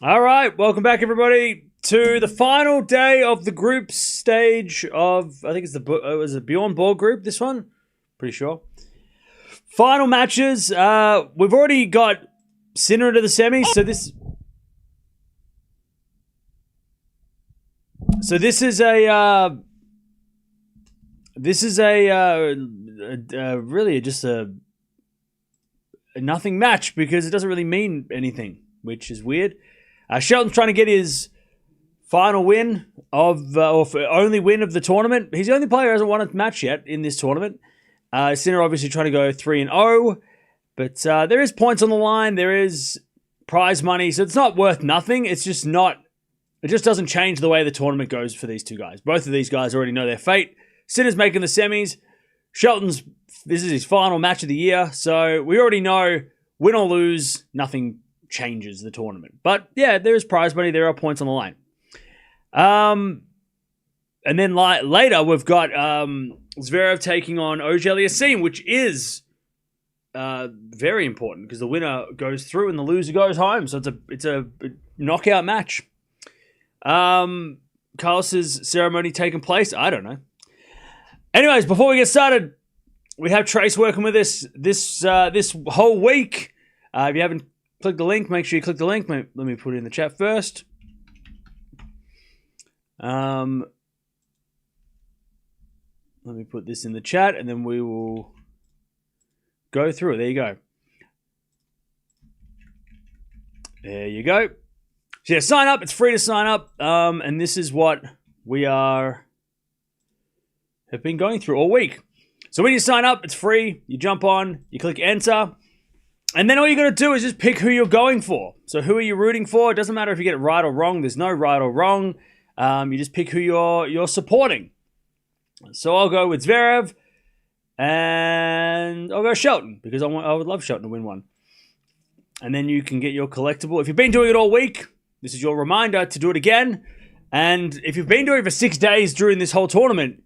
All right, welcome back, everybody, to the final day of the group stage of, I think it was a Bjorn Borg group, this one. Pretty sure. Final matches. We've already got Sinner into the semis, so this is really just a nothing match because it doesn't really mean anything, which is weird. Shelton's trying to get his final win or only win of the tournament. He's the only player who hasn't won a match yet in this tournament. Sinner obviously trying to go 3-0, but there is points on the line. There is prize money, so it's not worth nothing. It's just not. It just doesn't change the way the tournament goes for these two guys. Both of these guys already know their fate. Sinner's making the semis. This is his final match of the year, so we already know, win or lose, nothing changes the tournament. But yeah, there is prize money. There are points on the line. And then later we've got Zverev taking on Auger-Aliassime, which is very important because the winner goes through and the loser goes home. So it's a knockout match. Carlos's ceremony taking place. I don't know. Anyways, before we get started, we have Trace working with us this whole week. If you haven't clicked the link, make sure you click the link. Let me put it in the chat first. Let me put this in the chat, and then we will go through it. There you go. There you go. So yeah, sign up. It's free to sign up. And this is what we have been going through all week. So when you sign up, it's free. You jump on, you click enter, and then all you got to do is just pick who you're going for. So who are you rooting for? It doesn't matter if you get it right or wrong. There's no right or wrong. You just pick who you're supporting. So I'll go with Zverev, and I'll go Shelton because I would love Shelton to win one. And then you can get your collectible. If you've been doing it all week, this is your reminder to do it again. And if you've been doing it for 6 days during this whole tournament,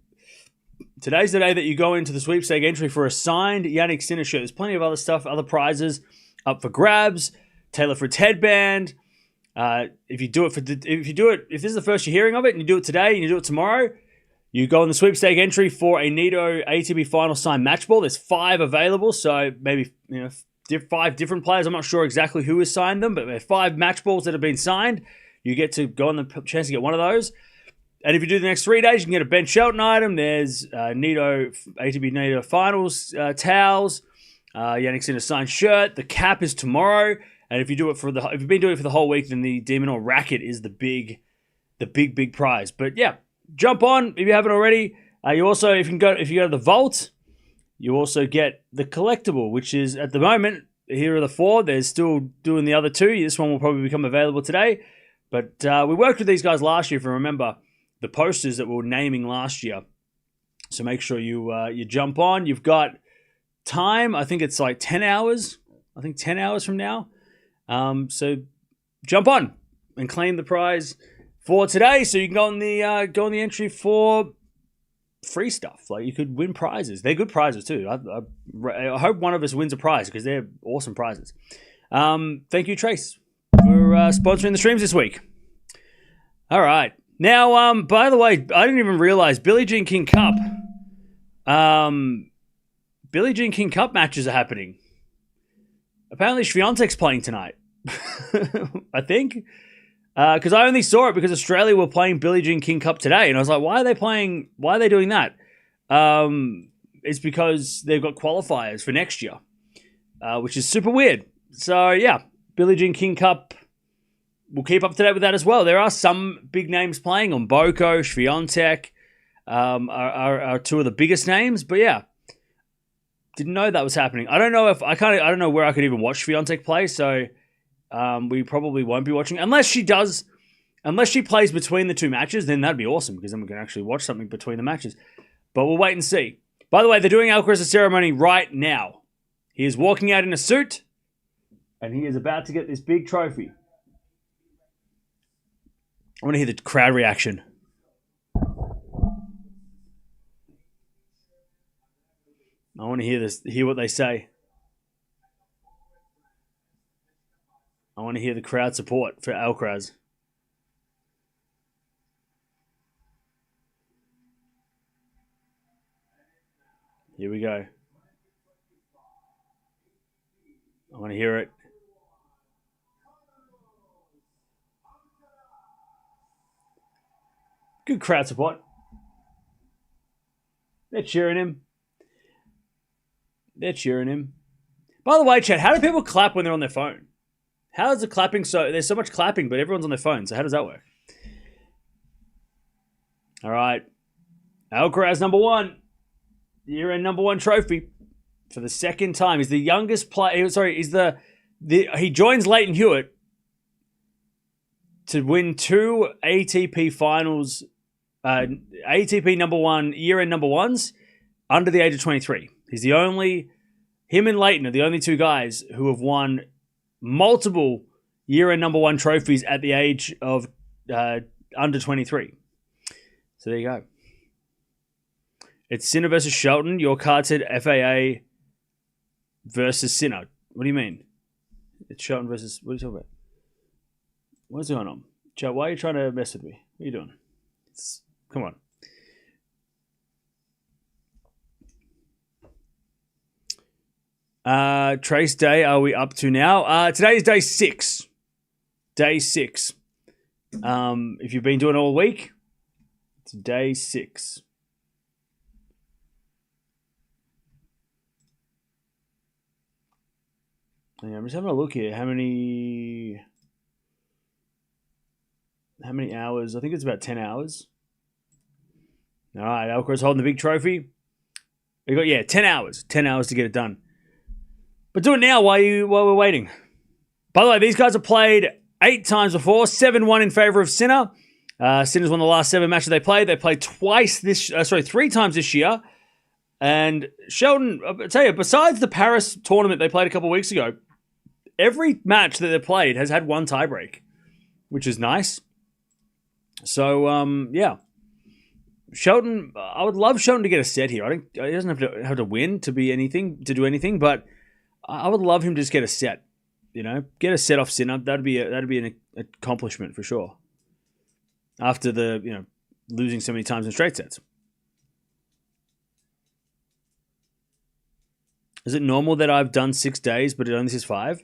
today's the day that you go into the sweepstake entry for a signed Jannik Sinner shirt. There's plenty of other stuff, other prizes up for grabs. Taylor Fritz headband. If this is the first you're hearing of it, and you do it today and you do it tomorrow, you go in the sweepstake entry for a Nito ATP Finals signed match ball. There's 5 available, so maybe 5 different players. I'm not sure exactly who has signed them, but there are 5 match balls that have been signed. You get to go on the chance to get one of those. And if you do the next 3 days, you can get a Ben Shelton item. There's ATP Nito Finals towels, Jannik Sinner signed shirt. The cap is tomorrow. And if you do it if you've been doing it for the whole week, then the Demon or racket is the big prize. But yeah, jump on if you haven't already. You also, if you go to the vault, you also get the collectible, which is at the moment, here are the 4. They're still doing the other 2. This one will probably become available today. But we worked with these guys last year, if you remember, the posters that we were naming last year. So make sure you jump on. You've got time. I think it's like 10 hours. I think 10 hours from now. So jump on and claim the prize for today. So you can go on the entry for free stuff. Like you could win prizes. They're good prizes too. I hope one of us wins a prize because they're awesome prizes. Thank you, Trace, for sponsoring the streams this week. All right. Now, by the way, I didn't even realize Billie Jean King Cup. Billie Jean King Cup matches are happening. Apparently, Swiatek's playing tonight. I think. Because I only saw it because Australia were playing Billie Jean King Cup today. And I was like, why are they doing that? It's because they've got qualifiers for next year, which is super weird. So, yeah, Billie Jean King Cup. We'll keep up to date with that as well. There are some big names playing on Boko, Swiatek, are 2 of the biggest names. But yeah, didn't know that was happening. I don't know where I could even watch Swiatek play. So we probably won't be watching unless she plays between the 2 matches. Then that'd be awesome because then we can actually watch something between the matches. But we'll wait and see. By the way, they're doing Alcaraz's ceremony right now. He is walking out in a suit, and he is about to get this big trophy. I want to hear the crowd reaction. I want to hear what they say. I want to hear the crowd support for Alcaraz. Here we go. I want to hear it. Good crowd support. They're cheering him. They're cheering him. By the way, Chad, how do people clap when they're on their phone? How is the clapping so... There's so much clapping, but everyone's on their phone. So how does that work? All right. Alcaraz, number one. Year-end number one trophy. For the second time. He's the youngest player... Sorry, he's the... He joins Leighton Hewitt to win 2 ATP Finals... ATP number one, year-end number ones under the age of 23. He's the only... Him and Leighton are the only 2 guys who have won multiple year-end number one trophies at the age of under 23. So there you go. It's Sinner versus Shelton. Your card said FAA versus Sinner. What do you mean? It's Shelton versus... What are you talking about? What's going on? Joe, why are you trying to mess with me? What are you doing? Come on. Trace day are we up to now? Today is day 6. Day 6. If you've been doing it all week, it's day 6. Yeah, I'm just having a look here. How many hours? I think it's about 10 hours. All right, Alcaraz holding the big trophy. We got 10 hours. 10 hours to get it done. But do it now while we're waiting. By the way, these guys have played 8 times before. 7-1 in favor of Sinner. Sinner's won the last 7 matches they played. They played 3 times this year. And Shelton, I'll tell you, besides the Paris tournament they played a couple of weeks ago, every match that they've played has had 1 tiebreak, which is nice. So, yeah. Shelton, I would love Shelton to get a set here. He doesn't have to win to do anything, but I would love him to just get a set. You know, get a set off Sinner. That'd be an accomplishment for sure. After losing so many times in straight sets. Is it normal that I've done 6 days, but it only says 5?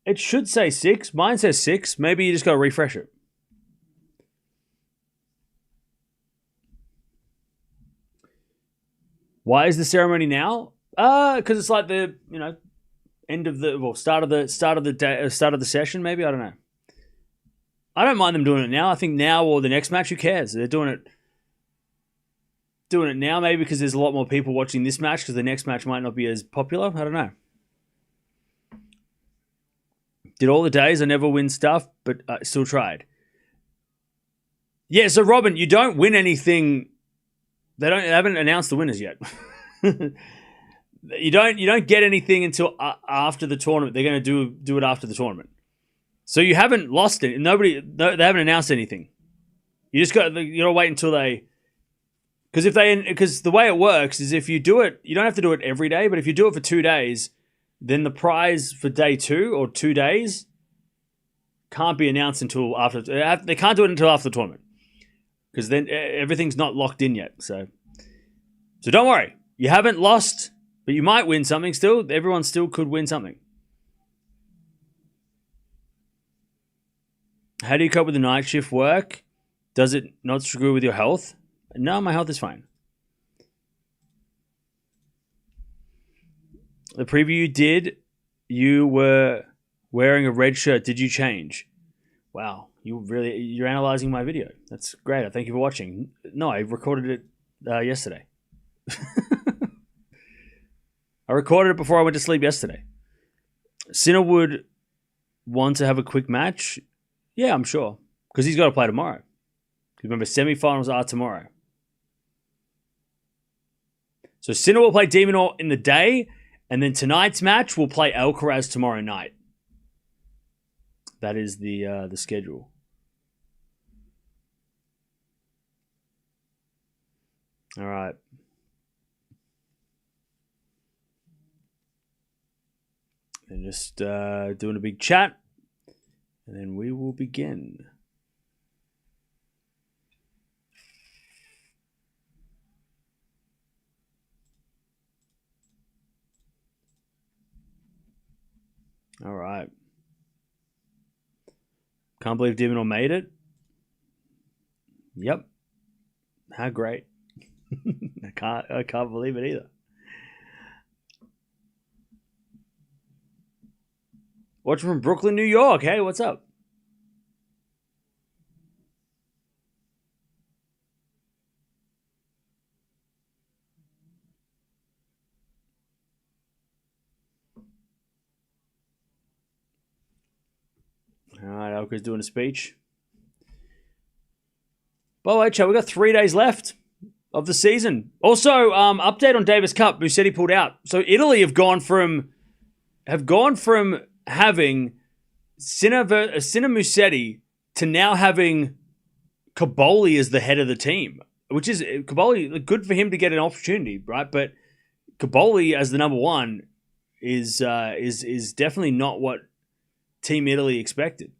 It should say 6. Mine says 6. Maybe you just got to refresh it. Why is the ceremony now? Because it's like the end of the start of the day, start of the session. Maybe, I don't know. I don't mind them doing it now. I think now or the next match, who cares? They're doing it now, maybe because there's a lot more people watching this match because the next match might not be as popular. I don't know. Did all the days. I never win stuff, but I still tried. Yeah, so Robin, you don't win anything. They haven't announced the winners yet. You don't get anything until after the tournament. They're going to do it after the tournament. So you haven't lost it. They haven't announced anything. You got to wait until they. Because the way it works is if you do it, you don't have to do it every day, but if you do it for 2 days, then the prize for day 2 or 2 days can't be announced until after. They can't do it until after the tournament because then everything's not locked in yet. So don't worry, you haven't lost, but you might win something still. Everyone still could win something. How do you cope with the night shift work? Does it not screw with your health? No, my health is fine. The preview you did, you were wearing a red shirt. Did you change? Wow, you're analyzing my video. That's great. Thank you for watching. No, I recorded it yesterday. I recorded it before I went to sleep yesterday. Sinner would want to have a quick match. Yeah, I'm sure. Because he's got to play tomorrow. Remember, semifinals are tomorrow. So Sinner will play De Minaur in the day, and then tonight's match will play Alcaraz tomorrow night. That is the schedule. All right. And just doing a big chat. And then we will begin. All right. Can't believe Divinor made it. Yep. How great. I can't believe it either. Watching from Brooklyn, New York. Hey, what's up? All right, Alcaraz doing a speech. By the way, Chad, we've got 3 days left of the season. Also, update on Davis Cup. Musetti pulled out. So Italy have gone from having Sinner Musetti to now having Caboli as the head of the team, which is Caboli, good for him to get an opportunity, right? But Caboli as the number one is definitely not what Team Italy expected.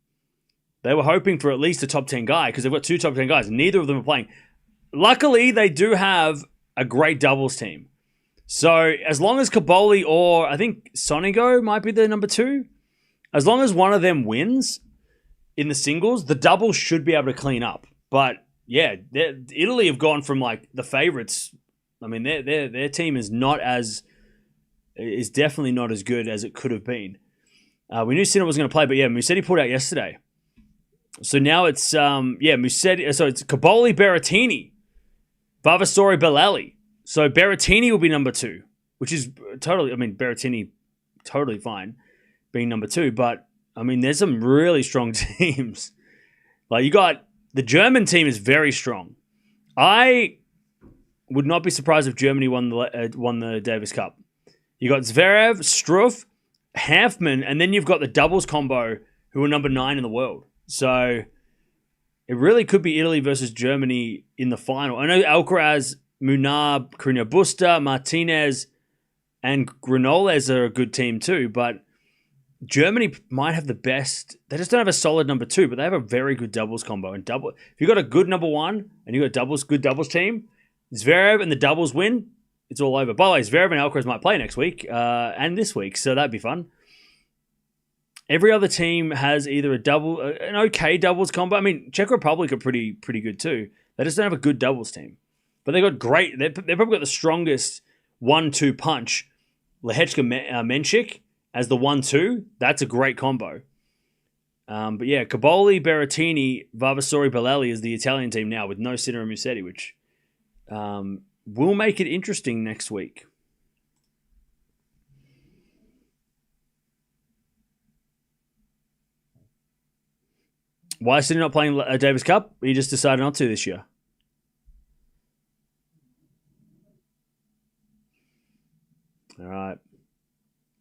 They were hoping for at least a top 10 guy because they've got 2 top 10 guys. Neither of them are playing. Luckily, they do have a great doubles team. So as long as Caboli or I think Sonigo might be the number 2, as long as one of them wins in the singles, the doubles should be able to clean up. But yeah, Italy have gone from like the favorites. I mean, their team is definitely not as good as it could have been. We knew Sinner was going to play, but yeah, Musetti pulled out yesterday. So now it's Musetti. So it's Caboli, Berrettini, Vavasori, Bellelli. So Berrettini will be number 2, which is totally. I mean, Berrettini totally fine being number 2, but I mean, there's some really strong teams. Like you got the German team is very strong. I would not be surprised if Germany won the Davis Cup. You got Zverev, Struff, Hanfmann, and then you've got the doubles combo who are number 9 in the world. So it really could be Italy versus Germany in the final. I know Alcaraz, Munar, Carino Busta, Martinez, and Granollers are a good team too, but Germany might have the best. They just don't have a solid number 2, but they have a very good doubles combo. And if you've got a good number 1 and you've got good doubles team, Zverev and the doubles win, it's all over. By the way, Zverev and Alcaraz might play next week and this week, so that'd be fun. Every other team has either an okay doubles combo. I mean, Czech Republic are pretty good too. They just don't have a good doubles team. But they got great. They've probably got the strongest 1-2 punch. Lehechka Menchik as the 1-2. That's a great combo. But yeah, Caboli, Berrettini, Vavasori, Bellelli is the Italian team now with no Sinner and Musetti, which will make it interesting next week. Why is Sinner not playing a Davis Cup? He just decided not to this year. All right.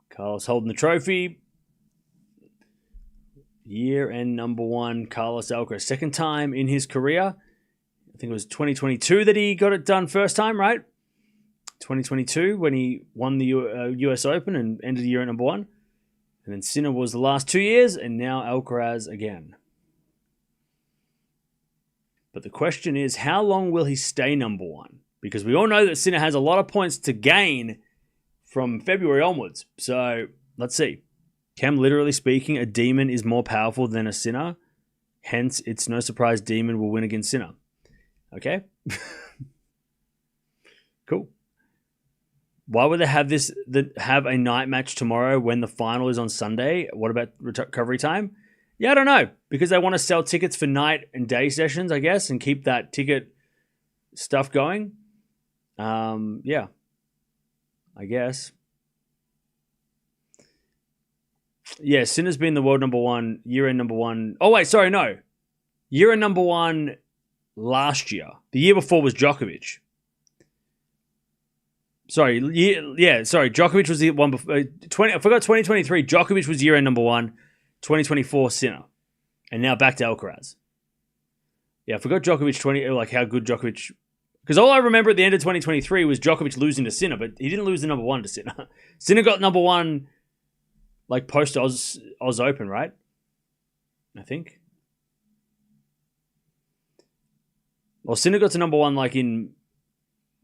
Carlos holding the trophy. Year-end number 1, Carlos Alcaraz. Second time in his career. I think it was 2022 that he got it done first time, right? 2022 when he won the US Open and ended the year at number 1. And then Sinner was the last 2 years, and now Alcaraz again. But the question is, how long will he stay number 1? Because we all know that Sinner has a lot of points to gain from February onwards. So let's see. Cam, literally speaking, a demon is more powerful than a Sinner. Hence, it's no surprise demon will win against Sinner. Okay? Cool. Why would they have have a night match tomorrow when the final is on Sunday? What about recovery time? Yeah, I don't know. Because they want to sell tickets for night and day sessions, I guess, and keep that ticket stuff going. Yeah. I guess. Yeah, Sinner's been the world number 1, year-end number 1. Oh, wait, sorry, no. Year-end number 1 last year. The year before was Djokovic. Sorry, Djokovic was the one before. I forgot 2023. Djokovic was year-end number 1. 2024, Sinner. And now back to Alcaraz. Yeah, I forgot Djokovic, how good Djokovic... Because all I remember at the end of 2023 was Djokovic losing to Sinner, but he didn't lose the number 1 to Sinner. Sinner got number 1 like post Oz Open, right? I think. Well, Sinner got to number one like in,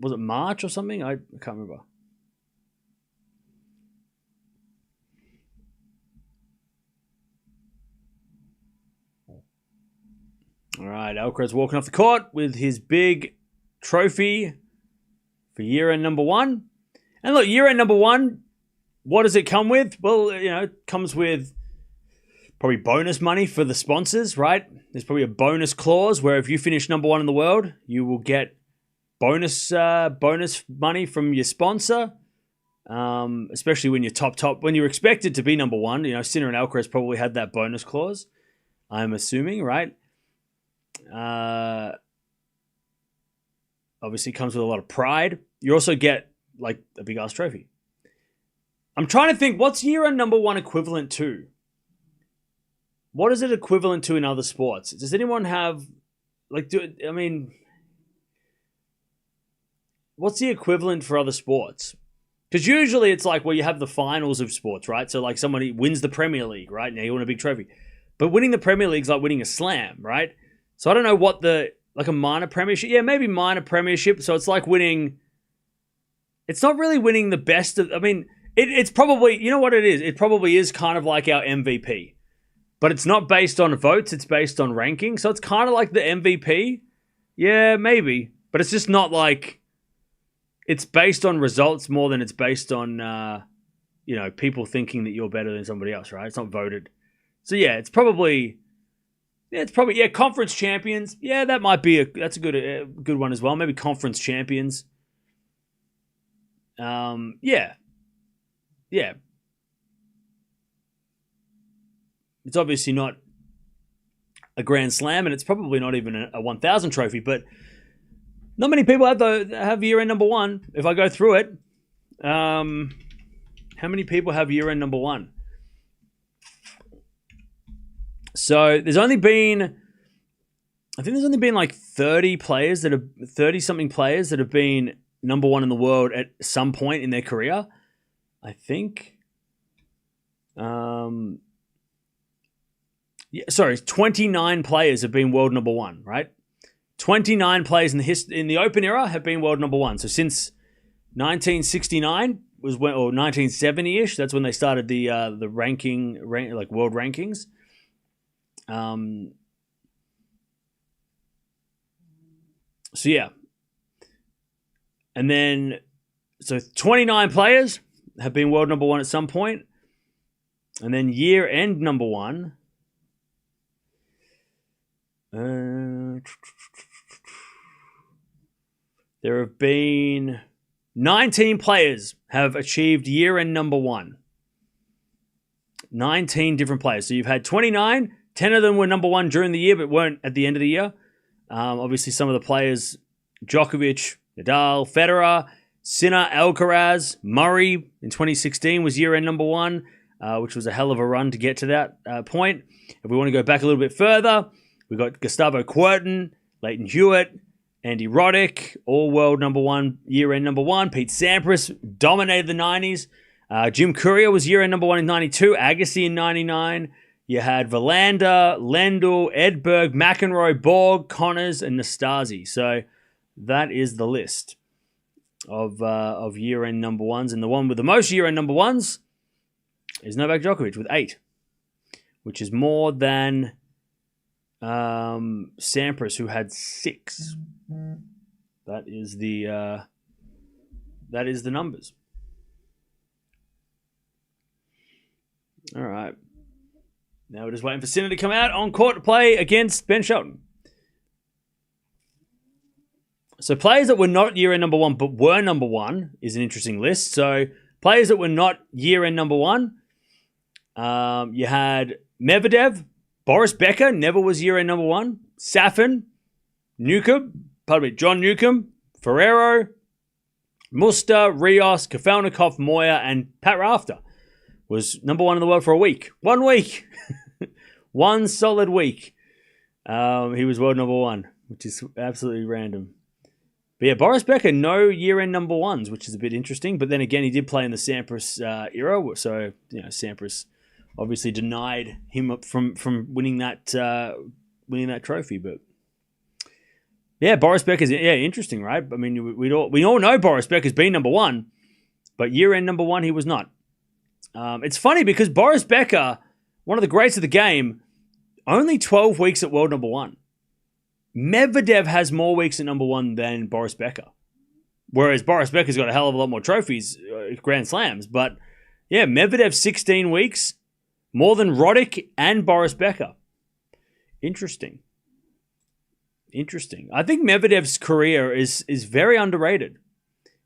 was it March or something? I can't remember. All right, Alcaraz walking off the court with his big trophy for year-end number one. And look, year-end number one, what does it come with? Well, it comes with probably bonus money for the sponsors, right? There's probably a bonus clause where if you finish number one in the world, you will get bonus money from your sponsor, especially when you're top. When you're expected to be number one, Sinner and Alcaraz probably had that bonus clause, I'm assuming, right? Obviously comes with a lot of pride. You also get like a big ass trophy. I'm trying to think, what's year-end number one equivalent to? What is it equivalent to in other sports? Does anyone have what's the equivalent for other sports? Because usually it's like, well, you have the finals of sports, right? So like somebody wins the Premier League, right? Now you want a big trophy. But winning the Premier League is like winning a slam, right? So I don't know what like a minor premiership. Yeah, maybe minor premiership. So it's like winning. It's not really winning the best of. It's probably, you know what it is? It probably is kind of like our MVP. But it's not based on votes. It's based on ranking. So it's kind of like the MVP. Yeah, maybe. But it's just not like. It's based on results more than it's based on, people thinking that you're better than somebody else, right? It's not voted. So yeah, it's probably conference champions. Yeah, that might be that's a good one as well. Maybe conference champions. Yeah. It's obviously not a Grand Slam, and it's probably not even a 1,000 trophy. But not many people have year-end number one. If I go through it, how many people have year-end number one? So there's only been like 30-something players that have been number one in the world at some point in their career, I think. 29 players have been world number one, right? 29 players in the Open era have been world number one. So since 1969 or 1970-ish, that's when they started the world rankings. So yeah. And then, 29 players have been world number one at some point. And then year-end number one. There have been 19 players have achieved year-end number one. 19 different players. So you've had 29. 10 of them were number one during the year, but weren't at the end of the year. Obviously, some of the players, Djokovic, Nadal, Federer, Sinner, Alcaraz, Murray in 2016 was year-end number one, which was a hell of a run to get to that point. If we want to go back a little bit further, we've got Gustavo Kuerten, Leighton Hewitt, Andy Roddick, all world number one, year-end number one. Pete Sampras dominated the 90s. Jim Courier was year-end number one in 92, Agassi in 99. You had Verlander, Lendl, Edberg, McEnroe, Borg, Connors, and Nastase. So that is the list of year-end number ones. And the one with the most year-end number ones is Novak Djokovic with 8, which is more than Sampras, who had 6. That is the numbers. All right. Now we're just waiting for Sinner to come out on court to play against Ben Shelton. So players that were not year-end number one but were number one is an interesting list. So players that were not year-end number one, you had Medvedev, Boris Becker never was year-end number one, Safin, John Newcomb, Ferrero, Muster, Rios, Kafelnikov, Moya, and Pat Rafter was number one in the world for a week. 1 week. One solid week. He was world number one, which is absolutely random. But yeah, Boris Becker, no year-end number ones, which is a bit interesting. But then again, he did play in the Sampras era, so Sampras obviously denied him from winning that trophy. But yeah, Boris Becker's interesting, right? I mean, we all know Boris Becker's been number one, but year-end number one he was not. It's funny because Boris Becker, one of the greats of the game, only 12 weeks at world number one. Medvedev has more weeks at number one than Boris Becker. Whereas Boris Becker's got a hell of a lot more trophies, Grand Slams. But yeah, Medvedev 16 weeks, more than Roddick and Boris Becker. Interesting. I think Medvedev's career is very underrated.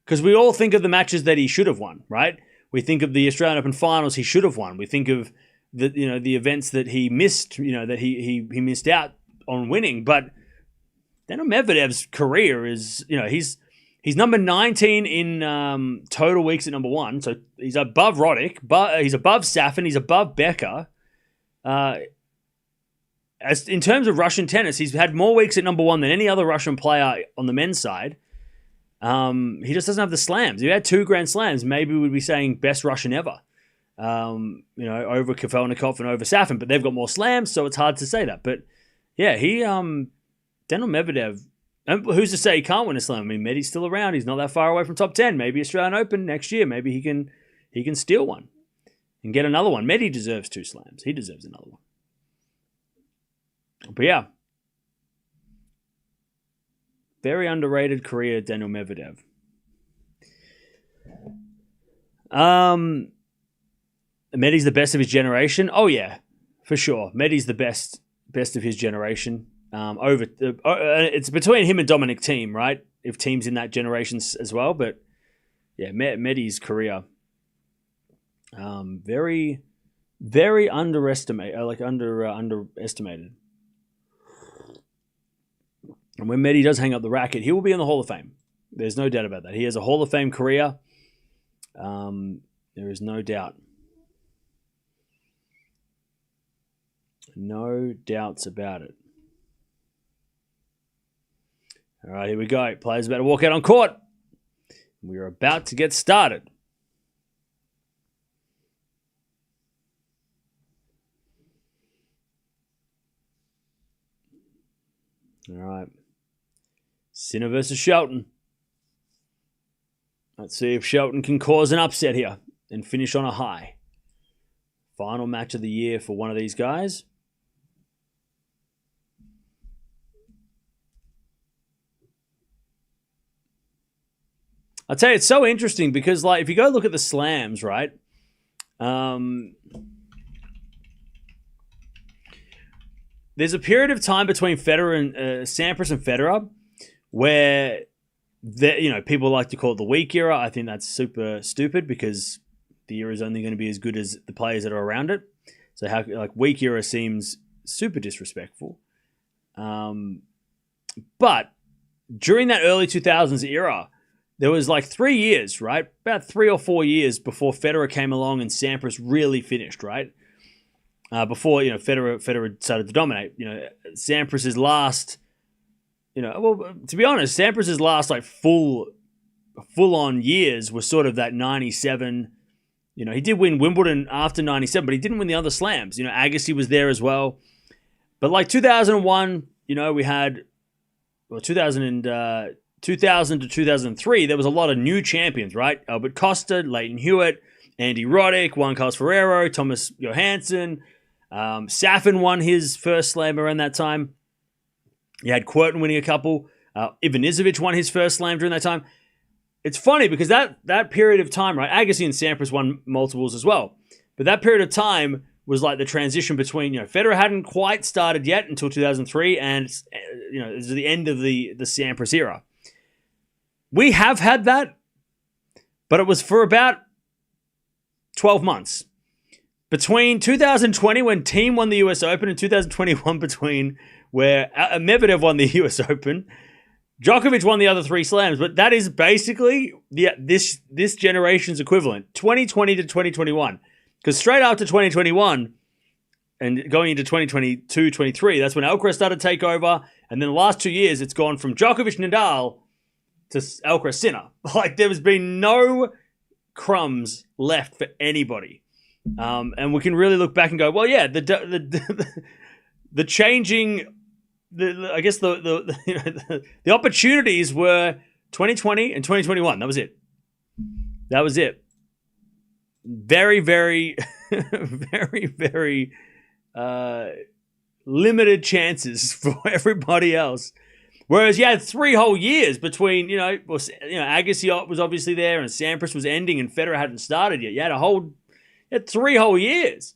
Because we all think of the matches that he should have won, right? We think of the Australian Open finals he should have won. We think of the events that he missed, that he missed out on winning. But Daniil Medvedev's career is, he's number 19 in total weeks at number one. So he's above Roddick, but he's above Safin, he's above Becker. As in terms of Russian tennis, he's had more weeks at number one than any other Russian player on the men's side. He just doesn't have the slams. If he had 2 Grand Slams, maybe we'd be saying best Russian ever. Over Kafelnikov and over Safin, but they've got more slams, so it's hard to say that. But yeah, Daniil Medvedev, who's to say he can't win a slam? I mean, Medi's still around. He's not that far away from top 10. Maybe Australian Open next year. Maybe he can steal one and get another one. Medi deserves 2 slams. He deserves another one. But yeah, very underrated career, Daniil Medvedev. Medi's the best of his generation. Oh yeah, for sure. Medi's the best of his generation. It's between him and Dominic Thiem, right? If Thiem's in that generation as well, but yeah, Medi's career, very, very underestimated. Underestimated. And when Medi does hang up the racket, he will be in the Hall of Fame. There's no doubt about that. He has a Hall of Fame career. There is no doubt. No doubts about it. All right, here we go. Players about to walk out on court. We're about to get started. All right. Sinner versus Shelton. Let's see if Shelton can cause an upset here and finish on a high. Final match of the year for one of these guys. I'll tell you, it's so interesting because, if you go look at the slams, right? There's a period of time between Federer and Sampras and Federer where people like to call it the weak era. I think that's super stupid because the era is only going to be as good as the players that are around it. So weak era seems super disrespectful. But during that early 2000s era, there was 3 years, right? About 3 or 4 years before Federer came along and Sampras really finished, right? Before Federer started to dominate. Sampras's last, to be honest, Sampras's last full on years was sort of that 97. He did win Wimbledon after 97, but he didn't win the other slams. Agassi was there as well. But 2001, we had 2000 to 2003, there was a lot of new champions, right? Albert Costa, Leighton Hewitt, Andy Roddick, Juan Carlos Ferrero, Thomas Johansson. Safin won his first slam around that time. You had Quirton winning a couple. Ivanisevic won his first slam during that time. It's funny because that period of time, right? Agassi and Sampras won multiples as well. But that period of time was the transition between, Federer hadn't quite started yet until 2003, and it was the end of the Sampras era. We have had that, but it was for about 12 months. Between 2020, when Thiem won the US Open, and 2021, between where Medvedev won the US Open, Djokovic won the other 3 slams. But that is basically this generation's equivalent, 2020 to 2021. Because straight after 2021 and going into 2022, 23, that's when Alcaraz started to take over. And then the last 2 years, it's gone from Djokovic, Nadal to Alcaraz Sinner. Like, there has been no crumbs left for anybody. And we can really look back and go, well, yeah, the changing, I guess the opportunities were 2020 and 2021. That was it. That was it. Very, very, very, very limited chances for everybody else. Whereas you had 3 whole years between, Agassi was obviously there and Sampras was ending and Federer hadn't started yet. You had 3 whole years,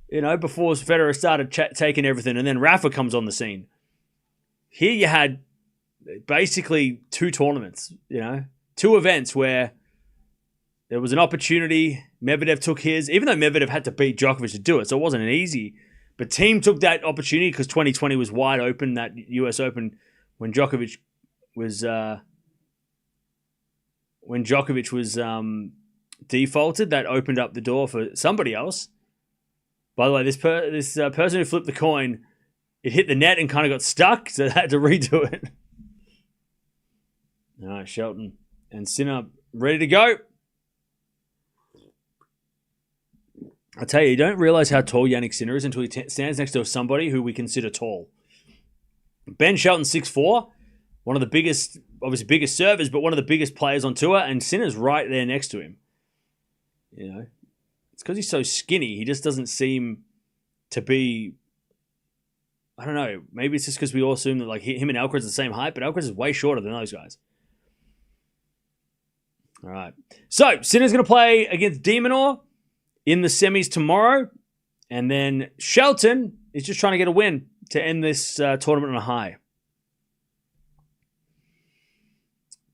before Federer started taking everything, and then Rafa comes on the scene. Here you had basically 2 tournaments, 2 events where there was an opportunity. Medvedev took his, even though Medvedev had to beat Djokovic to do it, so it wasn't an easy. But team took that opportunity because 2020 was wide open, that US Open, when Djokovic was defaulted. That opened up the door for somebody else. By the way, this person who flipped the coin, it hit the net and kind of got stuck, so they had to redo it. All right, Shelton and Sinner ready to go. I tell you don't realize how tall Jannik Sinner is until he stands next to somebody who we consider tall. Ben Shelton, 6'4", one of the biggest, obviously biggest servers, but one of the biggest players on tour, and Sinner's right there next to him. It's because he's so skinny. He just doesn't seem to be, I don't know, maybe it's just because we all assume that like him and Alcaraz are the same height, but Alcaraz is way shorter than those guys. All right. So, Sinner's going to play against de Minaur in the semis tomorrow, and then Shelton is just trying to get a win to end this tournament on a high.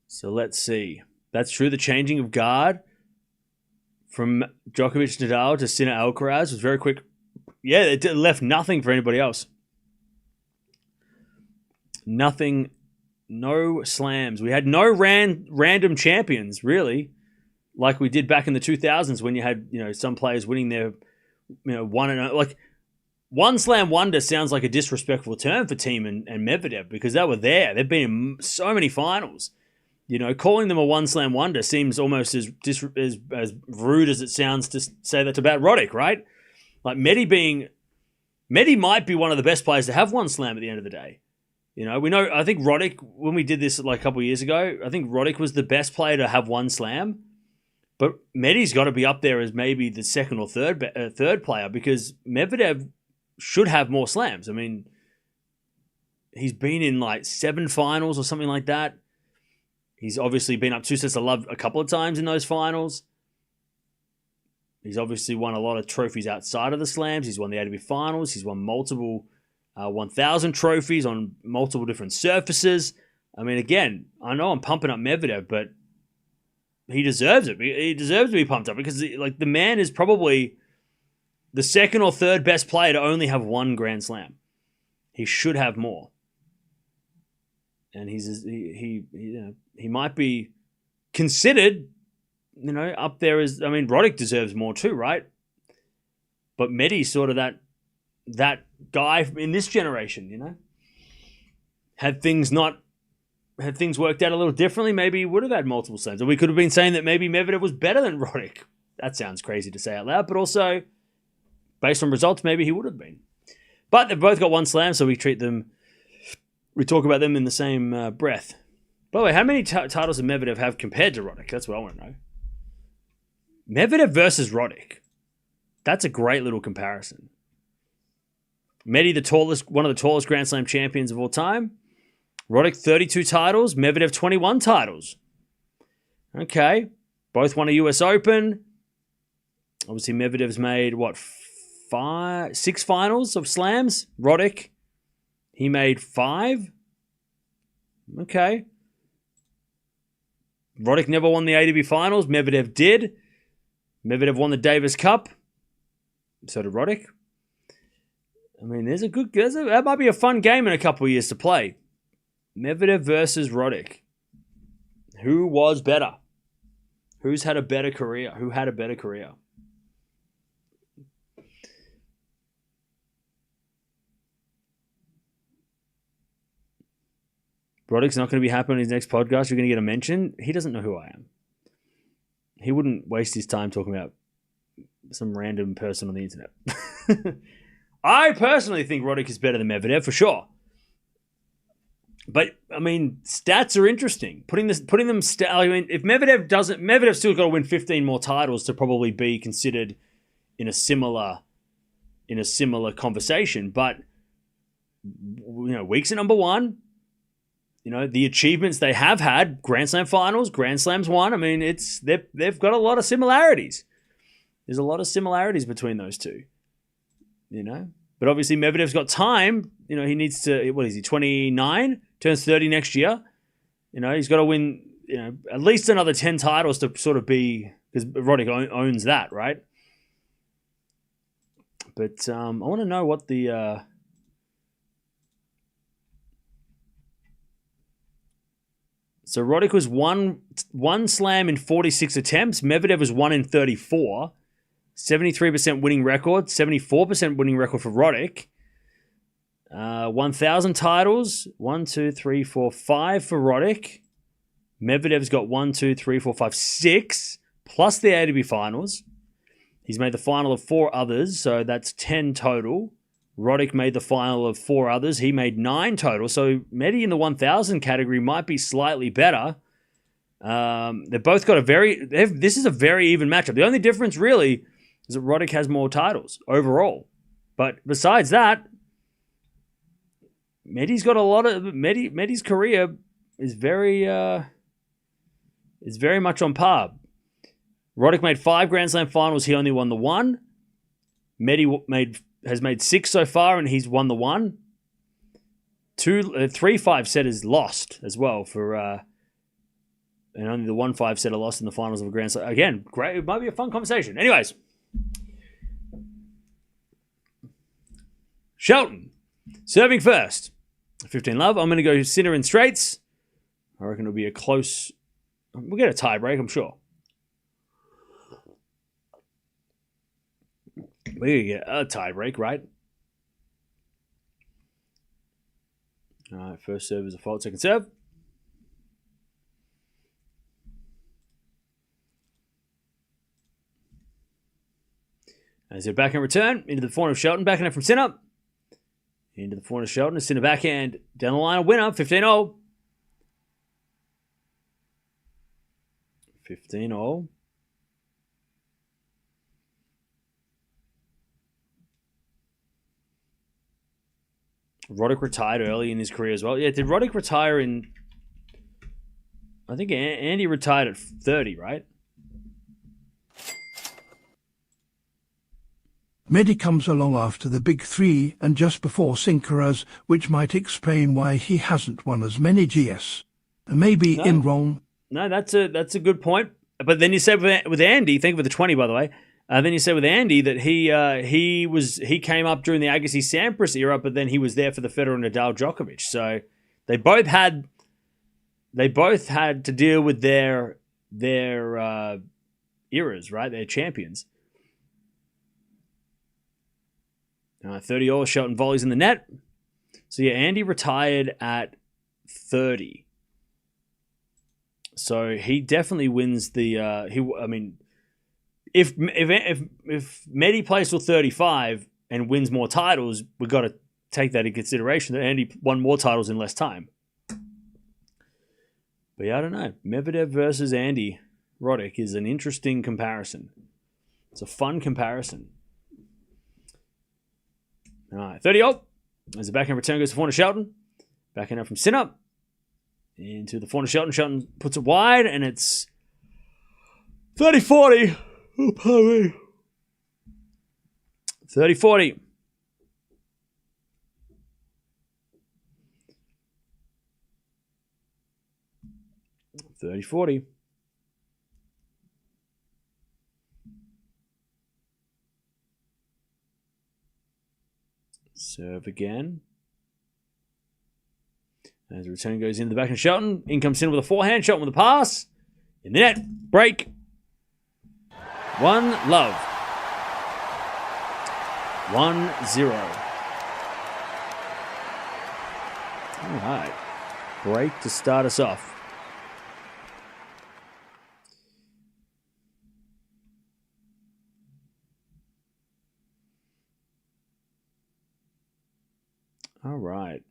So let's see. That's true. The changing of guard from Djokovic Nadal to Sinner Alcaraz was very quick. Yeah, it left nothing for anybody else. Nothing. No slams. We had no random champions, really, like we did back in the 2000s when you had, some players winning their, one and like one slam wonder sounds like a disrespectful term for Team and Medvedev because they were there. They've been in so many finals. Calling them a one slam wonder seems almost as rude as it sounds to say that's about Roddick, right? Like Medi might be one of the best players to have one slam at the end of the day. We know, I think Roddick, when we did this like a couple of years ago, I think Roddick was the best player to have one slam. But Medi's got to be up there as maybe the second or third player because Medvedev should have more slams. I mean, he's been in like 7 finals or something like that. He's obviously been up 2 sets of love a couple of times in those finals. He's obviously won a lot of trophies outside of the slams. He's won the ATP Finals. He's won multiple 1,000 trophies on multiple different surfaces. I mean, again, I know I'm pumping up Medvedev, but he deserves it. He deserves to be pumped up because the man is probably the second or third best player to only have 1 Grand Slam. He should have more. And he might be considered, up there as, I mean, Roddick deserves more too, right? But Medi's sort of that guy in this generation, Had things worked out a little differently, maybe he would have had multiple slams. Or we could have been saying that maybe Medvedev was better than Roddick. That sounds crazy to say out loud, but also, based on results, maybe he would have been. But they've both got 1 slam, so we talk about them in the same breath. By the way, how many titles does Medvedev have compared to Roddick? That's what I want to know. Medvedev versus Roddick. That's a great little comparison. Medi, one of the tallest Grand Slam champions of all time. Roddick, 32 titles. Medvedev, 21 titles. Okay. Both won a US Open. Obviously, Medvedev's made, 6 finals of slams? Roddick, he made 5? Okay. Roddick never won the ATP Finals. Medvedev did. Medvedev won the Davis Cup. So did Roddick. I mean, that might be a fun game in a couple of years to play. Medvedev versus Roddick. Who was better? Who's had a better career? Who had a better career? Roddick's not going to be happy on his next podcast. You're going to get a mention. He doesn't know who I am. He wouldn't waste his time talking about some random person on the internet. I personally think Roddick is better than Medvedev for sure. But I mean, stats are interesting. Putting them. I mean, if Medvedev's still got to win 15 more titles to probably be considered in a similar conversation. But Weeks at number one. The achievements they have had, Grand Slam finals, Grand Slams won. I mean, they've got a lot of similarities. There's a lot of similarities between those two. But obviously Medvedev's got time. He needs to. What is he? 29. Turns 30 next year. He's got to win. At least another 10 titles to sort of be, because Roddick owns that, right? But I want to know what the. So Roddick was one slam in 46 attempts. Medvedev was 1 in 34. 73% winning record. 74% winning record for Roddick. 1,000 titles. 1, 2, 3, 4, 5 for Roddick. Medvedev's got 1, 2, 3, 4, 5, 6. Plus the ATP Finals. He's made the final of 4 others. So that's 10 total. Roddick made the final of 4 others. He made 9 total. So Medi in the 1,000 category might be slightly better. They've both got this is a very even matchup. The only difference really is that Roddick has more titles overall. But besides that, Medi's got a lot of... Medi's career is very much on par. Roddick made 5 Grand Slam finals. He only won the 1. Medi has made 6 so far, and he's won the 1. 3 5-setters lost as well for, and only the 1 5-setter lost in the finals of a Grand Slam. Again, great. It might be a fun conversation. Anyways, Shelton serving first. 15 love. I'm going to go Sinner in straights. I reckon it'll be a close. We'll get a tie break, I'm sure. We get a tie break, right? All right, first serve is a fault, second serve. As they're back in return, into the forehand of Shelton, backhand from Sinner. Into the forehand of Shelton, Sinner backhand, down the line, a winner, 15-0. 15-0. Roddick retired early in his career as well. Yeah, did Roddick retire in... I think Andy retired at 30, right? Medi comes along after the big 3 and just before Sinkeras, which might explain why he hasn't won as many GS. Maybe in wrong. No, that's a good point. But then you said with Andy, thank you for the 20, by the way. Then you said with Andy that he came up during the Agassi Sampras era, but then he was there for the Federer Nadal Djokovic. So they both had to deal with their eras, right? Their champions. 30-all, Shelton volleys in the net. So yeah, Andy retired at 30. So he definitely wins the. If Medi plays till 35 and wins more titles, we've got to take that in consideration that Andy won more titles in less time. But yeah, I don't know. Medvedev versus Andy Roddick is an interesting comparison. It's a fun comparison. All right, 30-0. As the backhand return goes to forehand of Shelton. Backhand out from Sinner. Into the forehand of Shelton. Shelton puts it wide, and it's 30-40. Oh, pardon me. 30-40. Serve again. As the return goes into the back of Shelton. In comes Sinner with a forehand. Shelton with a pass. In the net. Break. 1 love. 1-0. All right. break to start us off. All right.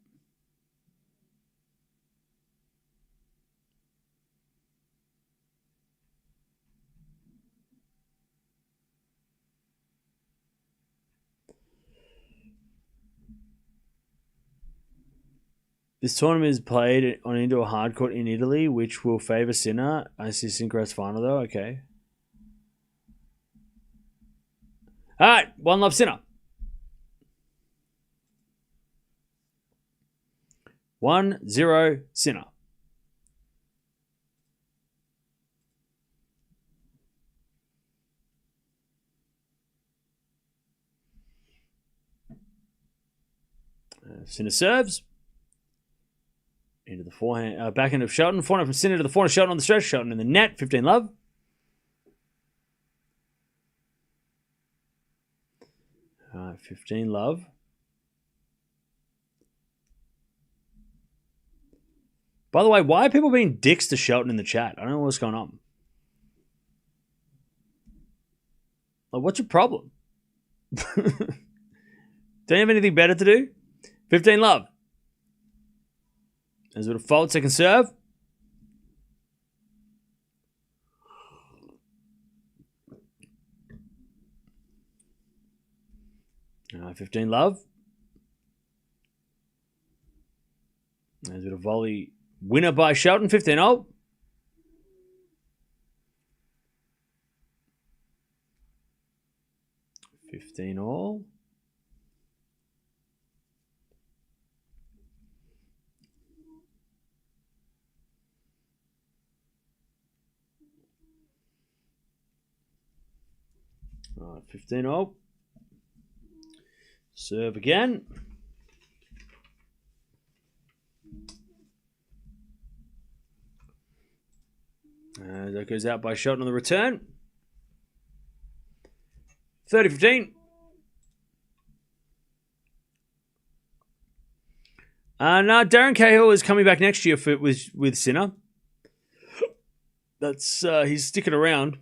This tournament is played on indoor hard court in Italy, which will favour Sinner. I see synchronized final though. Okay. All right, 1-love Sinner. 1-0 Sinner. Sinner serves. Into the forehand, backhand of Shelton. Forehand from Sinner to the forehand of Shelton on the stretch. Shelton in the net. 15-love. All right, 15-love. By the way, why are people being dicks to Shelton in the chat? I don't know what's going on. Like, what's your problem? Don't you have anything better to do? 15-love. There's a bit of fault, second serve. All right, 15-love. There's a bit of volley. Winner by Shelton, 15-0. $15-all. All right, 15-0. Serve again. That goes out by Shelton on the return. 30-15. Now Darren Cahill is coming back next year with Sinner. That's he's sticking around.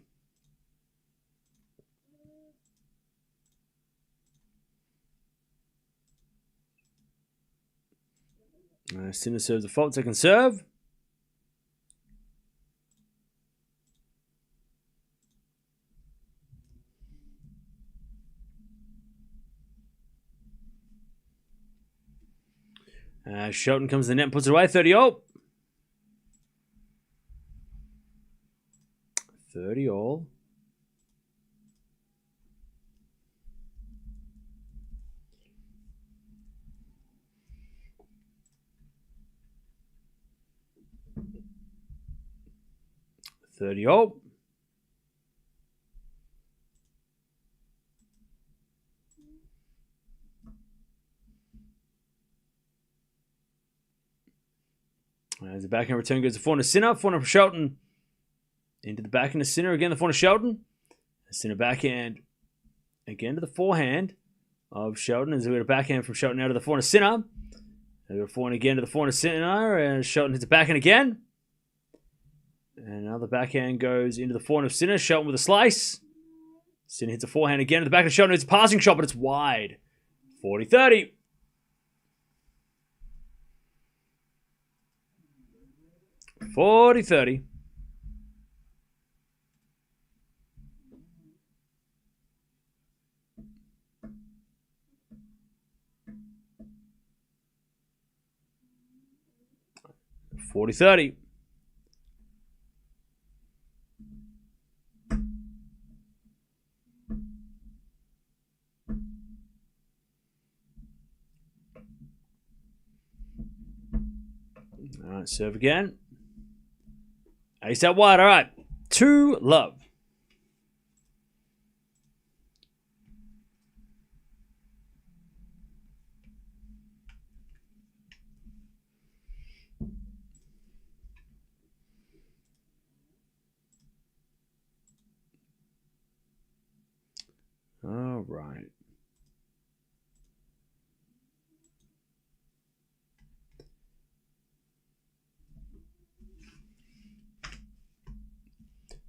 Sinner serves the fault, second serve. Shelton comes to the net and puts it away. 30-all. 30-all. $30-all. As the backhand return goes to forehand of Sinner. Forehand from Shelton. Into the backhand of Sinner. Again, the forehand of Shelton. Sinner backhand. Again to the forehand of Shelton. As we got a backhand from Shelton out of the forehand of Sinner. We got a forehand again to the forehand of Sinner. And Shelton hits the backhand again. And another backhand goes into the forehand of Sinner. Shelton with a slice. Sinner hits a forehand again to the back of Shelton. It's a passing shot, but it's wide. 40-30. 40-30. $40-30. All right, serve again. Ace out wide. All right. 2-love. All right.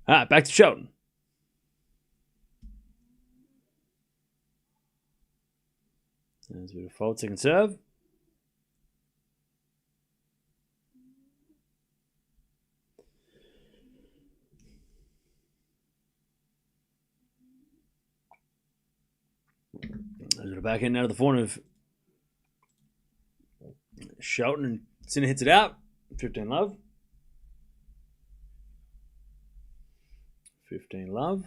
Back to Shelton. There's a bit of fault, second serve. There's a bit of backhand out of the form of Shelton, and Sinner hits it out. 15 love. 15 love.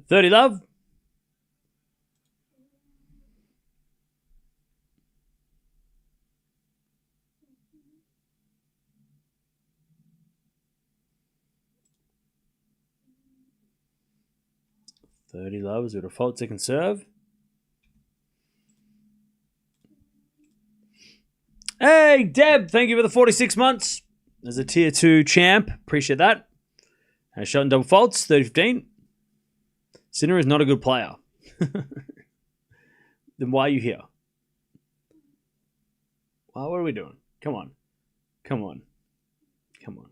$30 love. $30 love is a default second serve. Hey, Deb, thank you for the 46 months. As a tier 2 champ, appreciate that. Shelton double faults, 30-15. Sinner is not a good player. Then why are you here? Well, what are we doing? Come on. Come on. Come on.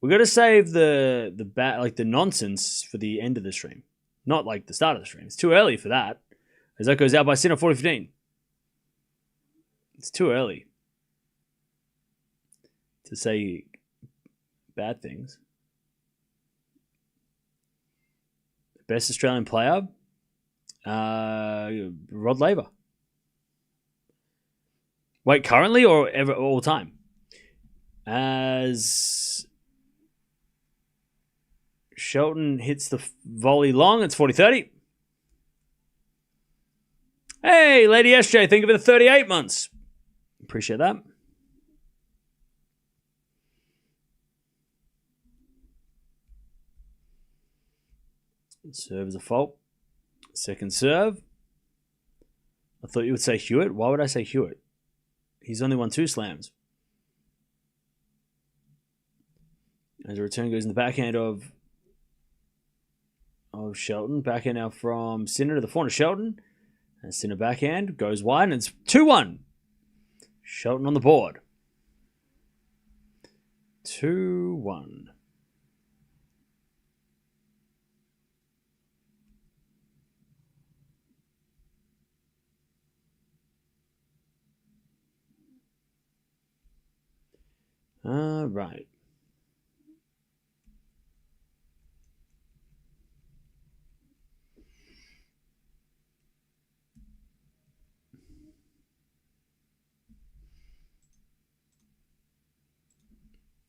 We got to save the nonsense for the end of the stream. Not like the start of the stream. It's too early for that. As that goes out by Sinner 40-15. It's too early to say bad things. Best Australian player, Rod Laver. Wait, currently or ever all time? As Shelton hits the volley long, it's 40-30. Hey, Lady SJ, thank you for the 38 months. Appreciate that. Serve is a fault. Second serve. I thought you would say Hewitt. Why would I say Hewitt? He's only won 2 slams. As a return goes in the backhand of Shelton. Backhand now from Sinner to the forehand of Shelton. And Sinner backhand goes wide and it's 2-1. Shelton on the board. 2-1. All right.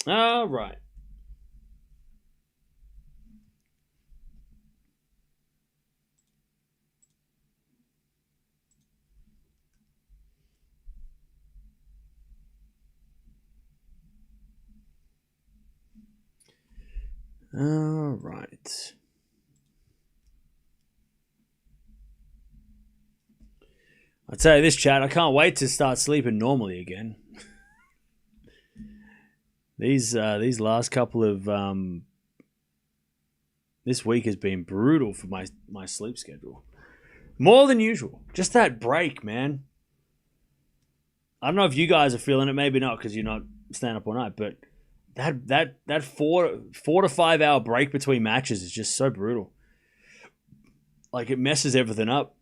All right. All right. I tell you this, chat, I can't wait to start sleeping normally again. These last couple of this week has been brutal for my sleep schedule. More than usual. Just that break, man. I don't know if you guys are feeling it, maybe not because you're not staying up all night, but that 4 to 5 hour break between matches is just so brutal. Like it messes everything up.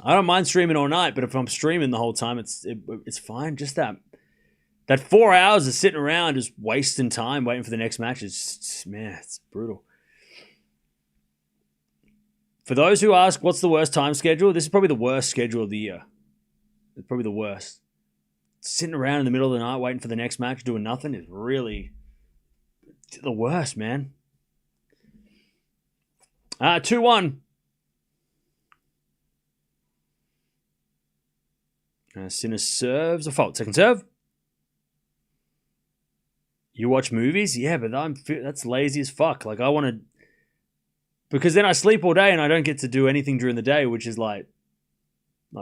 I don't mind streaming all night, but if I'm streaming the whole time, it's fine. Just that 4 hours of sitting around just wasting time waiting for the next match is, man, it's brutal. For those who ask what's the worst time schedule, this is probably the worst schedule of the year. It's probably the worst. Sitting around in the middle of the night waiting for the next match doing nothing is really the worst, man. 2-1. Sinner serves a fault. Second serve. You watch movies? Yeah, but that's lazy as fuck. Like, I want to... Because then I sleep all day and I don't get to do anything during the day, which is like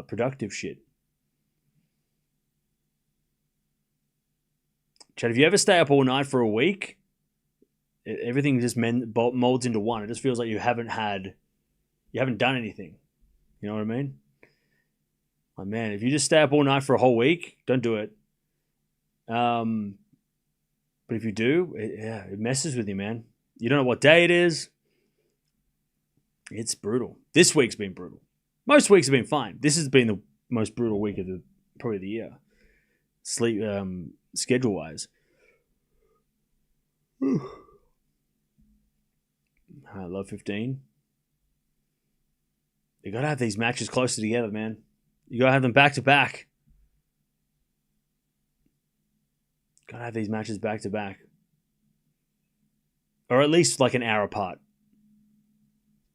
productive shit. Chad, if you ever stay up all night for a week, everything just molds into one. It just feels like you haven't done anything. You know what I mean? Like, man, if you just stay up all night for a whole week, don't do it. But if you do, it messes with you, man. You don't know what day it is. It's brutal. This week's been brutal. Most weeks have been fine. This has been the most brutal week of probably the year. Sleep schedule wise. I love 15. You gotta have these matches closer together, man. You gotta have them back to back. Gotta have these matches back to back. Or at least like an hour apart.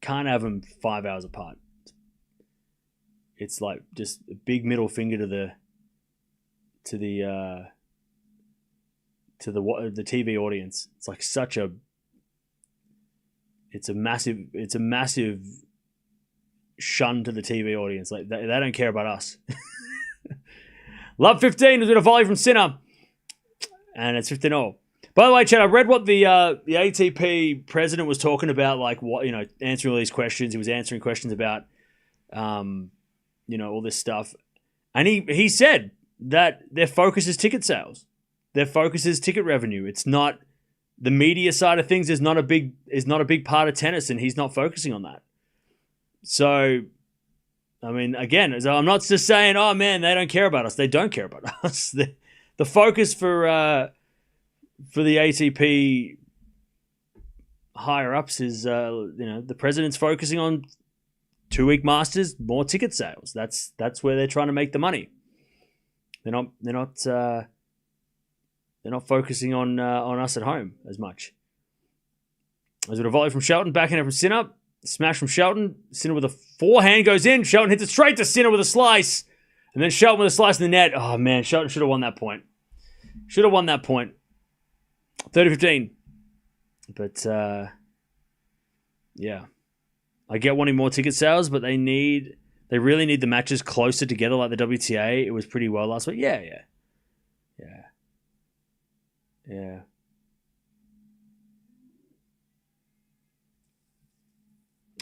Can't have them 5 hours apart. It's like just a big middle finger to the TV audience. It's like it's a massive shun to the TV audience. Like they don't care about us. Love 15 is with a volley from Sinner. And it's 15-0. By the way, Chad, I read what the ATP president was talking about, like what, answering all these questions. He was answering questions about all this stuff. And he said that their focus is ticket sales. Their focus is ticket revenue. It's not the media side of things is not a big part of tennis, and he's not focusing on that. So, I mean, again, I'm not just saying, oh man, they don't care about us. They don't care about us. The focus for the ATP higher ups is the president's focusing on 2-week Masters, more ticket sales. That's where they're trying to make the money. They're not focusing on us at home as much. As with a volley from Shelton, backhand from Sinner, smash from Shelton. Sinner with a forehand goes in. Shelton hits it straight to Sinner with a slice, and then Shelton with a slice in the net. Oh man, Shelton should have won that point. 30-15. But yeah, I get wanting more ticket sales, but they really need the matches closer together, like the WTA. It was pretty well last week. Yeah.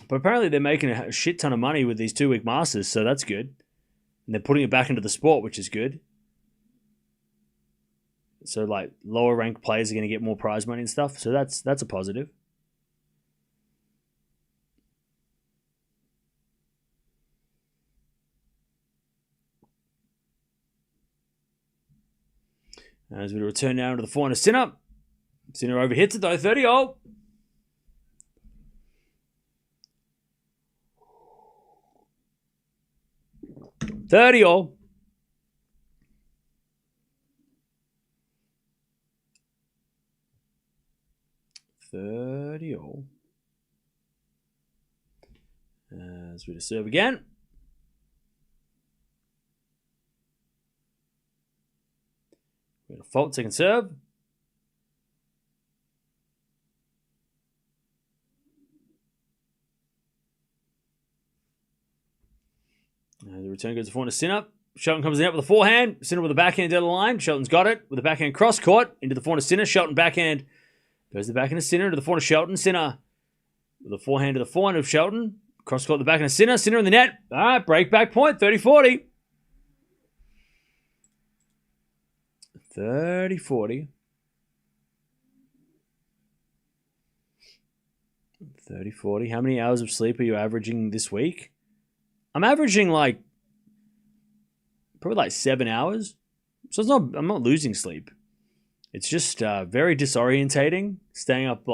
But apparently they're making a shit ton of money with these 2-week Masters, so that's good. And they're putting it back into the sport, which is good. So like lower ranked players are going to get more prize money and stuff. So that's a positive. As we return now into the forehand of Sinner. Sinner overhits it though, 30-0. $30-0. As we just serve again. We're going to fault second serve. As the return goes to forehand to Sinner. Shelton comes in with a forehand. Sinner with a backhand down the line. Shelton's got it with a backhand cross court into the forehand to Sinner. Shelton backhand goes to the backhand of Sinner into the forehand of Shelton. Sinner with a forehand to the forehand of Shelton. Cross court the backhand of Sinner. Sinner in the net. All right, break back point. 30-40. 30-40. 30-40. How many hours of sleep are you averaging this week? I'm averaging probably 7 hours. So I'm not losing sleep. It's just very disorientating. Staying up,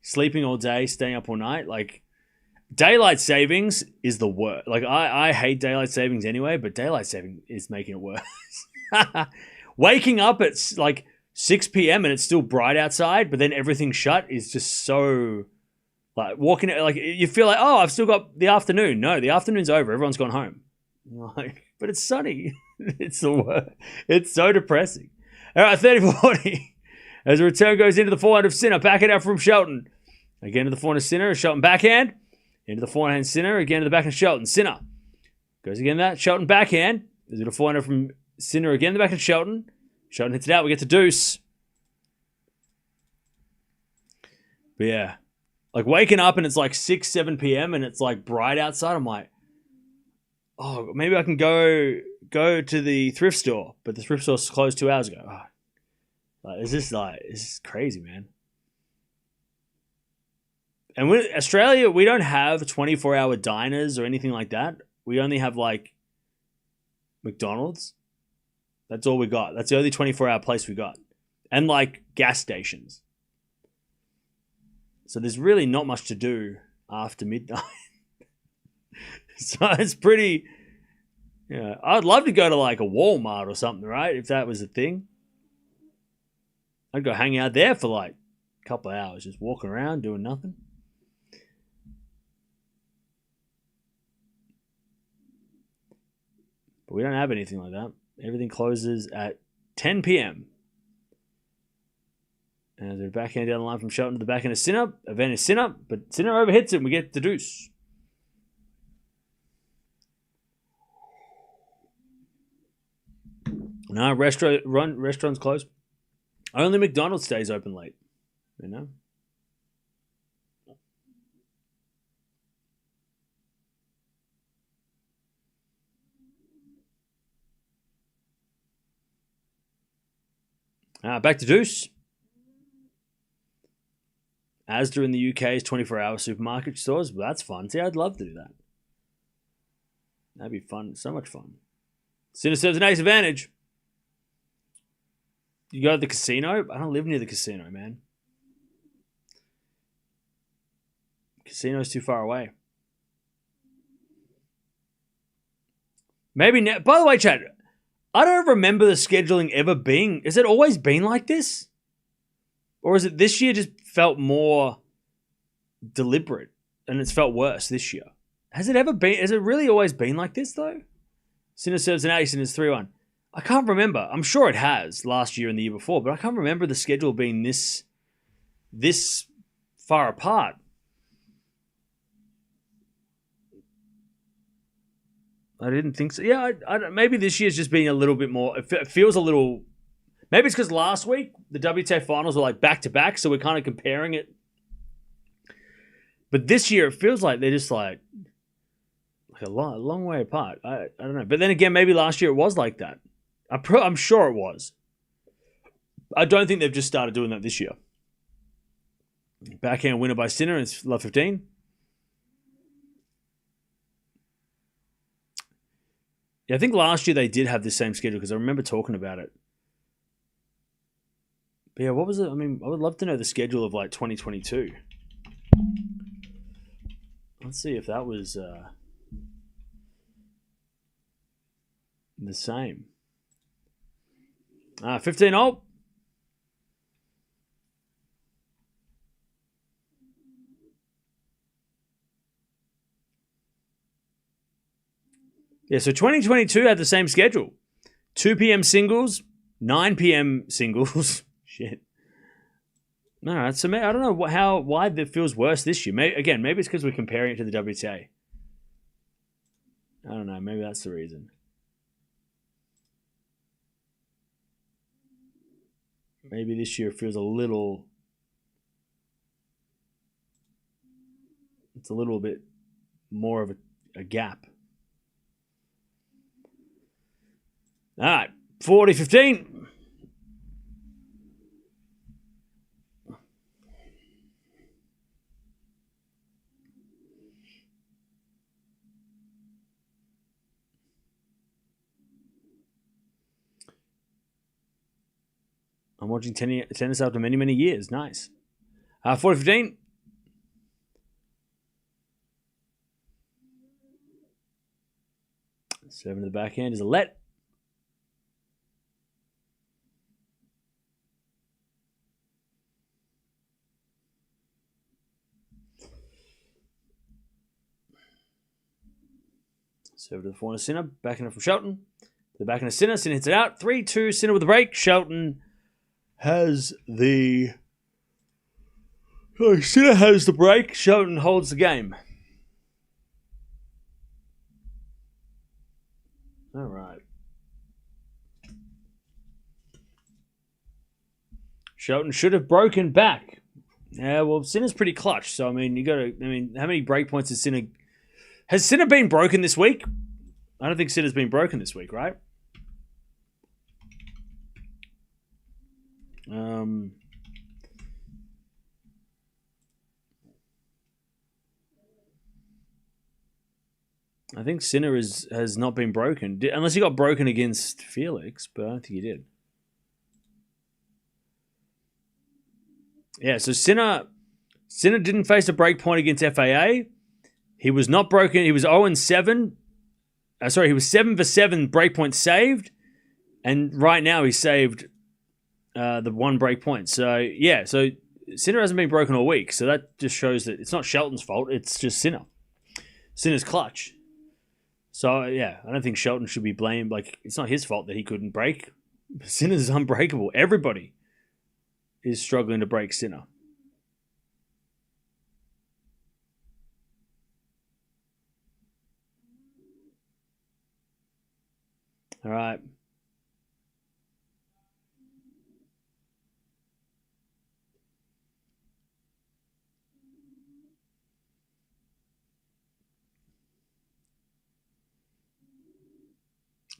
sleeping all day, staying up all night. Daylight savings is the worst. I hate daylight savings anyway, but daylight saving is making it worse. Waking up at 6 p.m. and it's still bright outside, but then everything's shut is just so walking you feel like, oh, I've still got the afternoon. No, the afternoon's over. Everyone's gone home. But it's sunny. It's the worst. It's so depressing. All right, 30-40. As the return goes into the forehand of Sinner, backhand out from Shelton. Again to the forehand of Sinner, Shelton backhand. Into the forehand Sinner, again to the backhand Shelton. Sinner goes again to that. Shelton backhand. Is it a forehand from Sinner again, the backhand Shelton. Shelton hits it out. We get to deuce. But yeah. Like waking up and it's like 6, 7 p.m. and it's like bright outside. I'm like, oh, maybe I can go to the thrift store. But the thrift store's closed 2 hours ago. Oh. This is crazy, man. And Australia, we don't have 24-hour diners or anything like that. We only have like McDonald's. That's all we got. That's the only 24-hour place we got. And like gas stations. So there's really not much to do after midnight. So it's pretty... Yeah, I'd love to go to like a Walmart or something, right? If that was a thing. I'd go hang out there for like a couple of hours, just walking around, doing nothing. But we don't have anything like that. Everything closes at 10 p.m. And they're backhand down the line from Shelton to the backhand of Sinner. Event is Sinner, but Sinner overhits it and we get the deuce. No, restaurant's closed. Only McDonald's stays open late. You know? Back to deuce. Asda in the UK's 24-hour supermarket stores. Well, that's fun. See, I'd love to do that. That'd be fun. So much fun. Sinner serves an ace advantage. You go to the casino? I don't live near the casino, man. Casino's too far away. Maybe now. By the way, Chad, I don't remember the scheduling ever being... Has it always been like this? Or is it this year just felt more deliberate and it's felt worse this year? Has it really always been like this, though? Sinner serves an ace and it's 3-1. I can't remember. I'm sure it has last year and the year before, but I can't remember the schedule being this far apart. I didn't think so. Yeah, maybe this year's just being a little bit more... It feels a little... Maybe it's because last week the WTA finals were like back-to-back, so we're kind of comparing it. But this year it feels like they're just like a long way apart. I don't know. But then again, maybe last year it was like that. I'm sure it was. I don't think they've just started doing that this year. Backhand winner by Sinner, and it's love 15. Yeah, I think last year they did have the same schedule because I remember talking about it. But yeah, what was it? I mean, I would love to know the schedule of like 2022. Let's see if that was the same. 15-0. Yeah, so 2022 had the same schedule. 2 p.m. singles, 9 p.m. singles. Shit. No, I don't know why that feels worse this year. Maybe it's because we're comparing it to the WTA. I don't know. Maybe that's the reason. Maybe this year feels a little... It's a little bit more of a gap. All right, 40-15. I'm watching tennis after many, many years. Nice. 40-15. Serving to the backhand is a let. Serve to the forehand Sinner. Backhand from Shelton. The backhand of Sinner. Sinner hits it out. 3-2. Sinner with the break. Shelton has the... Sinner has the break. Shelton holds the game. All right. Shelton should have broken back. Yeah, well, Sinner's pretty clutch. So, I mean, how many break points has Sinner... Has Sinner been broken this week? I don't think Sinner's been broken this week, right? I think Sinner has not been broken. Unless he got broken against Felix, but I don't think he did. Yeah, so Sinner didn't face a break point against FAA. He was not broken. He was 0-7. He was 7 for 7 break points saved. And right now he saved the one break point. So, yeah, so Sinner hasn't been broken all week. So that just shows that it's not Shelton's fault. It's just Sinner. Sinner's clutch. So, yeah, I don't think Shelton should be blamed. Like, it's not his fault that he couldn't break. Sinner's unbreakable. Everybody is struggling to break Sinner. All right.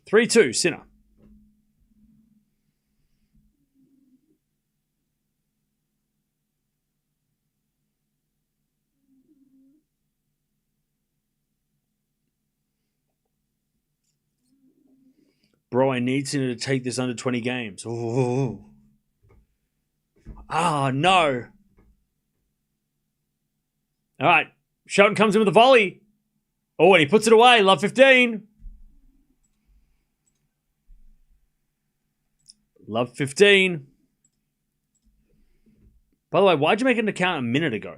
Three, 2, Sinner. Bro, I need Sinner to take this under 20 games. Ooh. Ah, no. All right. Shelton comes in with a volley. Oh, and he puts it away. Love 15. Love 15. By the way, why'd you make an account a minute ago?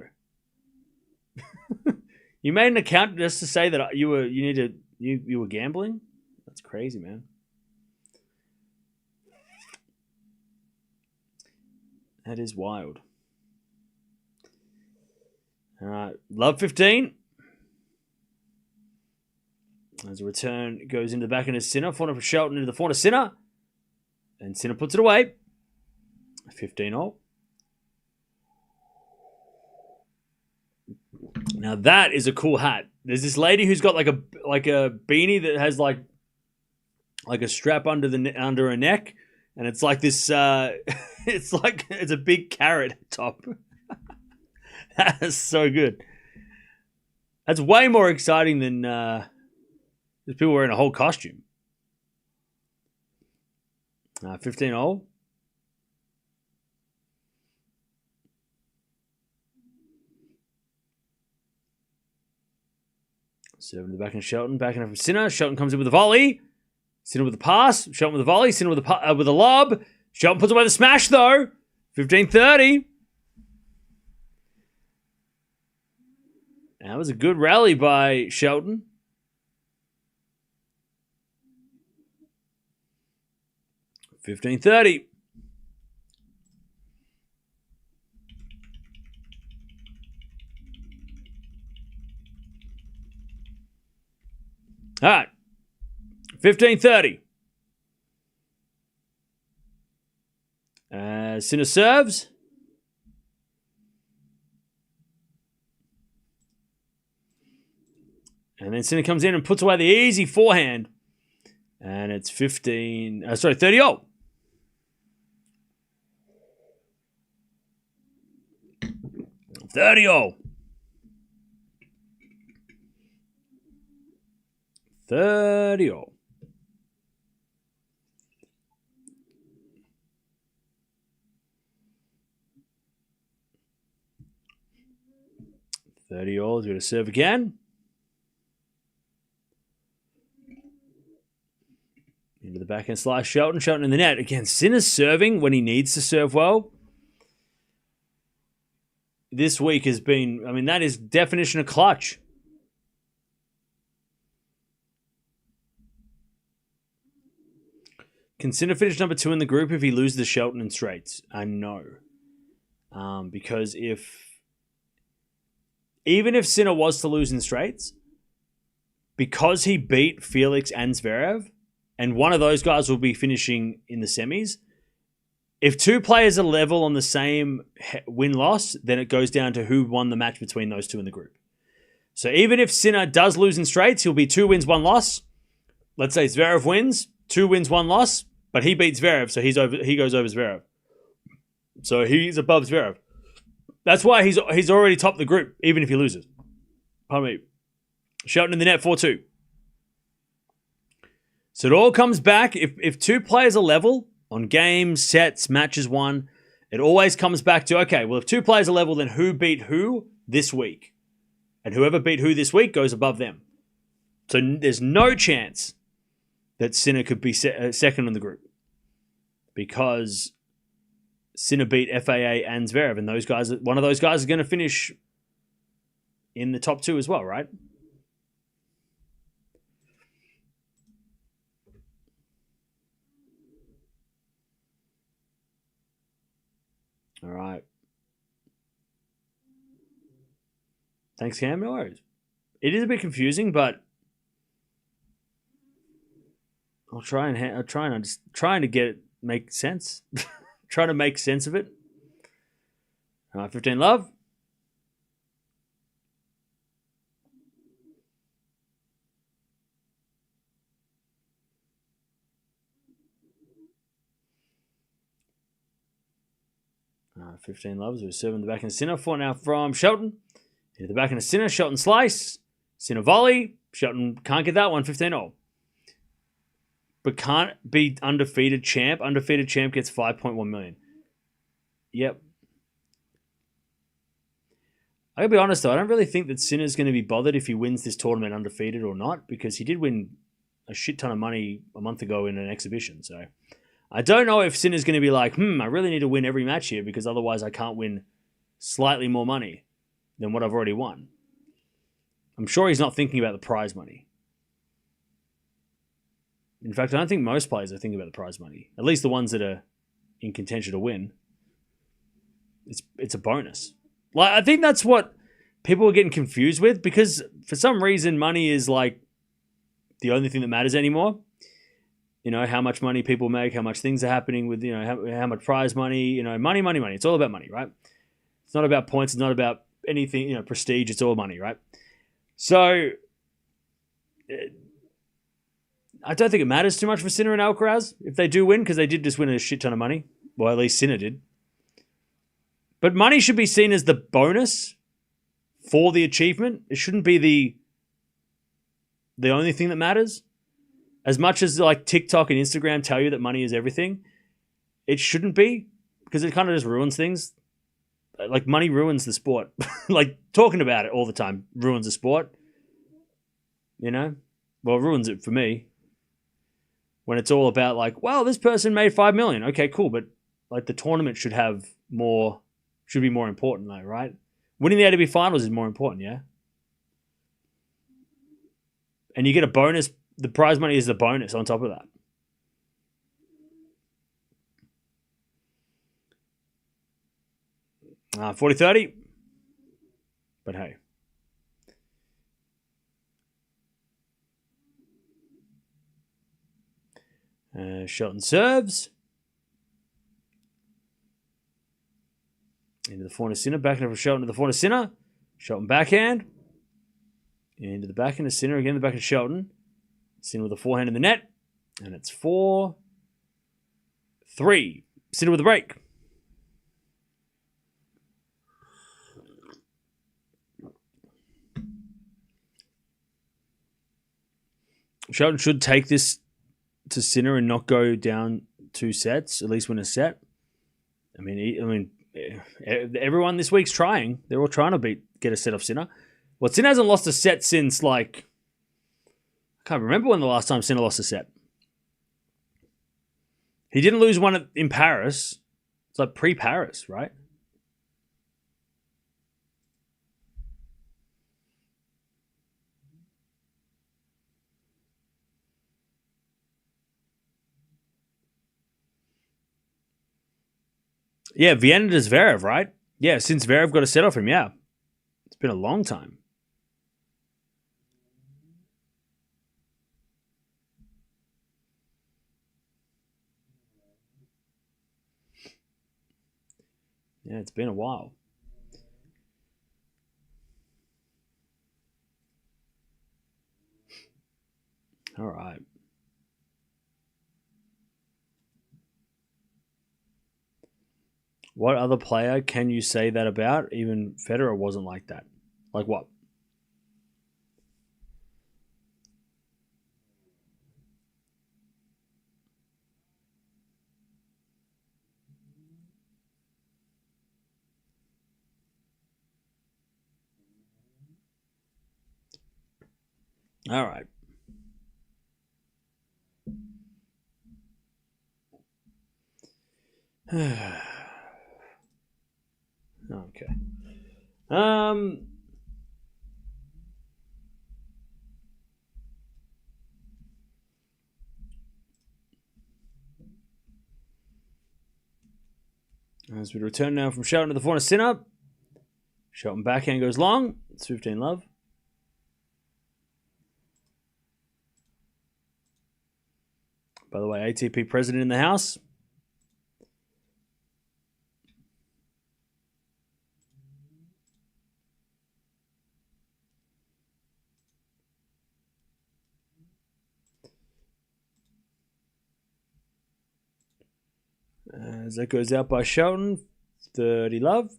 You made an account just to say that you were gambling? That's crazy, man. That is wild. All right. Love 15. As a return goes into the back end of Sinner. Forehand for Shelton into the forehand of Sinner. And Sinner puts it away. 15-all. Now that is a cool hat. There's this lady who's got like a beanie that has like a strap under her neck. And it's like this, it's a big carrot top. That is so good. That's way more exciting than people wearing a whole costume. 15-all. Serve in the back end Shelton. Backing up from Sinner. Shelton comes in with a volley. Sinner with a pass. Shelton with a volley. Sinner with a lob. Shelton puts away the smash, though. 15-30. That was a good rally by Shelton. $15-30. All right. 15-30. Sinner serves. And then Sinner comes in and puts away the easy forehand. And it's 30-all. $30-all. 30-all. $30-all. He's going to serve again. Into the backhand slice. Shelton in the net. Again, Sinner's serving when he needs to serve well. This week has been, that is definition of clutch. Can Sinner finish number 2 in the group if he loses to Shelton in straights? I know. Because even if Sinner was to lose in straights, because he beat Felix and Zverev, and one of those guys will be finishing in the semis, if two players are level on the same win-loss, then it goes down to who won the match between those two in the group. So even if Sinner does lose in straights, he'll be 2 wins, 1 loss. Let's say Zverev wins, 2 wins, 1 loss, but he beats Zverev, so he goes over Zverev. So he's above Zverev. That's why he's already topped the group, even if he loses. Pardon me. Shelton in the net, 4-2. So it all comes back, if two players are level on games, sets, matches won, it always comes back to, okay, well, if two players are level, then who beat who this week? And whoever beat who this week goes above them. So there's no chance that Sinner could be second in the group. Because Sinner beat FAA and Zverev, and one of those guys is going to finish in the top 2 as well, right? All right. Thanks, Cam. No worries. It is a bit confusing, but I'll try and get it make sense. Try to make sense of it. 15 love. All right, 15 loves. We're serving the backhand Sinner. 4 now from Shelton. Into the backhand Sinner. Shelton slice. Sinner volley. Shelton can't get that one. 15-0. But can't be undefeated champ. Undefeated champ gets 5.1 million. Yep. I gotta be honest though, I don't really think that Sinner's going to be bothered if he wins this tournament undefeated or not, because he did win a shit ton of money a month ago in an exhibition. So I don't know if Sinner's going to be like, I really need to win every match here because otherwise I can't win slightly more money than what I've already won. I'm sure he's not thinking about the prize money. In fact, I don't think most players are thinking about the prize money. At least the ones that are in contention to win. It's a bonus. Like, I think that's what people are getting confused with, because for some reason money is like the only thing that matters anymore. You know, how much money people make, how much things are happening with, you know, how much prize money, you know, money. It's all about money, right? It's not about points. It's not about anything, you know, prestige. It's all money, right? So I don't think it matters too much for Sinner and Alcaraz if they do win, because they did just win a shit ton of money. Well, at least Sinner did. But money should be seen as the bonus for the achievement. It shouldn't be the only thing that matters. As much as like TikTok and Instagram tell you that money is everything, it shouldn't be, because it kind of just ruins things. Like, money ruins the sport. Like, talking about it all the time ruins the sport. You know? Well, it ruins it for me. When it's all about like, well, this person made 5 million. Okay, cool. But like, the tournament should be more important though, right? Winning the ATP Finals is more important, yeah? And you get a bonus. The prize money is the bonus on top of that. Uh, 40-30. But hey. Shelton serves. Into the forehand of Sinner. Backhand from Shelton to the forehand of Sinner. Shelton backhand. Into the backhand of Sinner. Again, the backhand of Shelton. Sinner with a forehand in the net. And it's 4-3. Sinner with a break. Shelton should take this to Sinner and not go down 2 sets, at least win a set. I mean, everyone this week's trying. They're all trying to get a set off Sinner. Well, Sinner hasn't lost a set since, like, I can't remember when the last time Sinner lost a set. He didn't lose one in Paris. It's like pre-Paris, right? Yeah, Vienna to Zverev, right? Yeah, since Zverev got a set off him, yeah. It's been a long time. Yeah, it's been a while. All right. What other player can you say that about? Even Federer wasn't like that. Like what? All right. Okay. As we return now from Shelton to the corner Sinner. Shelton backhand goes long. It's 15 love. By the way, ATP president in the house. As that goes out by Shelton. 30 love.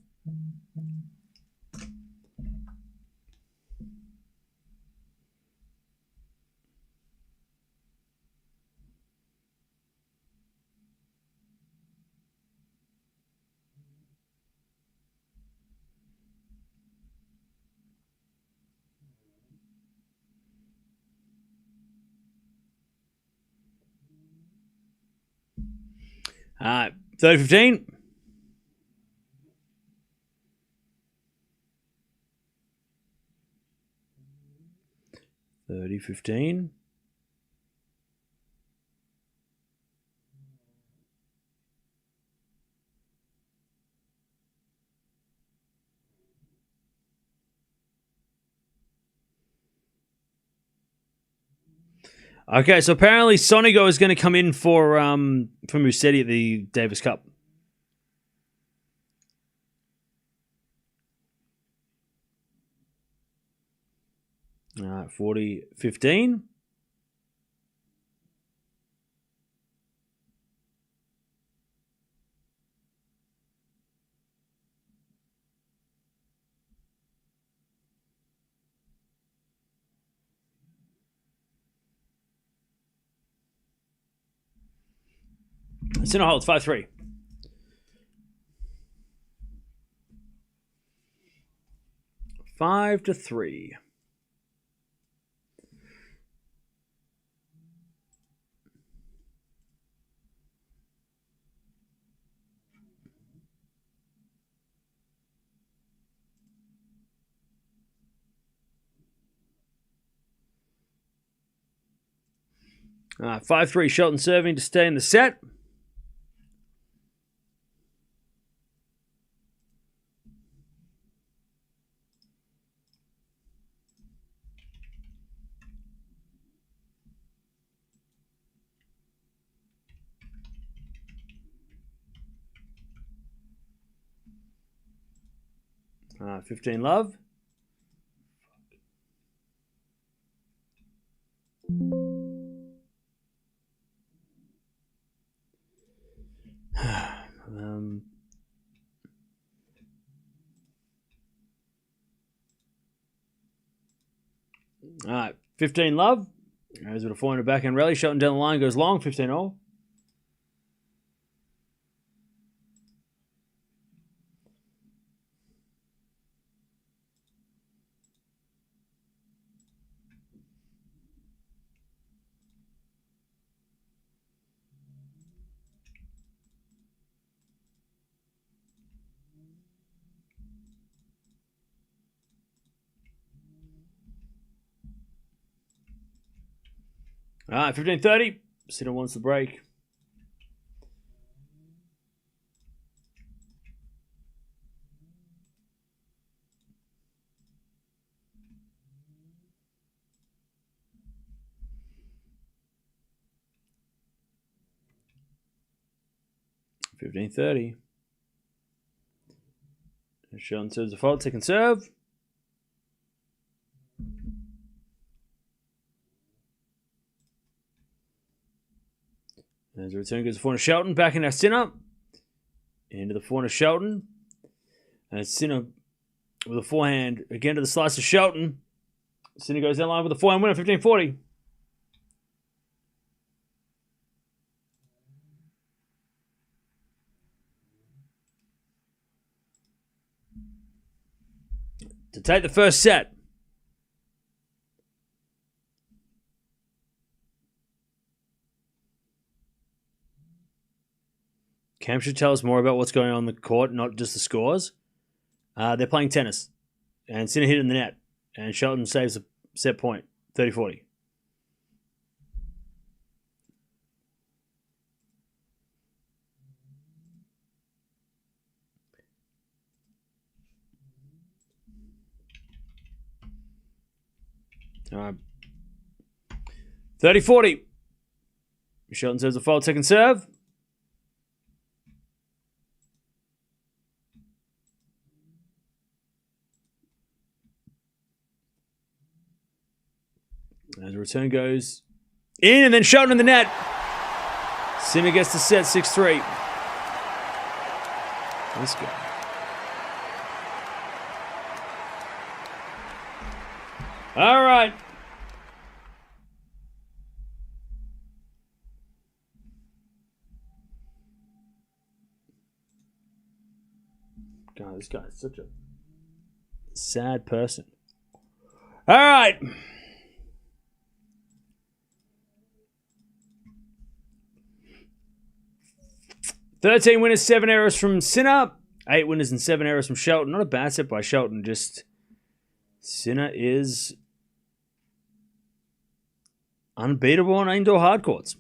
All right. 30-15. $30-15. Okay, so apparently Sonigo is going to come in for Musetti at the Davis Cup. All right, 40-15. Sinner holds 5-3. Five to 3. All right, 5-3. Shelton serving to stay in the set. All right, 15 love. All right, 15 love. As with a 400 backhand rally, Shelton down the line goes long, 15 all. All right, 15-30. Sinner wants the break. $15-30. Shelton serves the fault, second serve. As the return goes to forehand Shelton, back into Sinner. Into the forehand Shelton. And Sinner with a forehand again to the slice of Shelton. Sinner goes down line with a forehand winner, 15-40. To take the first set. Cam should tell us more about what's going on in the court, not just the scores. They're playing tennis. And Sinner hit in the net. And Shelton saves a set point, 30-40. All right. 30-40. Shelton serves a fault, second serve. As the return goes in, and then Shelton in the net. Sinner gets the set, 6-3. Let's go. All right. God, this guy is such a sad person. All right. "13 winners, 7 errors from Sinner. 8 winners and 7 errors from Shelton." Not a bad set by Shelton. Just Sinner is unbeatable on indoor hard courts.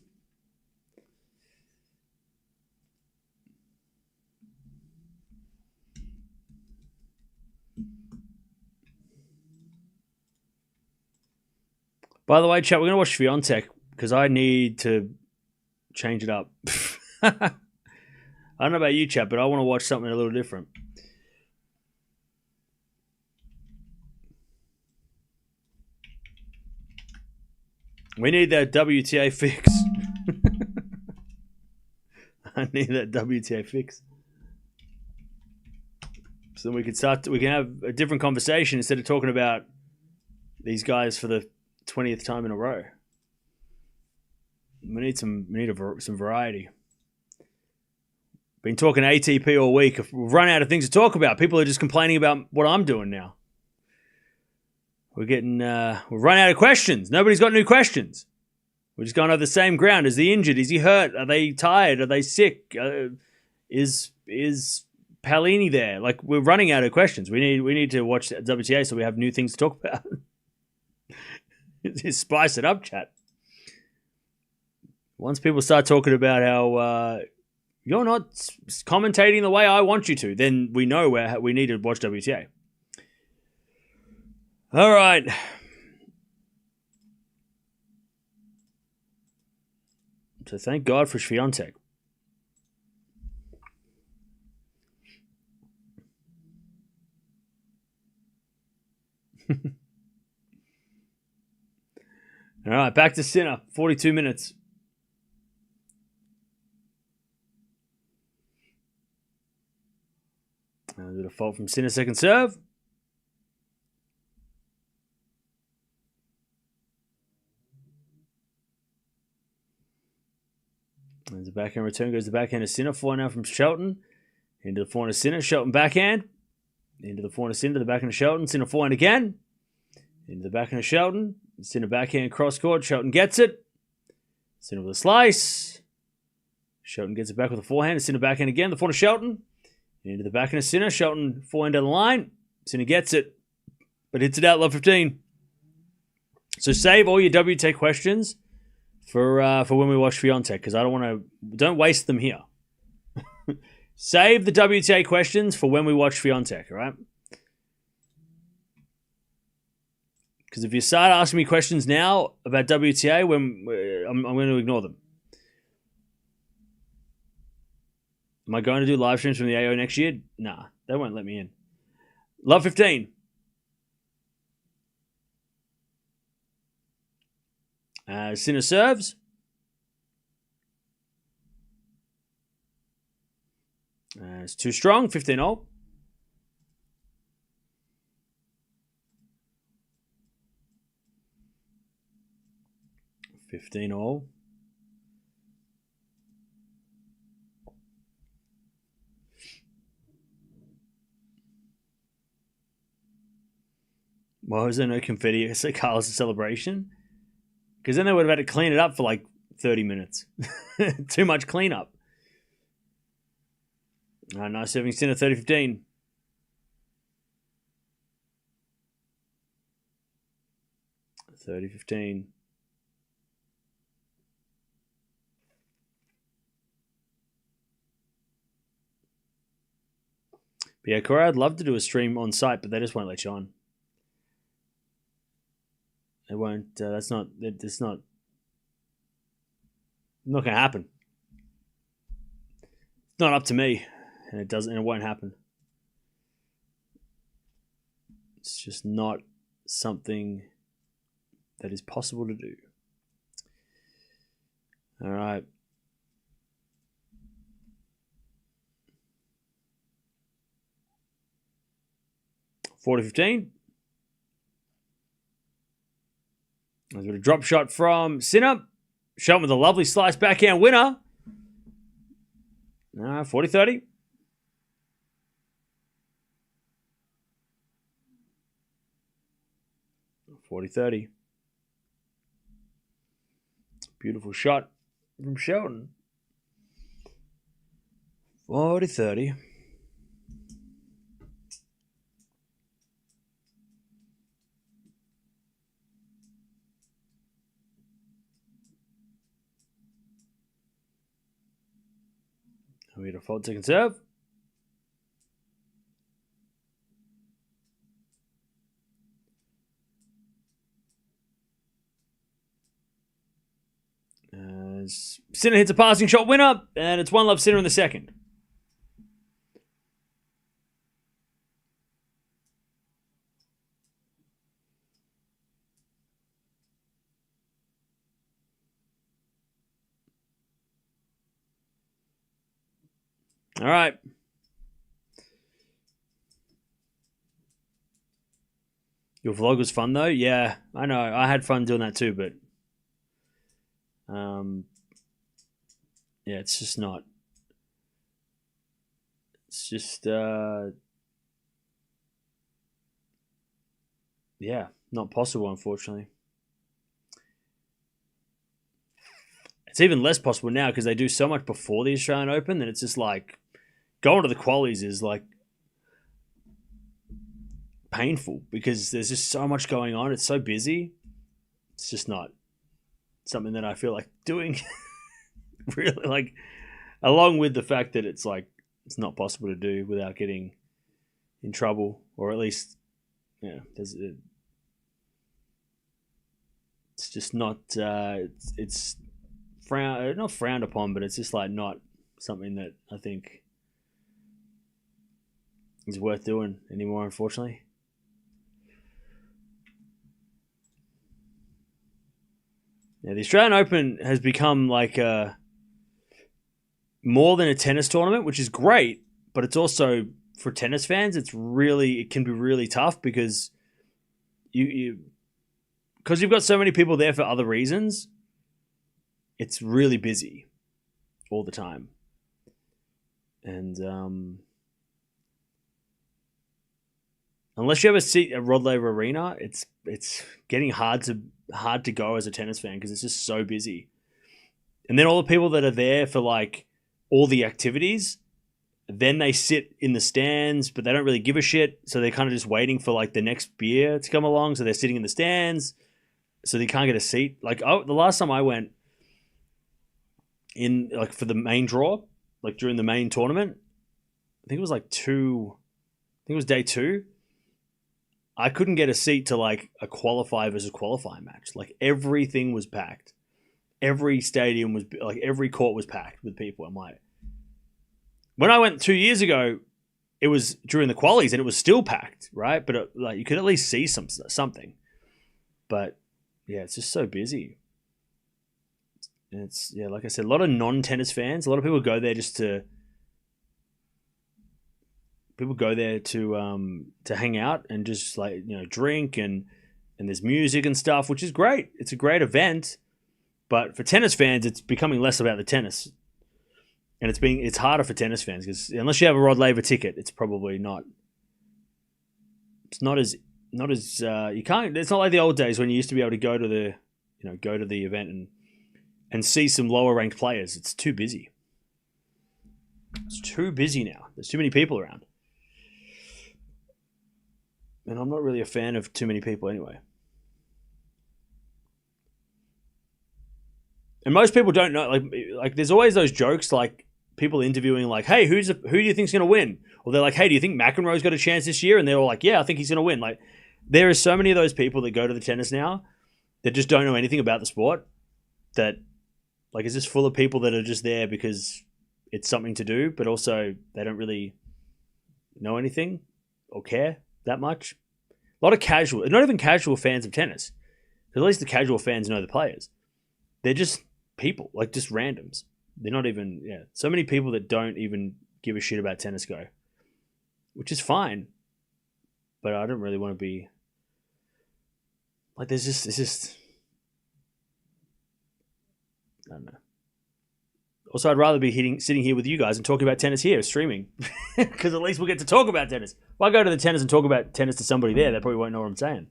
By the way, chat, we're going to watch Swiatek because I need to change it up. I don't know about you, chat, but I want to watch something a little different. We need that WTA fix. I need that WTA fix. So we can have a different conversation instead of talking about these guys for the 20th time in a row. We need some variety. Been talking ATP all week. We've run out of things to talk about. People are just complaining about what I'm doing now. We've run out of questions. Nobody's got new questions. We're just going over the same ground. Is he injured? Is he hurt? Are they tired? Are they sick? Is Palini there? Like, we're running out of questions. We need to watch WTA so we have new things to talk about. Just spice it up, chat. Once people start talking about how you're not commentating the way I want you to, then we know where we need to watch WTA. All right. So thank God for Swiatek. All right, back to Sinner. 42 minutes. A bit of fault from Sinner, second serve. As the backhand return goes the backhand of Sinner. Forehand now from Shelton. Into the forehand of Sinner. Shelton backhand. Into the forehand of Sinner. The backhand of Shelton. Sinner forehand again. Into the backhand of Shelton. Sinner backhand cross court. Shelton gets it. Sinner with a slice. Shelton gets it back with a forehand. Sinner backhand again. The forehand of Shelton. Into the backhand of Sinner. Shelton forehand down the line. Sinner gets it. But hits it out, love 15. So save all your WTA questions for when we watch Swiatek, because don't waste them here. Save the WTA questions for when we watch Swiatek, all right? Because if you start asking me questions now about WTA, I'm going to ignore them. Am I going to do live streams from the AO next year? Nah, they won't let me in. Love 15. Sinner serves. It's too strong. 15 all. Why was there no confetti at Carlos' celebration? Because then they would have had to clean it up for like 30 minutes. Too much cleanup. Nice serving Sinner, 30-15. But yeah, Cora, I'd love to do a stream on site, but they just won't let you on. They won't. It's not going to happen. It's not up to me, and it doesn't, and it won't happen. It's just not something that is possible to do. All right. $40-15. There's a bit of drop shot from Sinner. Shelton with a lovely slice backhand winner. 40-30. Beautiful shot from Shelton. 40-30. We had a fault second serve. Sinner hits a passing shot winner, and it's 1-love Sinner in the second. All right. Your vlog was fun, though? Yeah, I know. I had fun doing that too, but... yeah, it's just not... It's just... yeah, not possible, unfortunately. It's even less possible now because they do so much before the Australian Open that it's just like... Going to the qualies is like painful because there's just so much going on. It's so busy. It's just not something that I feel like doing. Really, like, along with the fact that it's like it's not possible to do without getting in trouble, or at least, yeah, it's just not. It's not frowned upon, but it's just like not something that I think is worth doing anymore, unfortunately. Yeah, the Australian Open has become like more than a tennis tournament, which is great, but it's also, for tennis fans, it can be really tough because because you've got so many people there for other reasons. It's really busy all the time, and unless you have a seat at Rod Laver Arena, it's getting hard to go as a tennis fan because it's just so busy. And then all the people that are there for like all the activities, then they sit in the stands, but they don't really give a shit. So they're kind of just waiting for like the next beer to come along. So they're sitting in the stands, so they can't get a seat. Like, the last time I went in, like, for the main draw, like during the main tournament, I think it was day 2. I couldn't get a seat to like a qualify versus qualifying match. Like, everything was packed. Every stadium was, like, every court was packed with people. I'm like, when I went 2 years ago, it was during the qualies and it was still packed, right? But like you could at least see something. But yeah, it's just so busy. And it's, yeah, like I said, a lot of non-tennis fans. A lot of people go there to hang out and just like, drink and there's music and stuff, which is great. It's a great event. But for tennis fans, it's becoming less about the tennis. And it's harder for tennis fans because unless you have a Rod Laver ticket, it's probably not. It's not as you can't. It's not like the old days when you used to be able to go to the event and see some lower ranked players. It's too busy. It's too busy now. There's too many people around, and I'm not really a fan of too many people anyway. And most people don't know. Like there's always those jokes like. People interviewing like, hey, who do you think's going to win? Or they're like, hey, do you think McEnroe's got a chance this year? And they're all like, yeah, I think he's going to win. Like, there are so many of those people that go to the tennis now that just don't know anything about the sport. That, like, it's just full of people that are just there because it's something to do, but also they don't really know anything or care that much. A lot of casual, not even casual fans of tennis. At least the casual fans know the players. They're just people, like just randoms. They're not even, so many people that don't even give a shit about tennis go, which is fine. But I don't really want to be, like, it's just, I don't know. Also, I'd rather be sitting here with you guys and talking about tennis here, streaming, because at least we'll get to talk about tennis. If I go to the tennis and talk about tennis to somebody there, they probably won't know what I'm saying.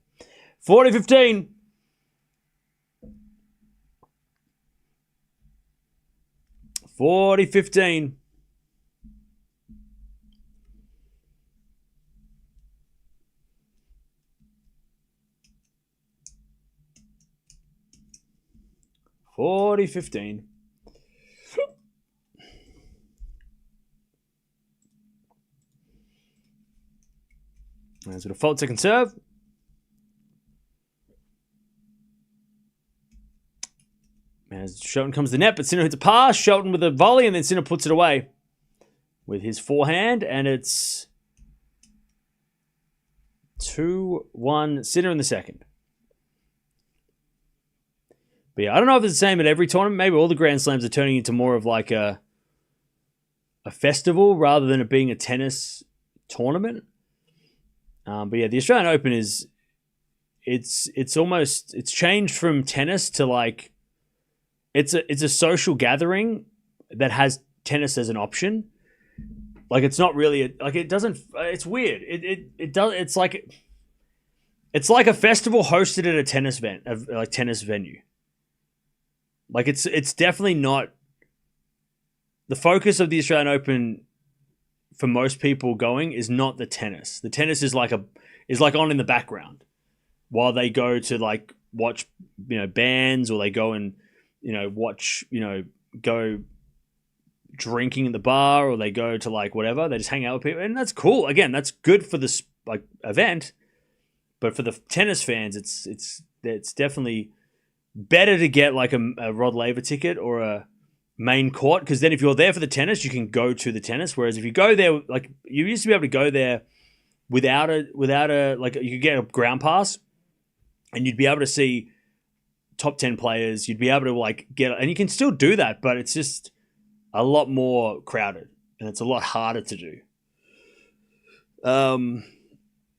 40-15. 40-15. There's a default second serve. As Shelton comes to the net, but Sinner hits a pass. Shelton with a volley, and then Sinner puts it away with his forehand, and it's 2-1 Sinner in the second. But yeah, I don't know if it's the same at every tournament. Maybe all the Grand Slams are turning into more of like a festival rather than it being a tennis tournament. But yeah, the Australian Open it's changed from tennis to like it's a social gathering that has tennis as an option. Like it's not really it's weird. It's like a festival hosted at a tennis tennis venue. Like it's definitely not the focus of the Australian Open for most people going is not the tennis. The tennis is like on in the background while they go to like watch, bands, or they go and, watch, go drinking in the bar, or they go to like whatever. They just hang out with people, and that's cool. Again, that's good for this like event, but for the tennis fans, it's definitely better to get like a Rod Laver ticket or a main court, because then if you're there for the tennis, you can go to the tennis. Whereas if you go there, like you used to be able to go there without a like you could get a ground pass, and you'd be able to see top 10 players. You'd be able to like and you can still do that, but it's just a lot more crowded and it's a lot harder to do.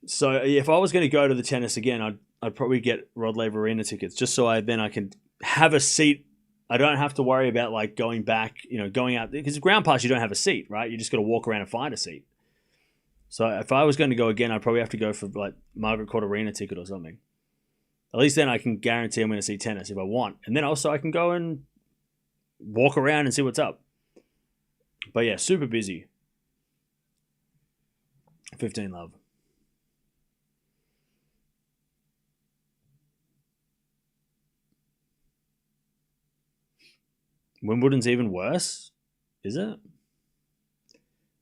So if I was going to go to the tennis again, I'd probably get Rod Laver Arena tickets just so I can have a seat. I don't have to worry about like going back, going out, because ground pass, you don't have a seat, right? You just got to walk around and find a seat. So if I was going to go again, I'd probably have to go for like Margaret Court Arena ticket or something. At least then I can guarantee I'm going to see tennis if I want. And then also I can go and walk around and see what's up. But yeah, super busy. 15 love. Wimbledon's even worse, is it?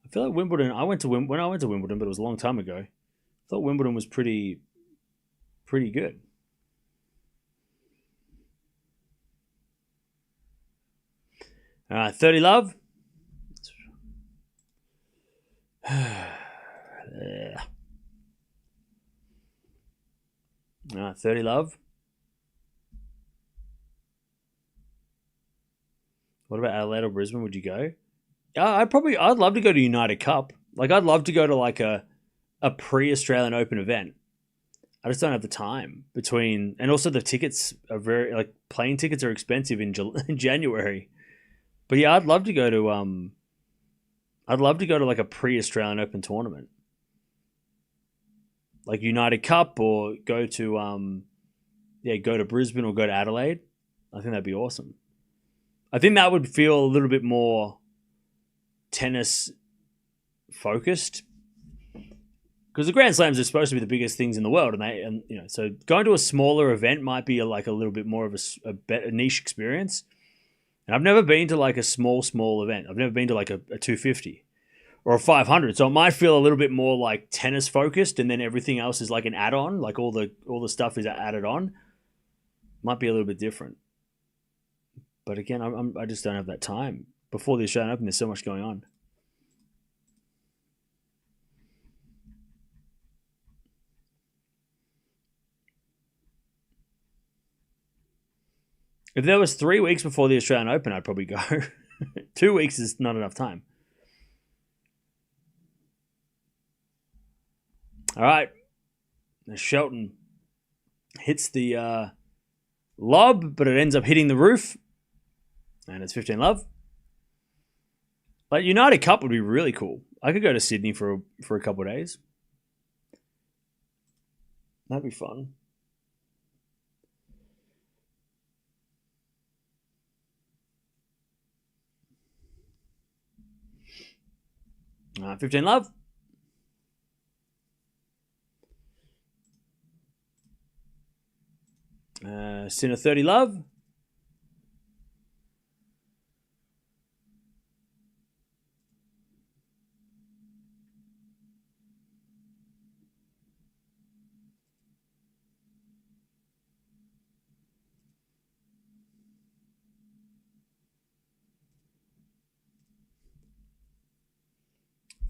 I feel like Wimbledon. When I went to Wimbledon, but it was a long time ago. I thought Wimbledon was pretty good. All right, 30 love. 30 love. What about Adelaide or Brisbane? Would you go? I'd love to go to United Cup. Like, I'd love to go to like a pre-Australian Open event. I just don't have the time between, and also the tickets are very, like, plane tickets are expensive in January. But yeah, I'd love to go to like a pre-Australian Open tournament, like United Cup, or go to Brisbane or go to Adelaide. I think that'd be awesome. I think that would feel a little bit more tennis focused, because the Grand Slams are supposed to be the biggest things in the world, and so going to a smaller event might be like a little bit more of a niche experience. And I've never been to like a small event. I've never been to like a 250 or a 500, so it might feel a little bit more like tennis focused, and then everything else is like an add-on, like all the stuff is added on. Might be a little bit different. But again, I just don't have that time. Before the Australian Open, there's so much going on. If there was 3 weeks before the Australian Open, I'd probably go. 2 weeks is not enough time. All right. Shelton hits the lob, but it ends up hitting the roof. And it's 15 love. Like, United Cup would be really cool. I could go to Sydney for a couple of days. That'd be fun. All right, 15 love. Sinner 30 love.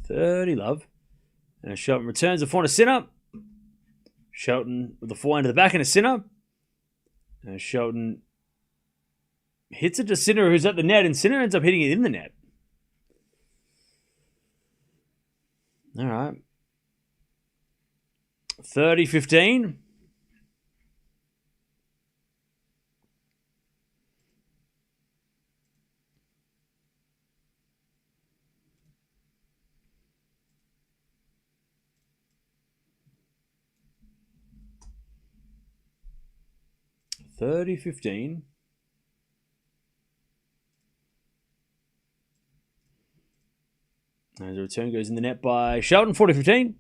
$30 love. And Shelton returns the forehand to Sinner. Shelton with the forehand to the backhand to Sinner. And Shelton hits it to Sinner, who's at the net, and Sinner ends up hitting it in the net. All right. 30-15. And the return goes in the net by Shelton, 40-15.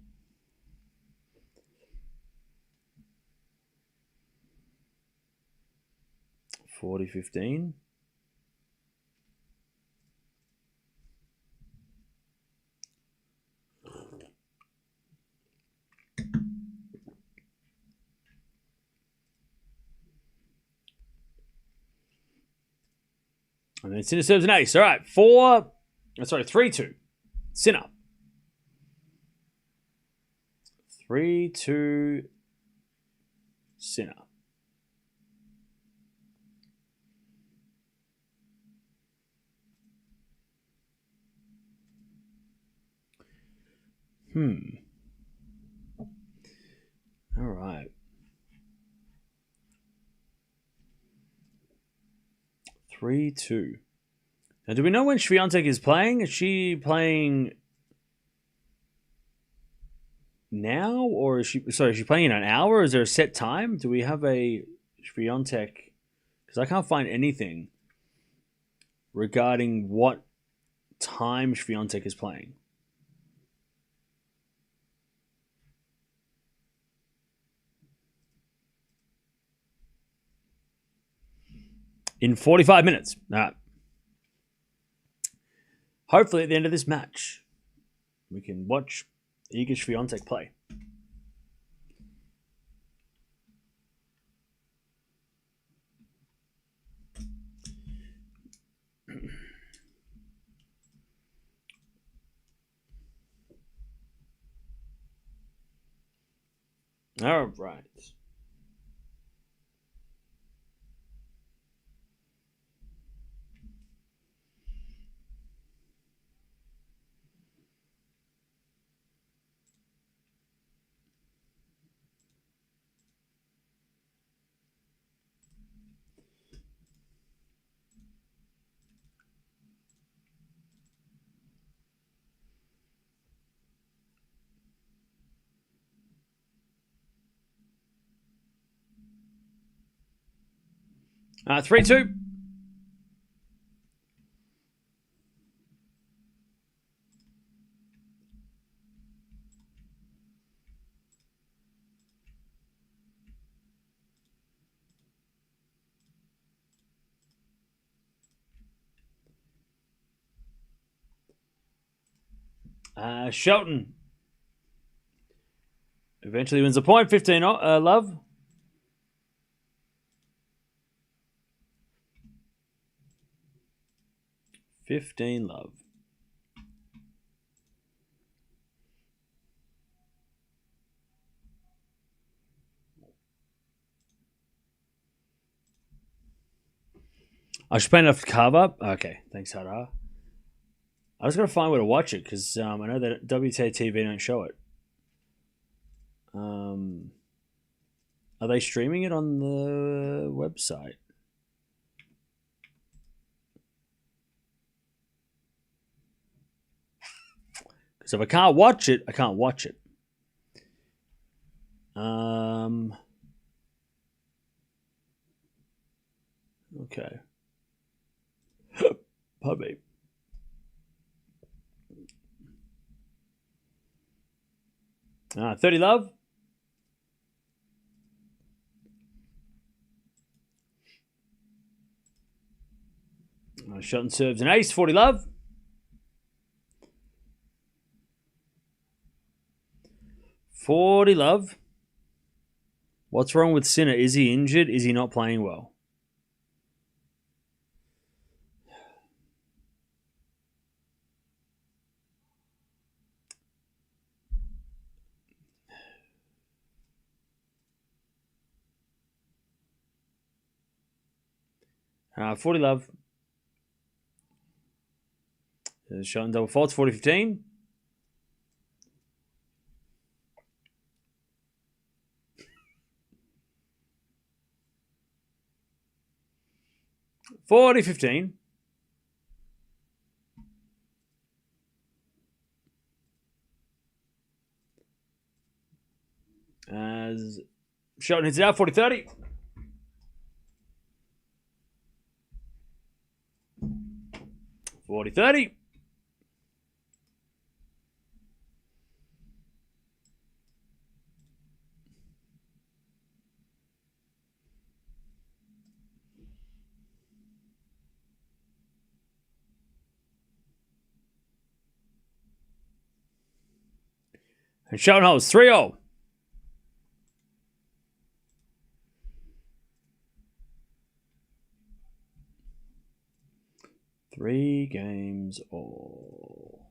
And then Sinner serves an ace. All right, 3-2. Sinner. 3-2. Sinner. All right. 3-2. Now, do we know when Swiatek is playing? Is she playing now, or is she playing in an hour? Or is there a set time? Do we have a Swiatek? Because I can't find anything regarding what time Swiatek is playing. In 45 minutes. All right. Hopefully at the end of this match, we can watch Iga Swiatek play. All right. 3-2. Shelton eventually wins the point. 15 love. Love. I should pay enough to carve up. Okay, thanks, Hada. I was going to find where to watch it because I know that WTA TV don't show it. Are they streaming it on the website? Because if I can't watch it, I can't watch it. Okay. Puppy. Ah, 30 love. Shelton serves an ace. 40 love. 40 love. What's wrong with Sinner? Is he injured? Is he not playing well? $40 love. Shelton double faults. 40-15. $40-15. As Shelton hits it out. 40-30. $40-30. And Shelton holds 3-0. Three games all.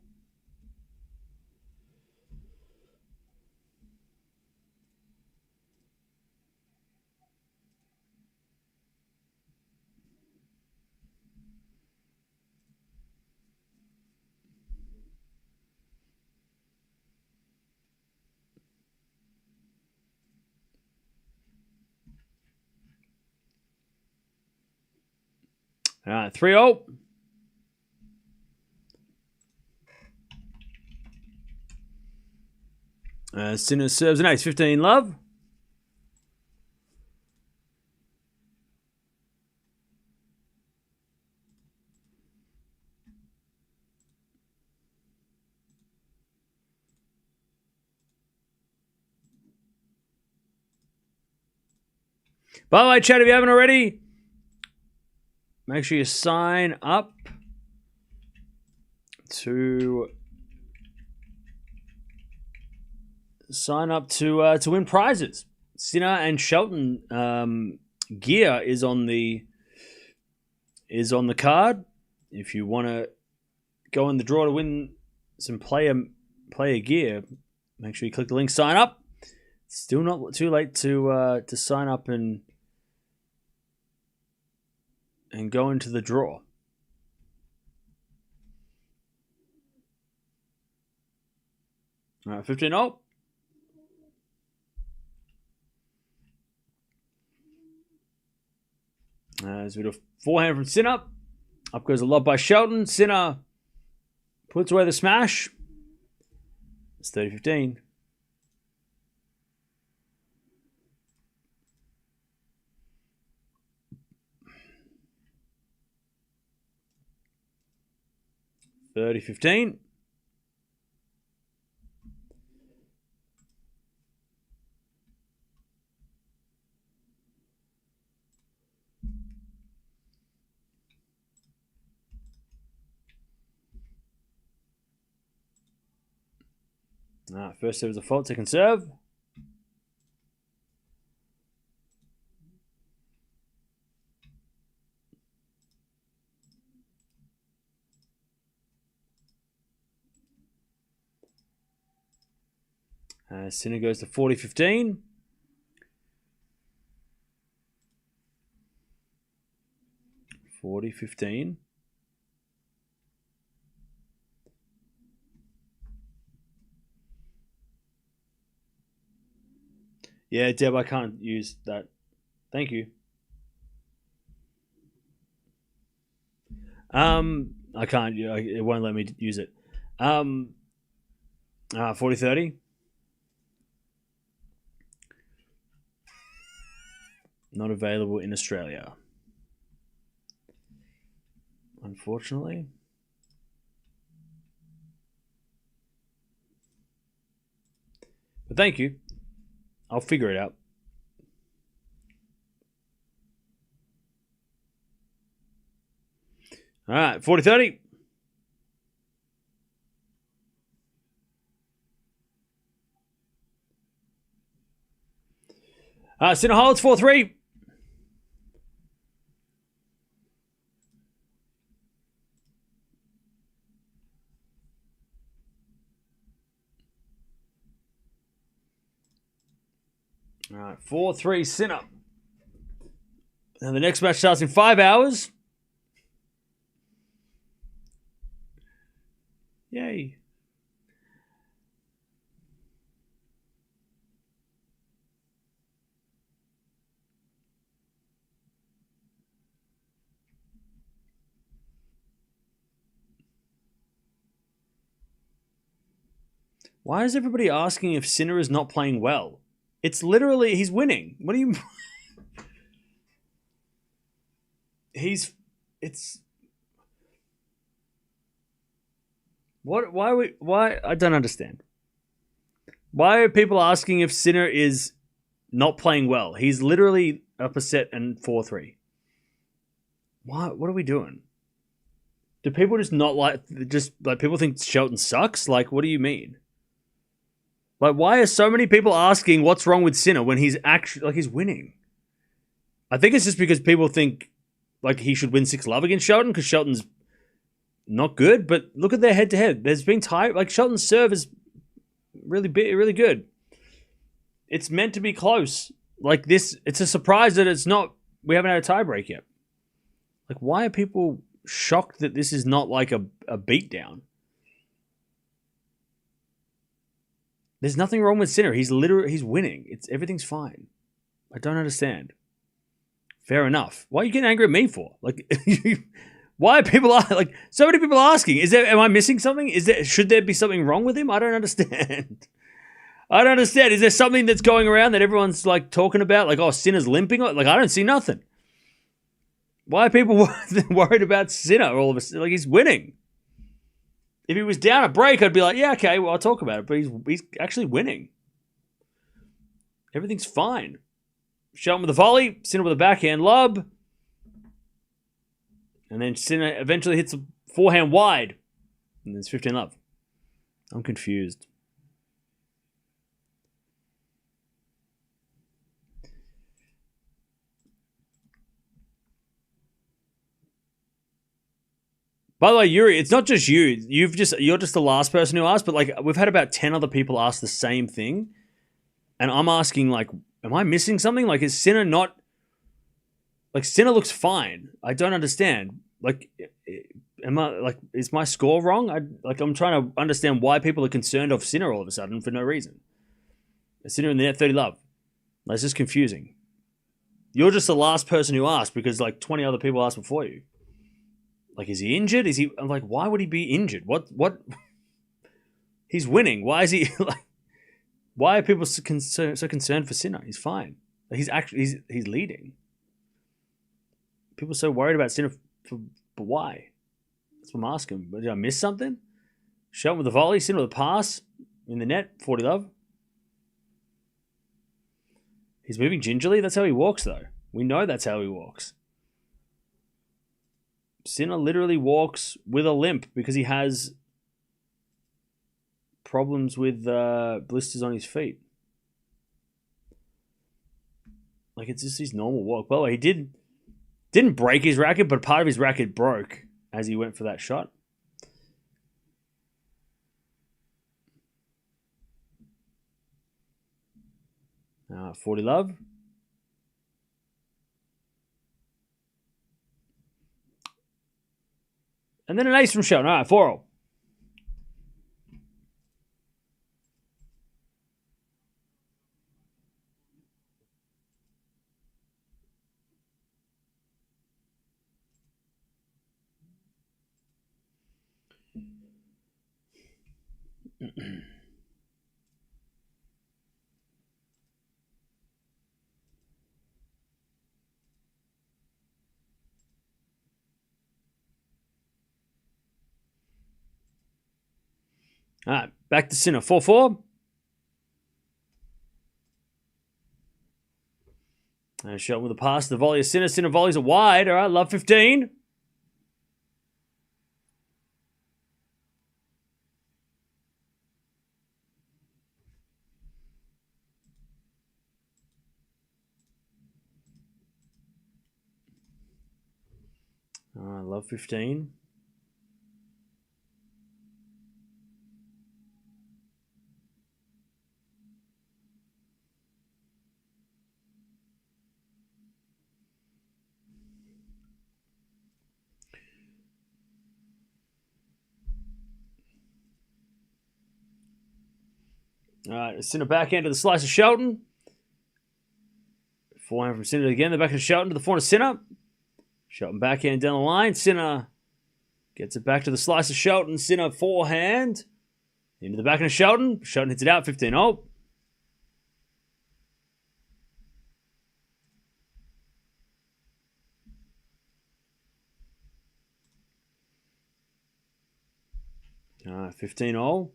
All right, 3-0. Sinner serves an ace. 15 love. By the way, chat, if you haven't already, make sure you sign up to win prizes. Sinner and Shelton gear is on the card. If you want to go in the draw to win some player gear, make sure you click the link. Sign up. Still not too late to sign up and go into the draw. All right, 15-0. As we do a forehand from Sinner. Up goes a lob by Shelton. Sinner puts away the smash. It's 30-15. 30-15. First serve is a fault, second serve. Sinner goes to 40-15. Yeah, Deb, I can't use that. Thank you. I can't. It won't let me use it. 40-30. Not available in Australia, unfortunately. But thank you. I'll figure it out. All right, 40-30. Sinner holds 4-3. All right, 4-3 Sinner. And the next match starts in 5 hours. Yay. Why is everybody asking if Sinner is not playing well? It's literally, he's winning. What do you... Why? I don't understand. Why are people asking if Sinner is not playing well? He's literally up a set and 4-3. What are we doing? Do people just not like people think Shelton sucks? Like, what do you mean? Like, why are so many people asking what's wrong with Sinner when he's actually, he's winning? I think it's just because people think, he should win 6-love against Shelton because Shelton's not good. But look at their head-to-head. There's been Shelton's serve is really good. It's meant to be close. It's a surprise that it's not, we haven't had a tiebreak yet. Why are people shocked that this is not a beatdown? There's nothing wrong with Sinner. He's winning. Everything's fine. I don't understand. Fair enough. Why are you getting angry at me for? Why are people so many people asking? Am I missing something? Should there be something wrong with him? I don't understand. I don't understand. Is there something that's going around that everyone's talking about? Sinner's limping? I don't see nothing. Why are people worried about Sinner all of a sudden? He's winning. If he was down a break, I'd be yeah, okay, well, I'll talk about it. But he's actually winning. Everything's fine. Shelton with a volley, Sinner with a backhand lob. And then Sinner eventually hits a forehand wide. And it's 15-love. I'm confused. By the way, Yuri, it's not just you. You're just the last person who asked, but we've had about 10 other people ask the same thing. And I'm asking, am I missing something? Is Sinner not... Sinner looks fine. I don't understand. Is my score wrong? I'm trying to understand why people are concerned of Sinner all of a sudden for no reason. Sinner in the net 30-love. It's just confusing. You're just the last person who asked because 20 other people asked before you. Is he injured? I'm why would he be injured? What? He's winning. Why is he why are people so concerned for Sinner? He's fine. He's leading. People are so worried about Sinner, but why? That's what I'm asking. But did I miss something? Shelton with the volley, Sinner with a pass in the net. 40 love. He's moving gingerly. That's how he walks, though. We know that's how he walks. Sinner literally walks with a limp because he has problems with blisters on his feet. Like, it's just his normal walk. By the way, he didn't break his racket, but part of his racket broke as he went for that shot. 40 love. And then an ace from Shelton. All right, 4-0. All right, back to Sinner. 4-4. And Shelton with a pass. The volley of Sinner. Sinner volleys it wide. All right, love 15. All right, love 15. All right, Sinner backhand to the slice of Shelton. Forehand from Sinner again. The backhand of Shelton to the forehand of Sinner. Shelton backhand down the line. Sinner gets it back to the slice of Shelton. Sinner forehand. Into the backhand of Shelton. Shelton hits it out. 15-0. All right, 15-0.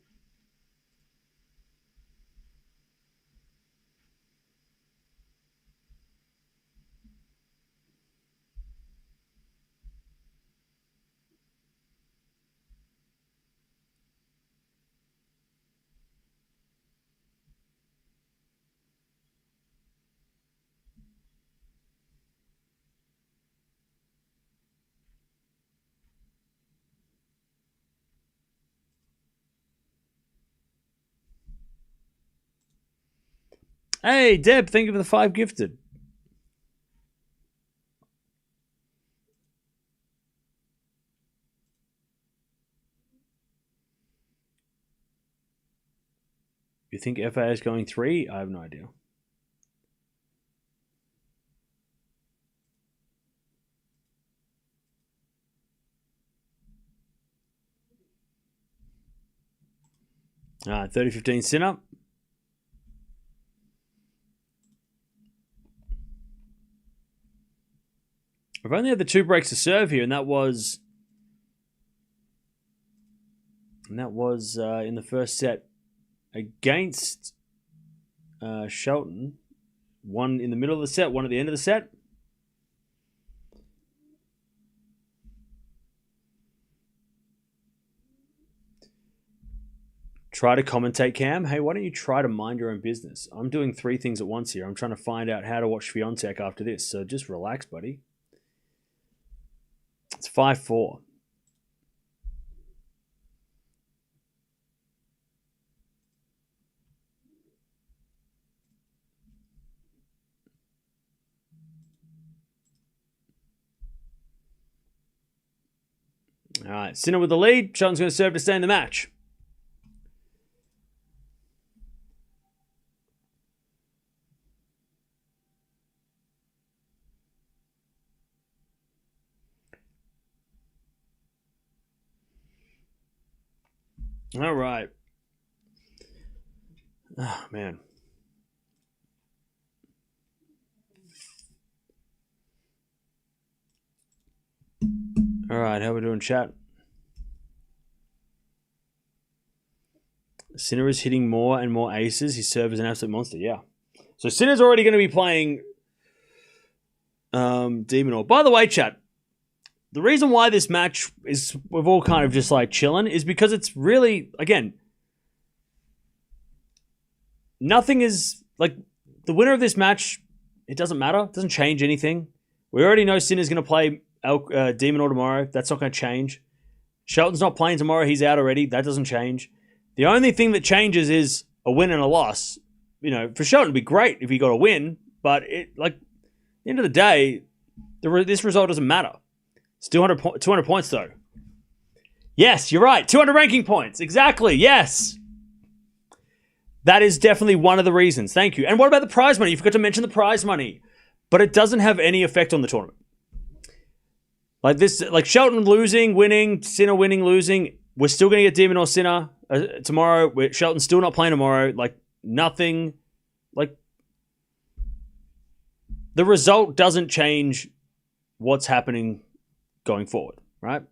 Hey, Deb, thank you for the 5 gifted. You think FA is going 3? I have no idea. All right, 30-15 Sinner. I've only had the 2 breaks to serve here, and that was in the first set against Shelton. One in the middle of the set, one at the end of the set. Try to commentate, Cam. Hey, why don't you try to mind your own business? I'm doing 3 things at once here. I'm trying to find out how to watch Swiatek after this, so just relax, buddy. It's 5-4. All right, Sinner with the lead. Shelton's going to serve to stay in the match. All right. Oh, man. All right, how are we doing, chat? Sinner is hitting more and more aces. His serve is an absolute monster. Yeah. So Sinner's already going to be playing de Minaur. By the way, chat, the reason why this match is we've all kind of just like chilling is because it's really, again, nothing is like the winner of this match. It doesn't matter. It doesn't change anything. We already know Sinner's going to play de Minaur tomorrow. That's not going to change. Shelton's not playing tomorrow. He's out already. That doesn't change. The only thing that changes is a win and a loss. You know, for Shelton, it'd be great if he got a win, but at the end of the day, this result doesn't matter. It's 200 points, though. Yes, you're right. 200 ranking points. Exactly. Yes. That is definitely one of the reasons. Thank you. And what about the prize money? You forgot to mention the prize money. But it doesn't have any effect on the tournament. Like this, like Shelton losing, winning, Sinner winning, losing. We're still going to get de Minaur Sinner tomorrow. Shelton's still not playing tomorrow. Like nothing. Like the result doesn't change what's happening going forward, right?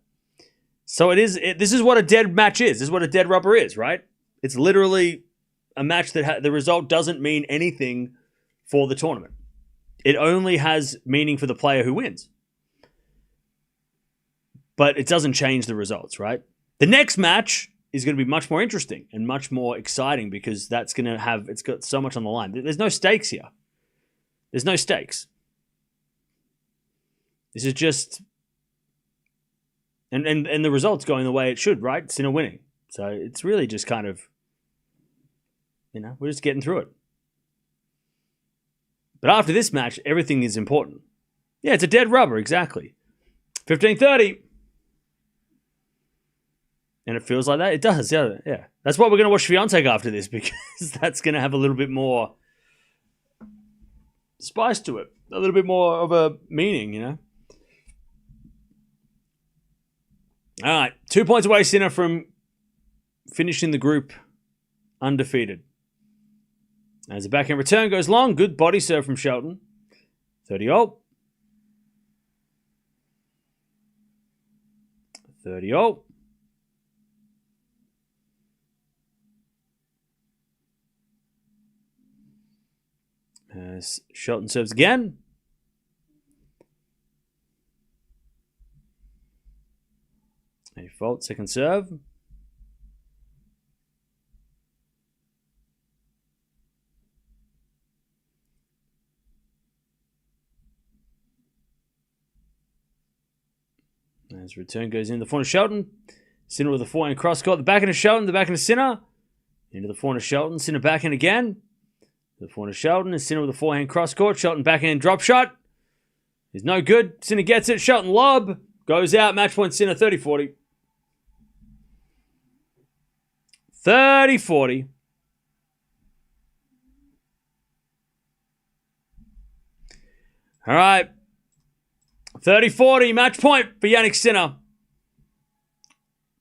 So this is what a dead match is. This is what a dead rubber is, right? It's literally a match that the result doesn't mean anything for the tournament. It only has meaning for the player who wins. But it doesn't change the results, right? The next match is going to be much more interesting and much more exciting because it's got so much on the line. There's no stakes here. There's no stakes. This is just... And the results going the way it should, right? Sinner winning. So it's really just kind of... we're just getting through it. But after this match, everything is important. Yeah, it's a dead rubber, exactly. 15:30. And it feels like that? It does, yeah. That's why we're going to watch Swiatek after this, because that's going to have a little bit more spice to it. A little bit more of a meaning, All right, 2 points away, Sinner, from finishing the group undefeated. As the backhand return goes long, good body serve from Shelton. 30-all. 30-all. As Shelton serves again. A fault, second serve. As return goes in the forehand of Shelton. Sinner with a forehand cross court. The backhand of Shelton, the backhand of Sinner. Into the forehand of Shelton. Sinner backhand again. The forehand of Shelton. And Sinner with a forehand cross court. Shelton backhand drop shot. Is no good. Sinner gets it. Shelton lob. Goes out. Match point Sinner 30-40. 30-40. All right. 30-40, match point for Jannik Sinner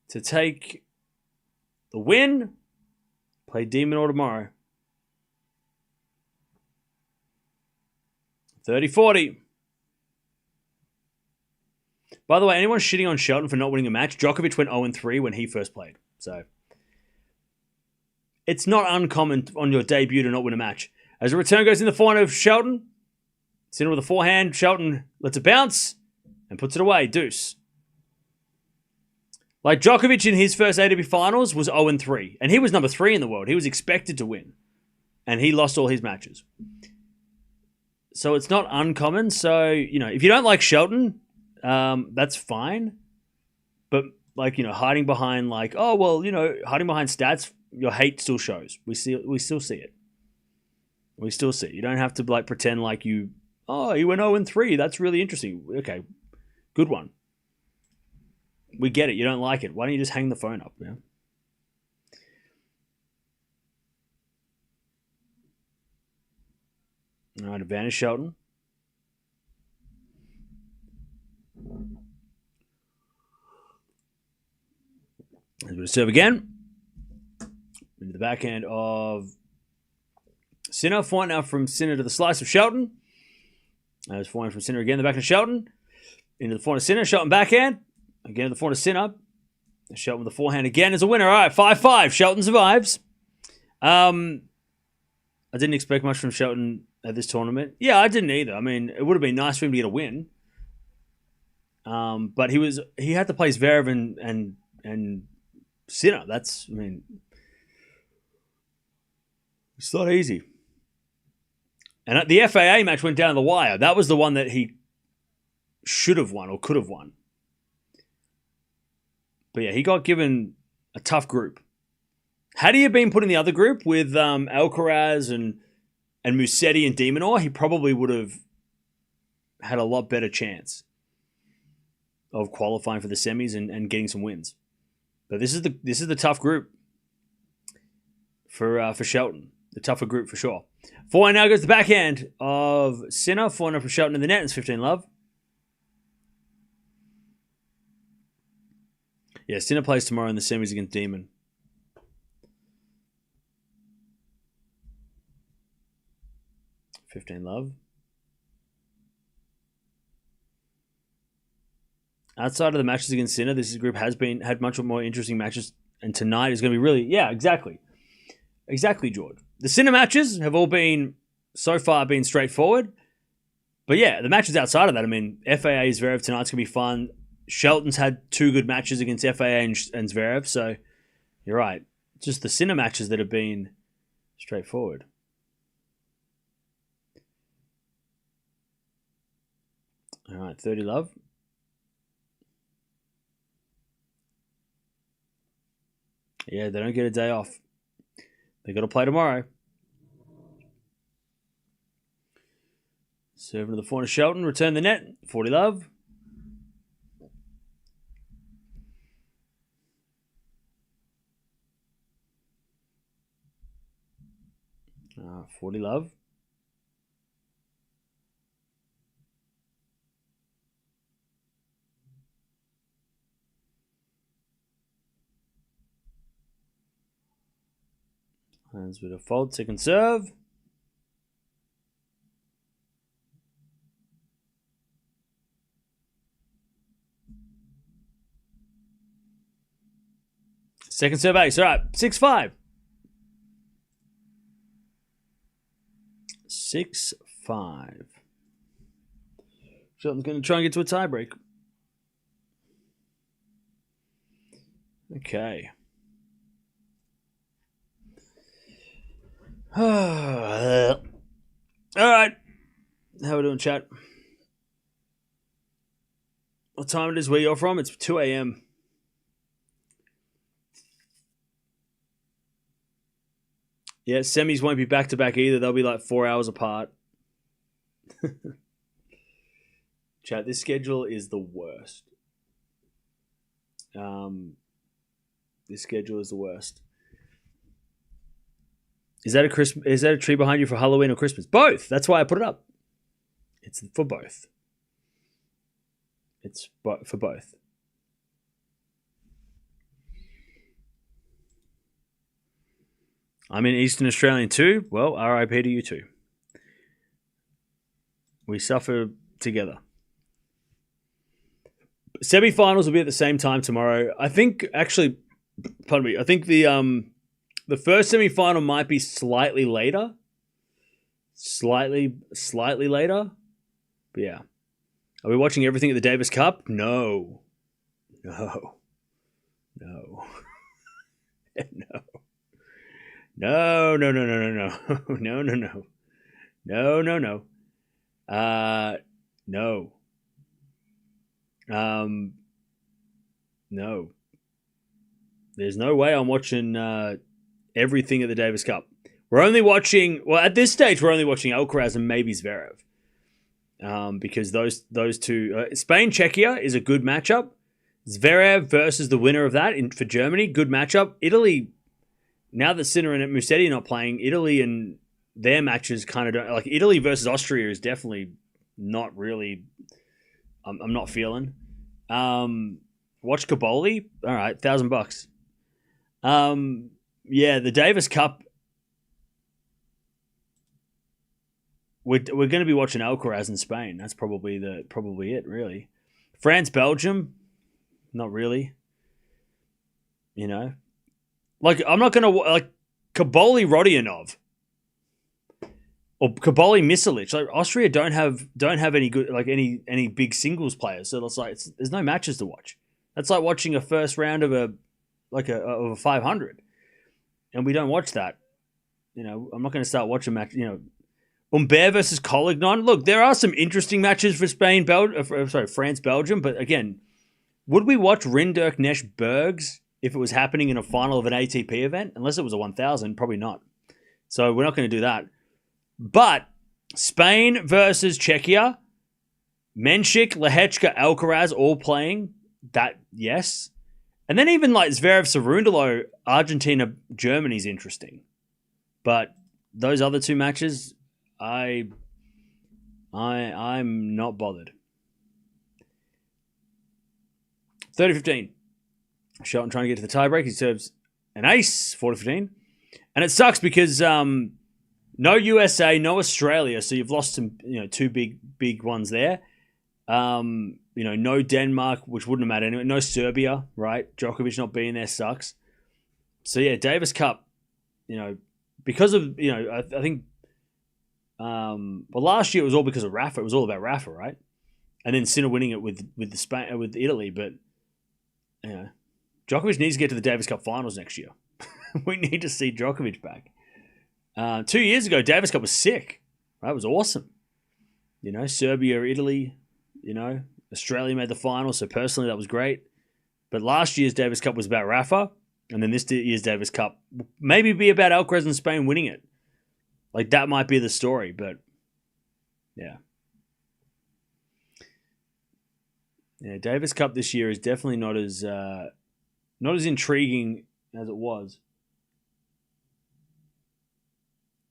to take the win. Play de Minaur tomorrow. 30-40. By the way, anyone shitting on Shelton for not winning a match, Djokovic went 0-3 when he first played. So it's not uncommon on your debut to not win a match. As a return goes in the forehand of Shelton. Sinner with a forehand. Shelton lets it bounce and puts it away. Deuce. Like Djokovic in his first ATP Finals was 0-3. And he was number 3 in the world. He was expected to win. And he lost all his matches. So it's not uncommon. So, if you don't like Shelton, that's fine. But, hiding behind hiding behind stats, your hate still shows. We still see it. We still see it. You don't have to, pretend like you... Oh, he went 0-3. That's really interesting. Okay, good one. We get it. You don't like it. Why don't you just hang the phone up? Yeah. All right, advantage Shelton. He's going to serve again. Into the backhand of Sinner. Forehand now from Sinner to the slice of Shelton. There's forehand from Sinner again. The backhand of Shelton. Into the forehand of Sinner. Shelton backhand. Again to the forehand of Sinner. Shelton with the forehand again is a winner. All right, 5-5. Shelton survives. I didn't expect much from Shelton at this tournament. Yeah, I didn't either. I mean, it would have been nice for him to get a win. But he had to play Zverev and Sinner. It's not easy. And the FAA match went down to the wire. That was the one that he should have won or could have won. But yeah, he got given a tough group. Had he been put in the other group with Alcaraz and Musetti and De Minaur, he probably would have had a lot better chance of qualifying for the semis and getting some wins. But this is the tough group for Shelton. The tougher group for sure. 4-1 now goes the backhand of Sinner. 4-0 for Shelton in the net. It's 15 love. Yeah, Sinner plays tomorrow in the semis against Demon. $15 Outside of the matches against Sinner, this group had much more interesting matches, and tonight is going to be really, exactly, George. The Sinner matches have all been so far straightforward, but yeah, the matches outside of that, I mean, FAA Zverev tonight's going to be fun. Shelton's had 2 good matches against FAA and Zverev, so you're right. Just the Sinner matches that have been straightforward. All right, 30 love. Yeah, they don't get a day off. They got to play tomorrow. Serving to the corner, Shelton. Return the net. 40 love. Ah, 40 love. Hands with a fault. Second serve. Second serve ace. All right. 6-5. 6-5. Shelton's going to try and get to a tiebreak. Okay. All right. How we doing, chat? What time it is where you're from? It's 2 a.m. Yeah, semis won't be back-to-back either. They'll be like 4 hours apart. Chat, this schedule is the worst. This schedule is the worst. Is that a tree behind you for Halloween or Christmas? Both. That's why I put it up. It's for both. It's for both. I'm in Eastern Australian too. Well, RIP to you too. We suffer together. Semi-finals will be at the same time tomorrow. I think, actually, pardon me, I think the first semi-final might be slightly later. Slightly later. But yeah. Are we watching everything at the Davis Cup? No. No. No. No. No, no, no, no, no, no. No, no, no. No, no, no. No. No. There's no way I'm watching everything at the Davis Cup. We're only watching, well, at this stage, we're only watching Alcaraz and maybe Zverev. Because those two, Spain-Czechia is a good matchup. Zverev versus the winner of that for Germany, good matchup. Italy, now that Sinner and Musetti are not playing, Italy and their matches kind of don't, like Italy versus Austria is definitely not really, I'm not feeling. Watch Caboli, all right, $1,000. Yeah, the Davis Cup. We're going to be watching Alcaraz in Spain. That's probably it, really. France, Belgium, not really. You know, like I'm not going to like Kaboli Rodionov or Kaboli Misalic. Like Austria don't have any good any big singles players, so it's like there's no matches to watch. That's like watching a first round of a 500, and we don't watch that. You know, I'm not going to start watching match. You know, Humbert versus Collignon. Look, there are some interesting matches for France, Belgium, but again, would we watch Rinderk Nesh Bergs if it was happening in a final of an ATP event? Unless it was a 1000, probably not. So we're not going to do that. But Spain versus Czechia, Menchik, Lehechka, Alcaraz all playing. That, yes. And then even like Zverev, Cerundolo, Argentina, Germany's interesting. But those other two matches, I'm not bothered. 30-15. Shelton trying to get to the tiebreak. He serves an ace, 4-15. And it sucks because no USA, no Australia, so you've lost some, two big ones there. No Denmark, which wouldn't have mattered anyway. No Serbia, right? Djokovic not being there sucks. So yeah, Davis Cup, because of I think last year it was all because of Rafa. It was all about Rafa, right? And then Sinner winning it with Italy, but Djokovic needs to get to the Davis Cup finals next year. We need to see Djokovic back. 2 years ago, Davis Cup was sick. Right? It was awesome. Serbia, Italy, Australia made the final, so personally that was great. But last year's Davis Cup was about Rafa, and then this year's Davis Cup maybe be about Alcaraz and Spain winning it. Like, that might be the story, but yeah. Yeah, Davis Cup this year is definitely not as intriguing as it was.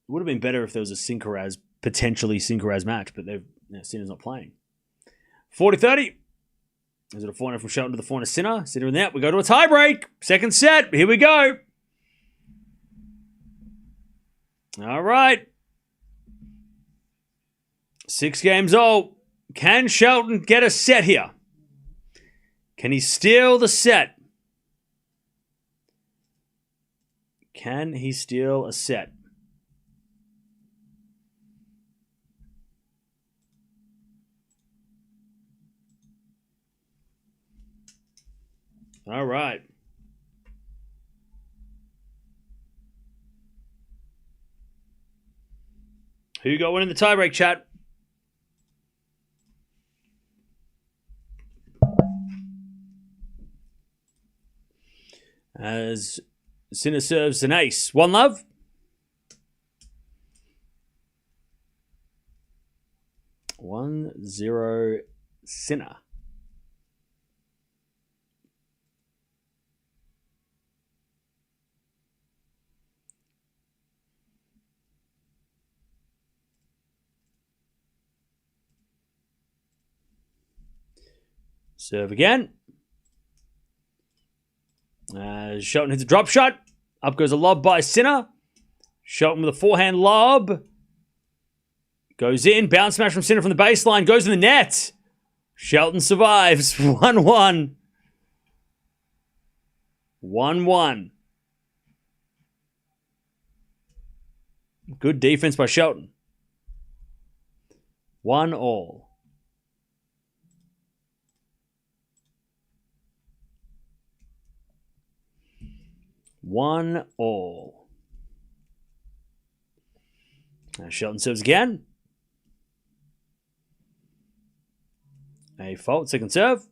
It would have been better if there was a potentially Sinkeraz match, but Sinner's not playing. 40-30. Is it a 4-0 from Shelton to the 4-0 Sinner? Sinner in that. We go to a tiebreak. Second set. Here we go. All right. 6 games all. Can Shelton get a set here? Can he steal the set? Can he steal a set? All right. Who you got winning the tiebreak, chat? As Sinner serves an ace. 1-love. One, 0, Sinner. Serve again. Shelton hits a drop shot. Up goes a lob by Sinner. Shelton with a forehand lob. Goes in. Bounce smash from Sinner from the baseline. Goes in the net. Shelton survives. 1-1. 1-1. Good defense by Shelton. 1-all. 1-all. Shelton serves again. A fault. Second serve.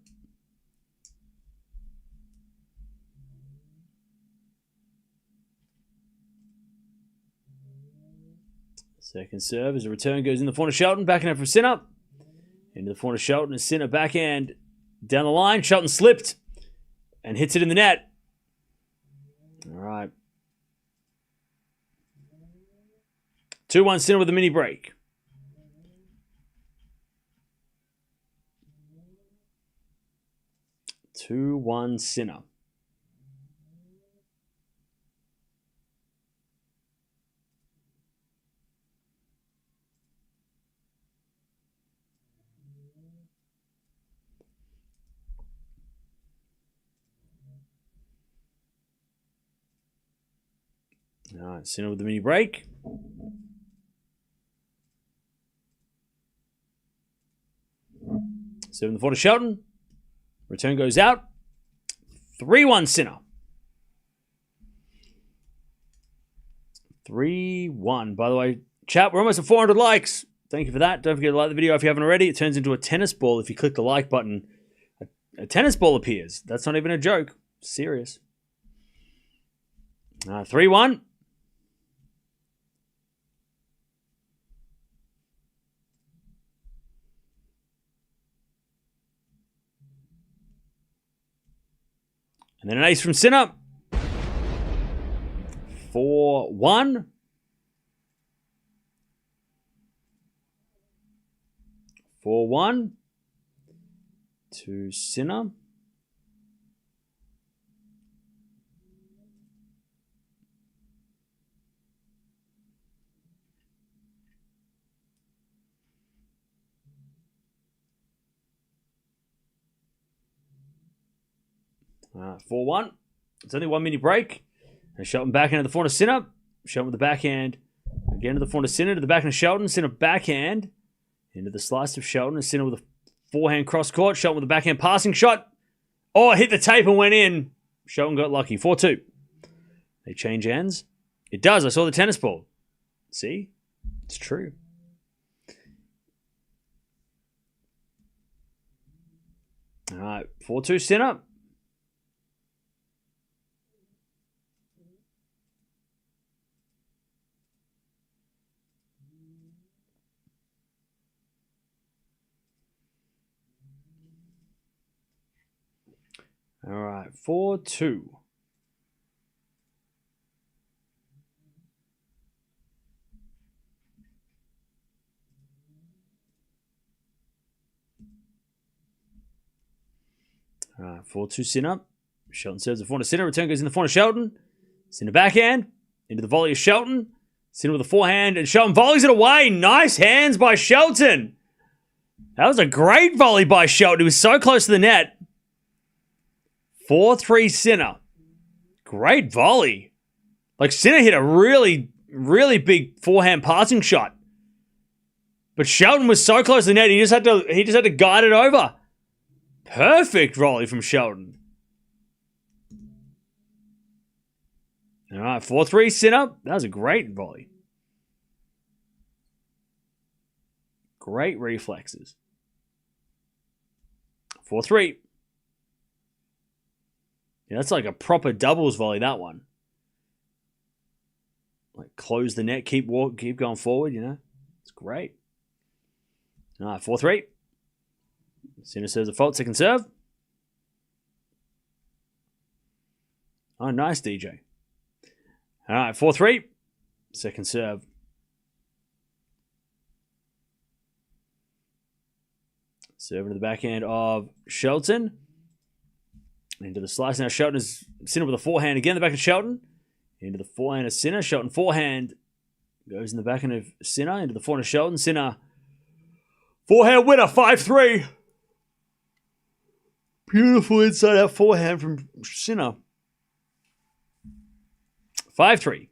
Second serve as a return goes in the corner. Shelton backing up from Sinner. Into the corner. Shelton and Sinner backhand down the line. Shelton slipped and hits it in the net. All right. 2-1 Sinner with a mini break. Sinner. All right, Sinner with the mini break. Seven the 4 to Shelton. Return goes out. 3-1 Sinner. 3-1. By the way, chat, we're almost at 400 likes. Thank you for that. Don't forget to like the video if you haven't already. It turns into a tennis ball if you click the like button. A tennis ball appears. That's not even a joke. Serious. 3-1. And then an ace from Sinner. 4-1. 4-1 to Sinner. All right, 4-1. It's only 1 minute break. And Shelton backhand to the forehand of Sinner. Shelton with the backhand. Again to the forehand of Sinner. To the backhand of Shelton. Sinner backhand. Into the slice of Shelton. And Sinner with a forehand cross court. Shelton with a backhand passing shot. Oh, hit the tape and went in. Shelton got lucky. 4-2. They change ends. It does. I saw the tennis ball. See? It's true. All right. 4-2 Sinner. All right, 4-2. All right, 4-2 Sinner. Shelton serves the forehand of Sinner. Return goes in the forehand of Shelton. Sinner backhand. Into the volley of Shelton. Sinner with a forehand. And Shelton volleys it away. Nice hands by Shelton. That was a great volley by Shelton. He was so close to the net. 4-3 Sinner. Great volley. Like, Sinner hit a really, really big forehand passing shot. But Shelton was so close to the net, he just had to guide it over. Perfect volley from Shelton. All right, 4-3 Sinner. That was a great volley. Great reflexes. 4-3. Yeah, that's like a proper doubles volley, that one. Like, close the net, keep going forward, you know? It's great. All right, 4-3. Sinner serves a fault, second serve. Oh, nice, DJ. All right, 4-3. Second serve. Serving to the backhand of Shelton. Into the slice. Now Shelton is Sinner with a forehand. Again, the back of Shelton. Into the forehand of Sinner. Shelton forehand. Goes in the backhand of Sinner. Into the forehand of Shelton. Sinner. Forehand winner. 5-3. Beautiful inside out forehand from Sinner. 5-3.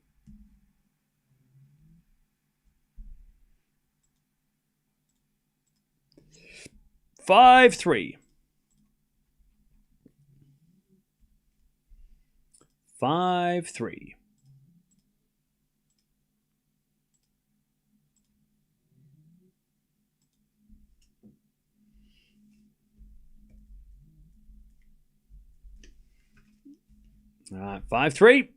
5-3. 5-3. All right, 5-3.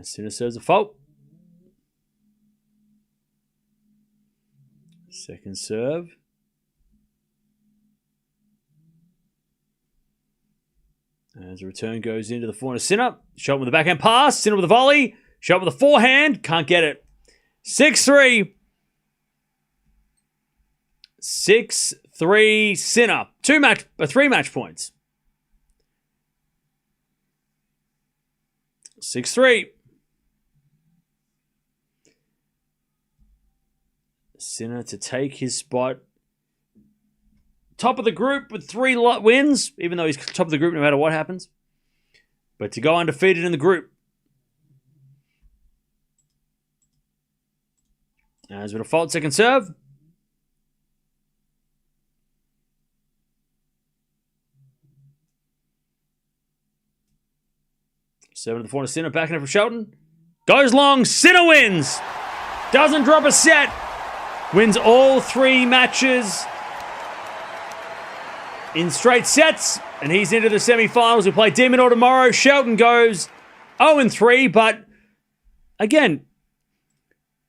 Sinner serves a fault. Second serve. As the return goes into the forehand of Sinner. Shot with the backhand pass. Sinner with a volley. Shot with a forehand. Can't get it. 6-3. 6-3 Sinner. 3 match points. 6-3. Sinner to take his spot top of the group with 3 wins, even though he's top of the group no matter what happens. But to go undefeated in the group. As with a fault second serve. Seven to the 4 to Sinner, backing it for Shelton. Goes long, Sinner wins. Doesn't drop a set. Wins all 3 matches in straight sets. And he's into the semi-finals. We play De Minaur tomorrow. Shelton goes 0-3, but again,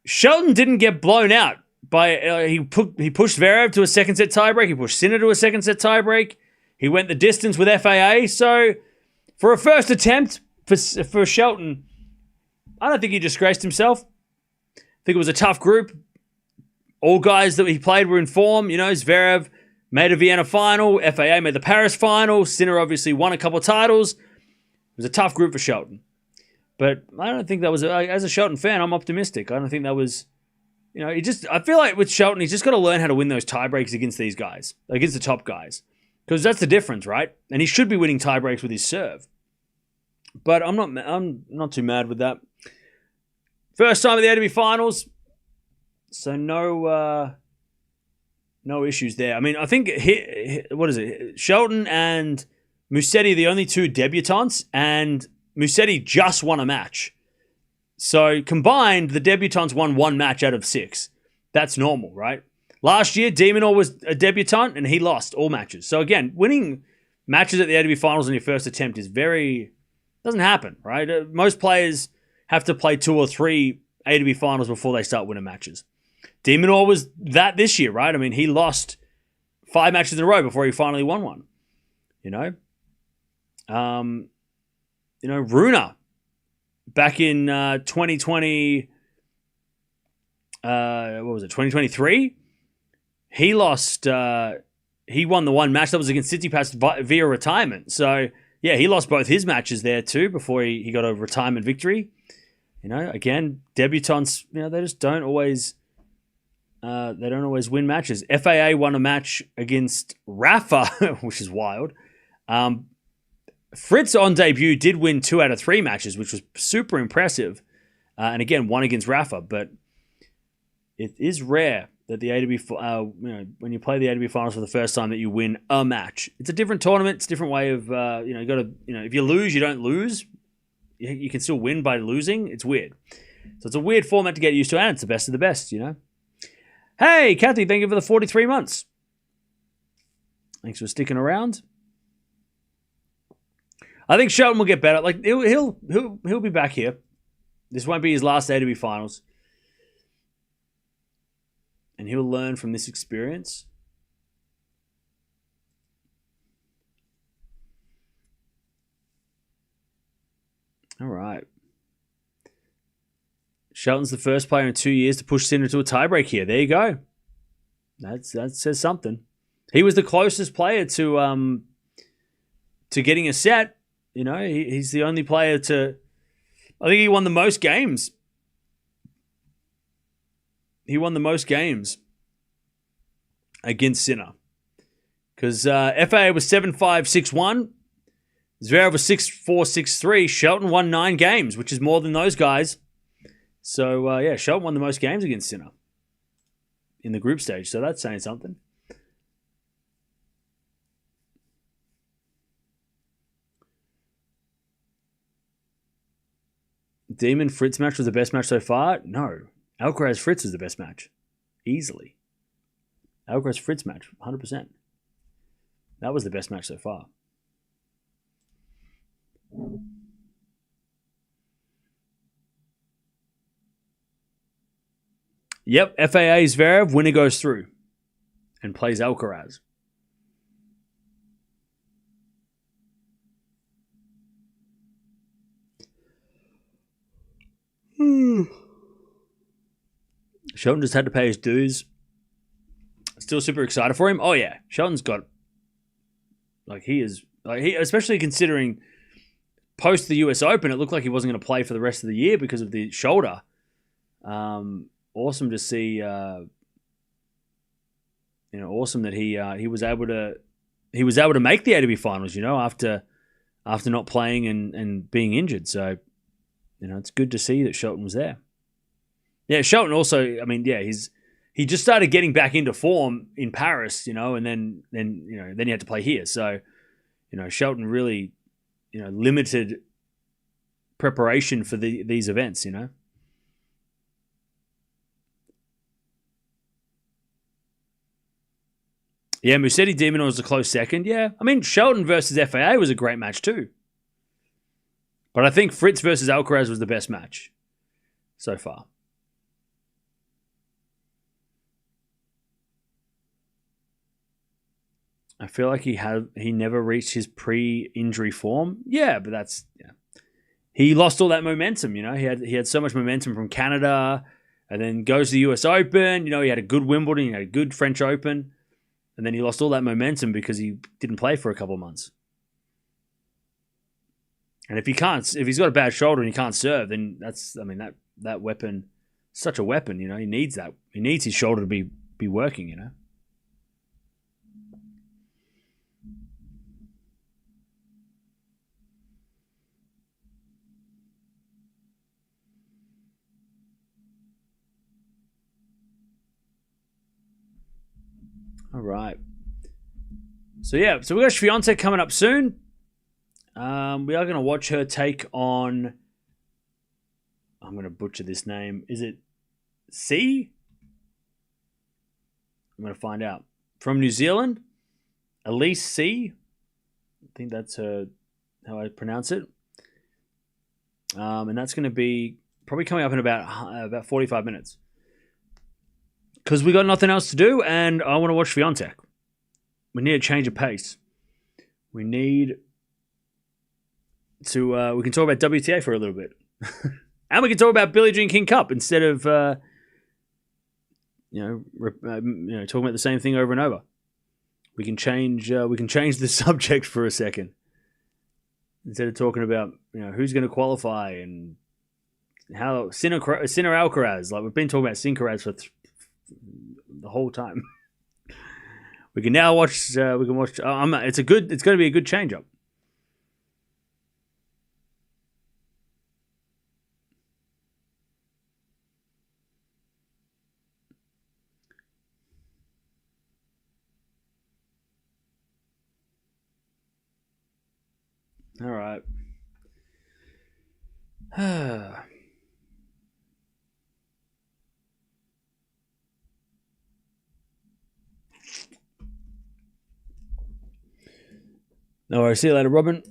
Shelton didn't get blown out by he pushed Zverev to a second set tiebreak. He pushed Sinner to a second set tiebreak. He went the distance with FAA. So for a first attempt for Shelton, I don't think he disgraced himself. I think it was a tough group. All guys that he played were in form. Zverev made a Vienna final. FAA made the Paris final. Sinner obviously won a couple of titles. It was a tough group for Shelton. But I don't think that was, as a Shelton fan, I'm optimistic. I don't think that was, I feel like with Shelton, he's just got to learn how to win those tiebreaks against these guys, against the top guys. Because that's the difference, right? And he should be winning tiebreaks with his serve. But I'm not too mad with that. First time at the ATP Finals. So no issues there. I mean, I think, what is it? Shelton and Musetti are the only 2 debutants, and Musetti just won a match. So combined, the debutants won 1 match out of 6. That's normal, right? Last year, De Minaur was a debutant, and he lost all matches. So again, winning matches at the ATP Finals on your first attempt is doesn't happen, right? Most players have to play 2 or 3 ATP Finals before they start winning matches. De Minaur was that this year, right? I mean, he lost 5 matches in a row before he finally won one. Runa, back in 2020, 2023? He lost, he won the 1 match that was against Tsitsipas via retirement. So, yeah, he lost both his matches there too before he got a retirement victory. Again, debutants, they just don't always win matches. FAA won a match against Rafa, which is wild. Fritz on debut did win 2 out of 3 matches, which was super impressive. And again, 1 against Rafa. But it is rare that the ATP, when you play the ATP Finals for the first time, that you win a match. It's a different tournament. It's a different way of, you got to, if you lose, you don't lose. You can still win by losing. It's weird. So it's a weird format to get used to, and it's the best of the best, Hey, Kathy, thank you for the 43 months. Thanks for sticking around. I think Shelton will get better. Like he'll be back here. This won't be his last ATP Finals, and he'll learn from this experience. All right. Shelton's the first player in 2 years to push Sinner to a tiebreak here. There you go. That says something. He was the closest player to getting a set. He's the only player to... I think he won the most games. He won the most games against Sinner. Because FAA was 7-5, 6-1. Zverev was 6-4, 6-3. Shelton won 9 games, which is more than those guys. So, Shelton won the most games against Sinner in the group stage. So that's saying something. Demon Fritz match was the best match so far? No. Alcaraz Fritz was the best match. Easily. Alcaraz Fritz match, 100%. That was the best match so far. Yep, FAA Zverev, winner goes through and plays Alcaraz. Shelton just had to pay his dues. Still super excited for him. Oh yeah, Shelton's got, especially considering post the US Open, it looked like he wasn't going to play for the rest of the year because of the shoulder. Awesome to see awesome that he was able to make the ATP finals. After not playing and being injured. So it's good to see that Shelton was there. Yeah, Shelton also. I mean, yeah, he just started getting back into form in Paris, and then he had to play here. So, Shelton really, limited preparation for these events, Yeah, Musetti Demon was a close second. Yeah, I mean, Shelton versus FAA was a great match too. But I think Fritz versus Alcaraz was the best match so far. I feel like he never reached his pre-injury form. Yeah, but he lost all that momentum. He had so much momentum from Canada, and then goes to the US Open. He had a good Wimbledon, he had a good French Open, and then he lost all that momentum because he didn't play for a couple of months. And if he's got a bad shoulder and he can't serve, then that weapon, such a weapon. He needs that. He needs his shoulder to be working. All right. So we got Swiatek coming up soon. We are going to watch her take on. I'm going to butcher this name. Is it C? I'm going to find out. From New Zealand, Elise C. I think that's how I pronounce it. And that's going to be probably coming up in about 45 minutes. Because we got nothing else to do, and I want to watch Swiatek. We need a change of pace. We need to. We can talk about WTA for a little bit, and we can talk about Billie Jean King Cup instead of talking about the same thing over and over. We can change. We can change the subject for a second instead of talking about who's going to qualify and how Sinner Alcaraz. Like we've been talking about Sincaraz for the whole time. We can now watch. We can watch. It's going to be a good change up. All right. No worries. See you later, Robin.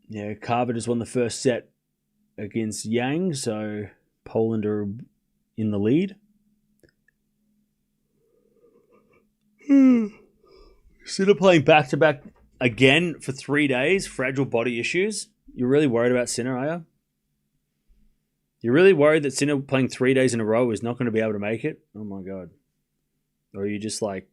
Yeah, Carver just won the first set against Yang, so Poland are in the lead. Sinner playing back-to-back again for 3 days, fragile body issues. You're really worried about Sinner, are you? You're really worried that Sinner playing 3 days in a row is not going to be able to make it? Oh my God. Or are you just like,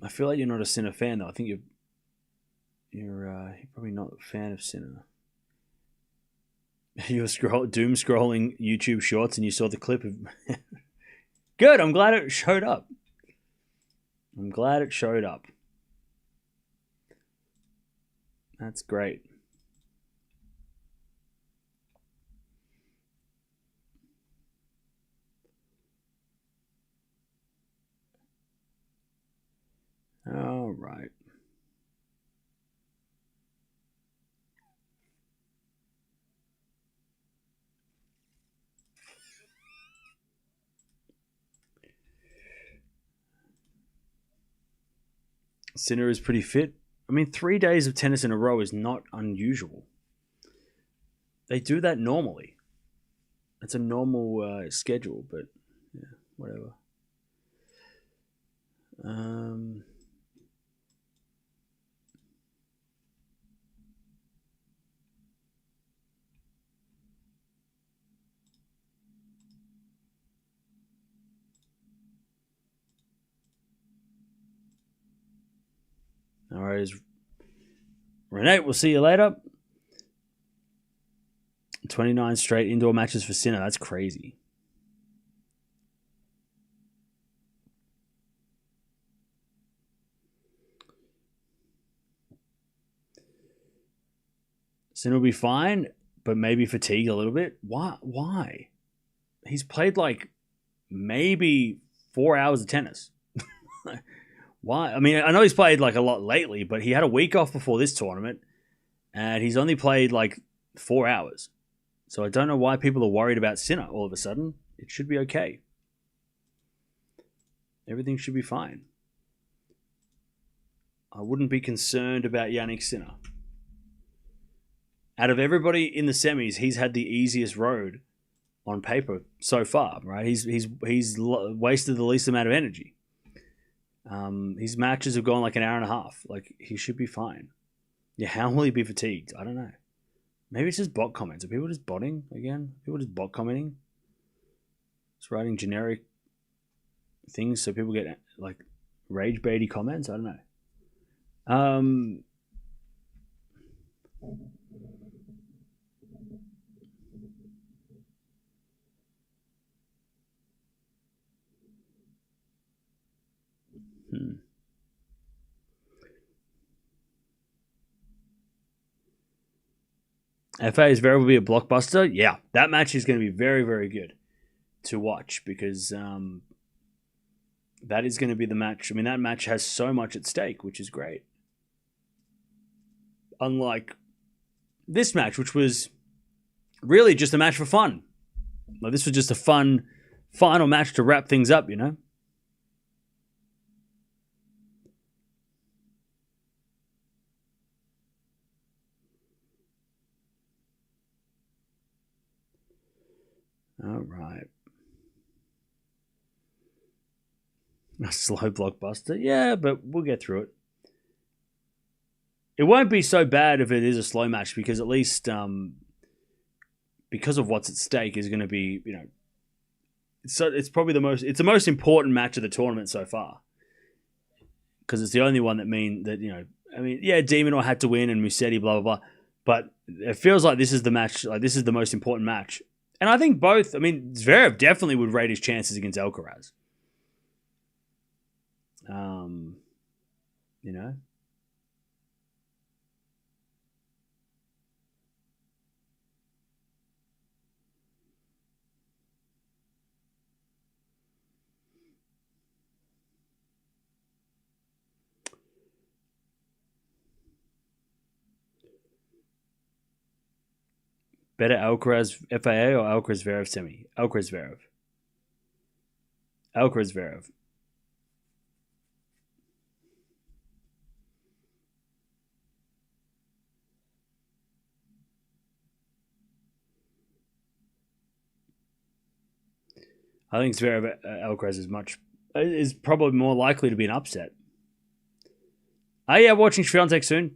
I feel like you're not a Sinner fan though. I think you're probably not a fan of Sinner. You were doom scrolling YouTube shorts and you saw the clip of. Good. I'm glad it showed up. That's great. All right. Sinner is pretty fit. I mean, 3 days of tennis in a row is not unusual. They do that normally. It's a normal schedule, but yeah, whatever. All right, Renee, we'll see you later. 29 straight indoor matches for Sinner. That's crazy. Sinner will be fine, but maybe fatigue a little bit. Why? He's played like maybe 4 hours of tennis. Why? I mean, I know he's played like a lot lately, but he had a week off before this tournament, and he's only played like 4 hours. So I don't know why people are worried about Sinner all of a sudden. It should be okay. Everything should be fine. I wouldn't be concerned about Jannik Sinner. Out of everybody in the semis, he's had the easiest road on paper so far, right? He's wasted the least amount of energy. His matches have gone like an hour and a half. Like, he should be fine. Yeah, how will he be fatigued? I don't know. Maybe it's just bot comments. Are people just botting again? People just bot commenting? Just writing generic things so people get like rage baity comments? I don't know. FA is Zverev will be a blockbuster. Yeah, that match is going to be very, very good to watch because that is going to be the match. I mean, that match has so much at stake, which is great. Unlike this match, which was really just a match for fun. Like, this was just a fun final match to wrap things up, you know? All right. A slow blockbuster? Yeah, but we'll get through it. It won't be so bad if it is a slow match because at least because of what's at stake is going to be, you know, so it's probably the most important match of the tournament so far because it's the only one that you know, I mean, yeah, Demonor had to win and Musetti, blah, blah, blah, but it feels like this is the match, like this is the most important match. And I think both, I mean, Zverev definitely would rate his chances against Alcaraz. You know? Better Alcaraz FAA or Alcaraz Zverev semi? Alcaraz Zverev. Alcaraz Zverev. I think Zverev Alcaraz is probably more likely to be an upset. Oh yeah, watching Swiatek soon.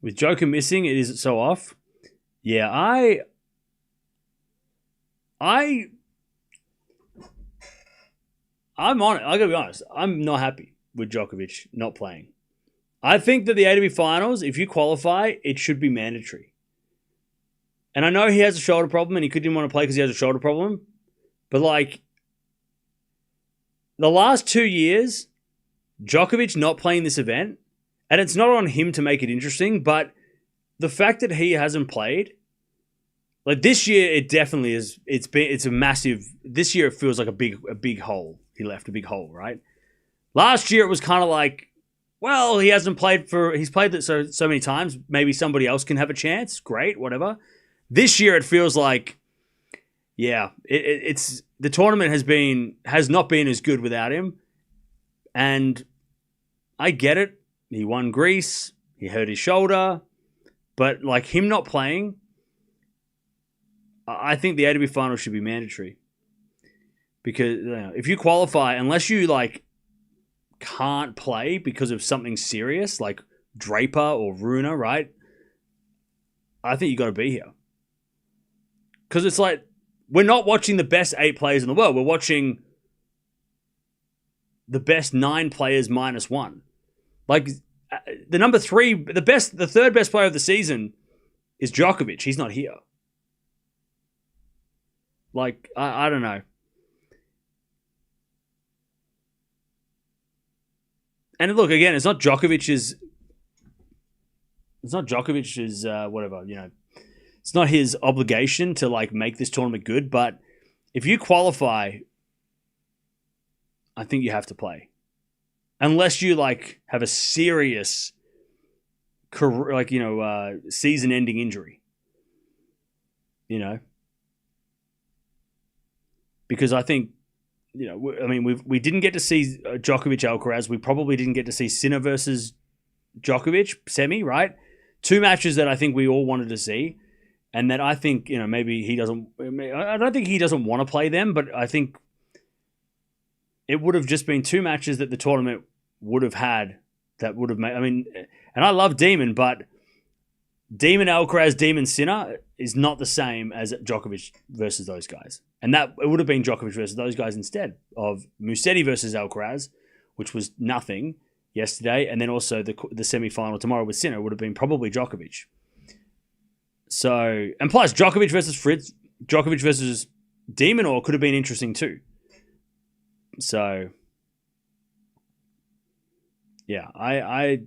With Joker missing, it is so off. Yeah, I'm on it. I gotta be honest. I'm not happy with Djokovic not playing. I think that the ATP Finals, if you qualify, it should be mandatory. And I know he has a shoulder problem and he didn't want to play because he has a shoulder problem. But like, the last 2 years, Djokovic not playing this event, and it's not on him to make it interesting, but the fact that he hasn't played, like this year, it definitely is. It's a massive. This year, it feels like a big hole. He left a big hole, right? Last year, it was kind of like, well, he hasn't played he's played it so many times. Maybe somebody else can have a chance. Great, whatever. This year, it feels like, yeah, it's the tournament has not been as good without him, and I get it. He won Greece. He hurt his shoulder. But like him not playing, I think the ATP final should be mandatory. Because if you qualify, unless you like can't play because of something serious like Draper or Runa, right? I think you got to be here. Because it's like, we're not watching the best 8 players in the world. We're watching the best 9 players minus 1. Like, the number 3, the third best player of the season is Djokovic. He's not here. Like, I don't know. And look, again, it's not Djokovic's whatever, it's not his obligation to like make this tournament good, but if you qualify, I think you have to play. Unless you like have a serious career, like, season-ending injury. Because I think, we didn't get to see Djokovic Alcaraz. We probably didn't get to see Sinner versus Djokovic semi, right? 2 matches that I think we all wanted to see. And that I think, maybe he doesn't... I don't think he doesn't want to play them, but I think it would have just been 2 matches that the tournament would have had that would have made... and I love Demon, but Demon Alcaraz, Demon Sinner is not the same as Djokovic versus those guys. And that it would have been Djokovic versus those guys instead of Musetti versus Alcaraz, which was nothing yesterday, and then also the semi-final tomorrow with Sinner would have been probably Djokovic. So, and plus Djokovic versus Fritz, Djokovic versus Demon Or could have been interesting too. So, yeah, I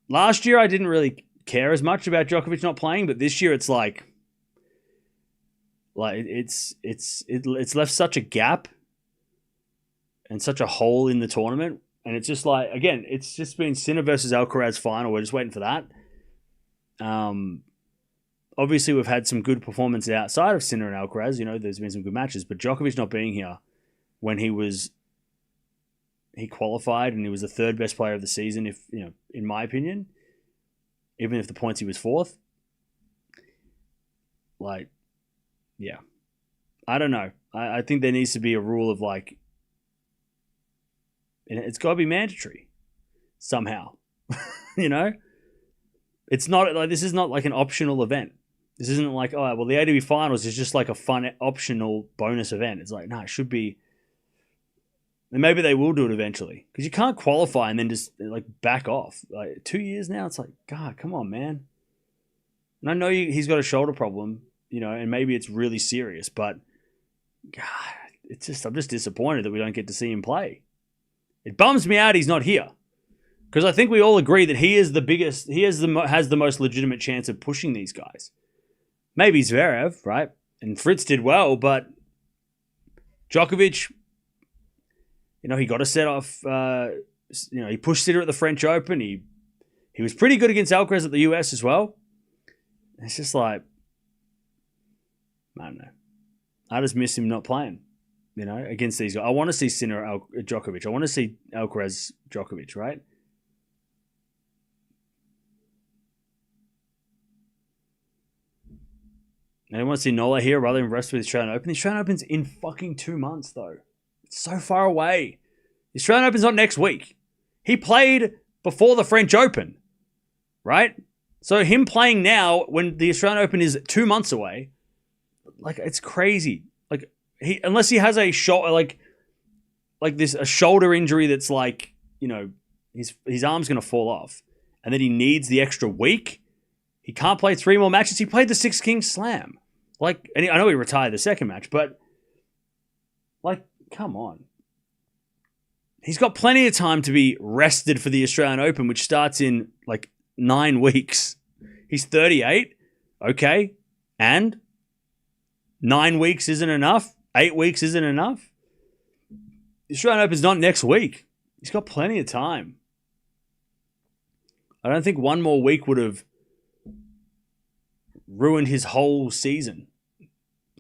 last year I didn't really care as much about Djokovic not playing, but this year it's like it's left such a gap and such a hole in the tournament, and it's just like, again, it's just been Sinner versus Alcaraz final. We're just waiting for that. Obviously, we've had some good performances outside of Sinner and Alcaraz. There's been some good matches, but Djokovic not being here when he qualified and he was the 3rd best player of the season, if in my opinion, even if the points he was 4th. Like, yeah, I don't know. I think there needs to be a rule of like, it's got to be mandatory somehow. It's not like, this is not like an optional event. This isn't like, oh, well, the ATP Finals is just like a fun optional bonus event. It's like, no, it should be. And maybe they will do it eventually, because you can't qualify and then just like back off. Like 2 years now, it's like, God, come on, man. And I know he's got a shoulder problem, and maybe it's really serious, but God, I'm just disappointed that we don't get to see him play. It bums me out he's not here, because I think we all agree that he is the biggest. He has the most legitimate chance of pushing these guys. Maybe Zverev, right? And Fritz did well, but Djokovic, he got a set off. He pushed Sinner at the French Open. He was pretty good against Alcaraz at the US as well. It's just like, I don't know. I just miss him not playing, against these guys. I want to see Sinner Djokovic. I want to see Alcaraz Djokovic, right? And I want to see Nola here rather than rest with the Australian Open. The Australian Open's in fucking 2 months, though. It's so far away. The Australian Open's not next week. He played before the French Open, right? So him playing now when the Australian Open is 2 months away, like, it's crazy. Like, unless he has a shoulder, like a shoulder injury that's like, his arm's going to fall off, and then he needs the extra week. He can't play 3 more matches. He played the Six Kings Slam. Like, and I know he retired the second match, but like, come on. He's got plenty of time to be rested for the Australian Open, which starts in like 9 weeks. He's 38. Okay. And 9 weeks isn't enough. 8 weeks isn't enough. The Australian Open's not next week. He's got plenty of time. I don't think 1 more week would have ruined his whole season.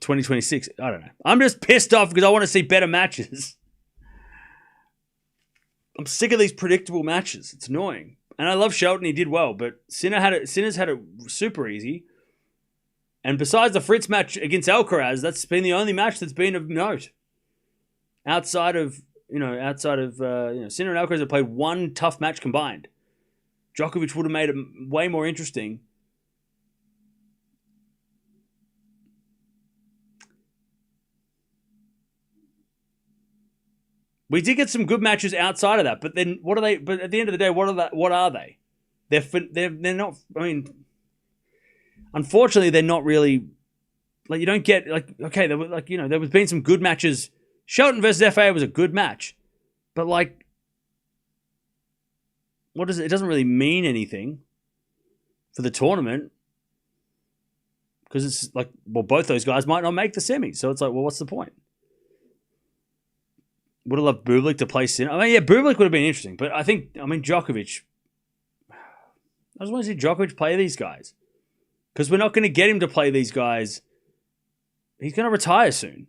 2026. I don't know. I'm just pissed off because I want to see better matches. I'm sick of these predictable matches. It's annoying. And I love Shelton. He did well, but Sinner's had it super easy. And besides the Fritz match against Alcaraz, that's been the only match that's been of note. Outside of Sinner and Alcaraz have played one tough match combined. Djokovic would have made it way more interesting. We did get some good matches outside of that, but then what are they? But at the end of the day, what are they? They're not. I mean, unfortunately, they're not really. Like, you don't get okay. There were there was been some good matches. Shelton versus FA was a good match, but like, what does it? It doesn't really mean anything for the tournament because it's like, well, both those guys might not make the semis, so it's like, well, what's the point? Would have loved Bublik to play Sinner. I mean, yeah, Bublik would have been interesting, but Djokovic. I just want to see Djokovic play these guys because we're not going to get him to play these guys. He's going to retire soon,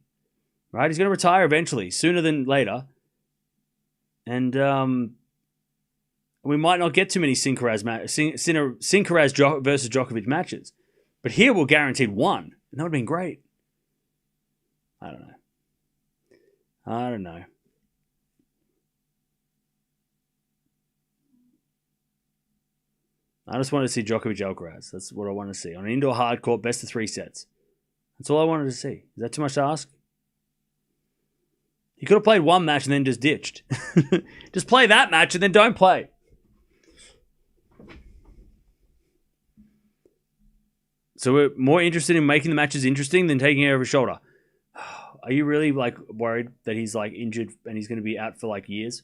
right? He's going to retire eventually, sooner than later, and we might not get too many Sinner versus Djokovic matches. But here we're guaranteed one, and that would have been great. I don't know. I just wanted to see Djokovic Alcaraz. That's what I want to see. On an indoor hard court, best of 3 sets. That's all I wanted to see. Is that too much to ask? He could have played one match and then just ditched. Just play that match and then don't play. So we're more interested in making the matches interesting than taking it over his shoulder. Are you really worried that he's injured and he's going to be out for years?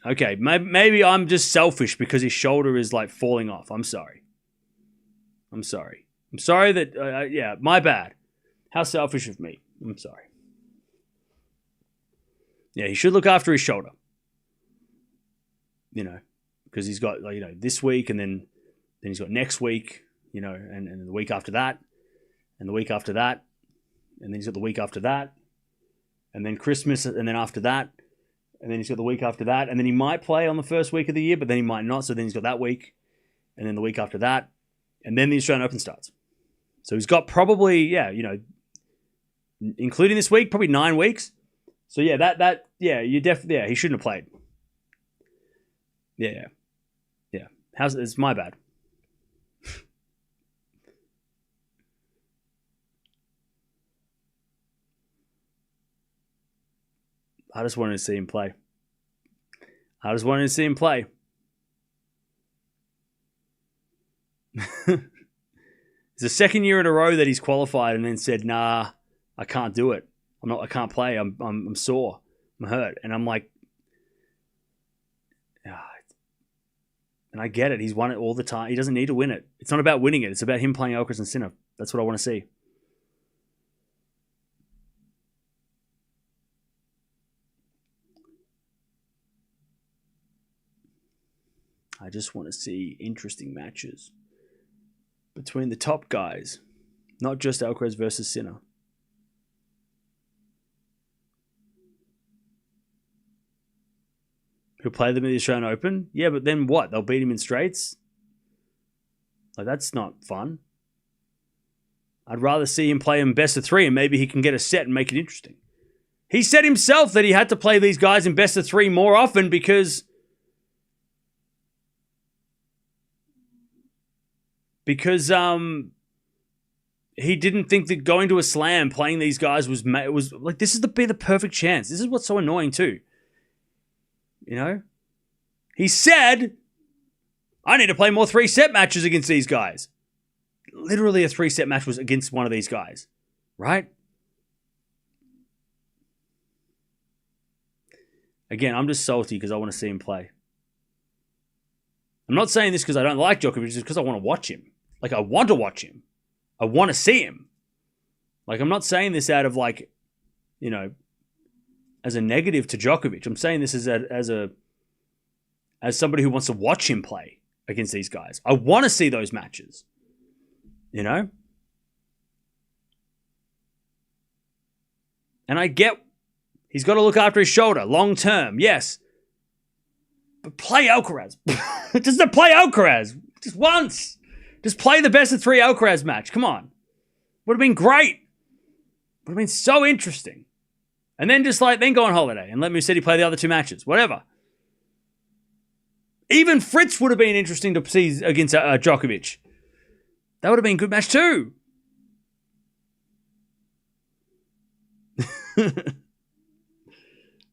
Okay, maybe I'm just selfish because his shoulder is falling off. I'm sorry. I'm sorry that, yeah, my bad. How selfish of me. I'm sorry. Yeah, he should look after his shoulder. Because he's got, this week and then he's got next week, and the week after that, and the week after that, and then he's got the week after that, and then Christmas, and then after that, and then he's got the week after that, and then he might play on the first week of the year, but then he might not, so then he's got that week, and then the week after that, and then the Australian Open starts. So he's got probably, including this week, probably 9 weeks. So yeah, he shouldn't have played. Yeah. It's my bad. I just wanted to see him play. It's the second year in a row that he's qualified and then said, "Nah, I can't do it. I can't play. I'm sore. I'm hurt." And I'm like, and I get it. He's won it all the time. He doesn't need to win it. It's not about winning it. It's about him playing Alcaraz and Sinner. That's what I want to see. I just want to see interesting matches between the top guys, not just Alcaraz versus Sinner. He'll play them in the Australian Open? Yeah, but then what? They'll beat him in straights? That's not fun. I'd rather see him play him best of 3 and maybe he can get a set and make it interesting. He said himself that he had to play these guys in best of 3 more often because he didn't think that going to a slam playing these guys was this is the perfect chance. This is what's so annoying too. He said, I need to play more 3-set matches against these guys. Literally a 3-set match was against one of these guys, right? Again, I'm just salty because I want to see him play. I'm not saying this because I don't like Djokovic, just because I want to watch him. I want to watch him. I want to see him. I'm not saying this out of as a negative to Djokovic. I'm saying this as somebody who wants to watch him play against these guys. I want to see those matches. And I get he's got to look after his shoulder long term, yes. But play Alcaraz. Just to play Alcaraz. Just once. Just play the best of 3 Alcaraz match. Come on. Would have been great. Would have been so interesting. And then just then go on holiday and let Musetti play the other 2 matches. Whatever. Even Fritz would have been interesting to see against Djokovic. That would have been a good match too.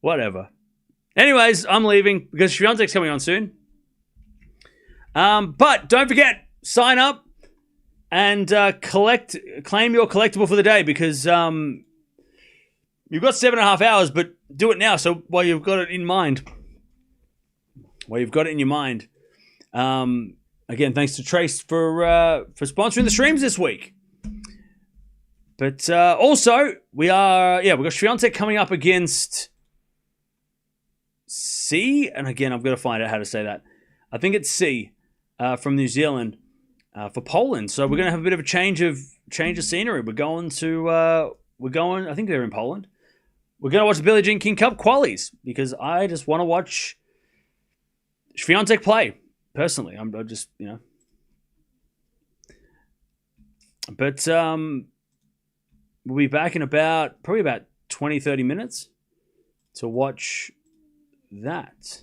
Whatever. Anyways, I'm leaving because Swiatek's coming on soon. But don't forget, sign up and claim your collectible for the day because you've got 7.5 hours, but do it now. So while you've got it in mind, again, thanks to Trace for sponsoring the streams this week. But also we've got Swiatek coming up against C, and again, I've got to find out how to say that. I think it's C from New Zealand for Poland. So we're going to have a bit of a change of scenery. We're going. I think they're in Poland. We're going to watch the Billie Jean King Cup qualies because I just want to watch Swiatek play. Personally, I'm just But we'll be back in probably about 20-30 minutes to watch that.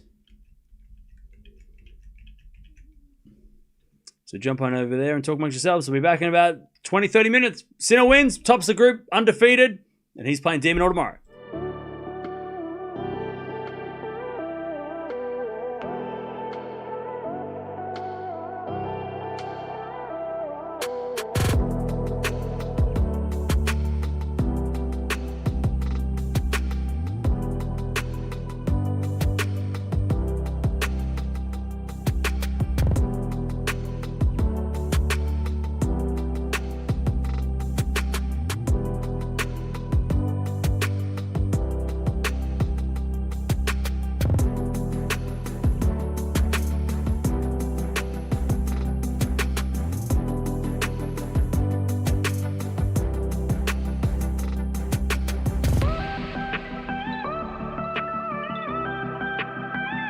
So jump on over there and talk amongst yourselves. We'll be back in about 20-30 minutes. Sinner wins, tops the group, undefeated, and he's playing Demon all tomorrow.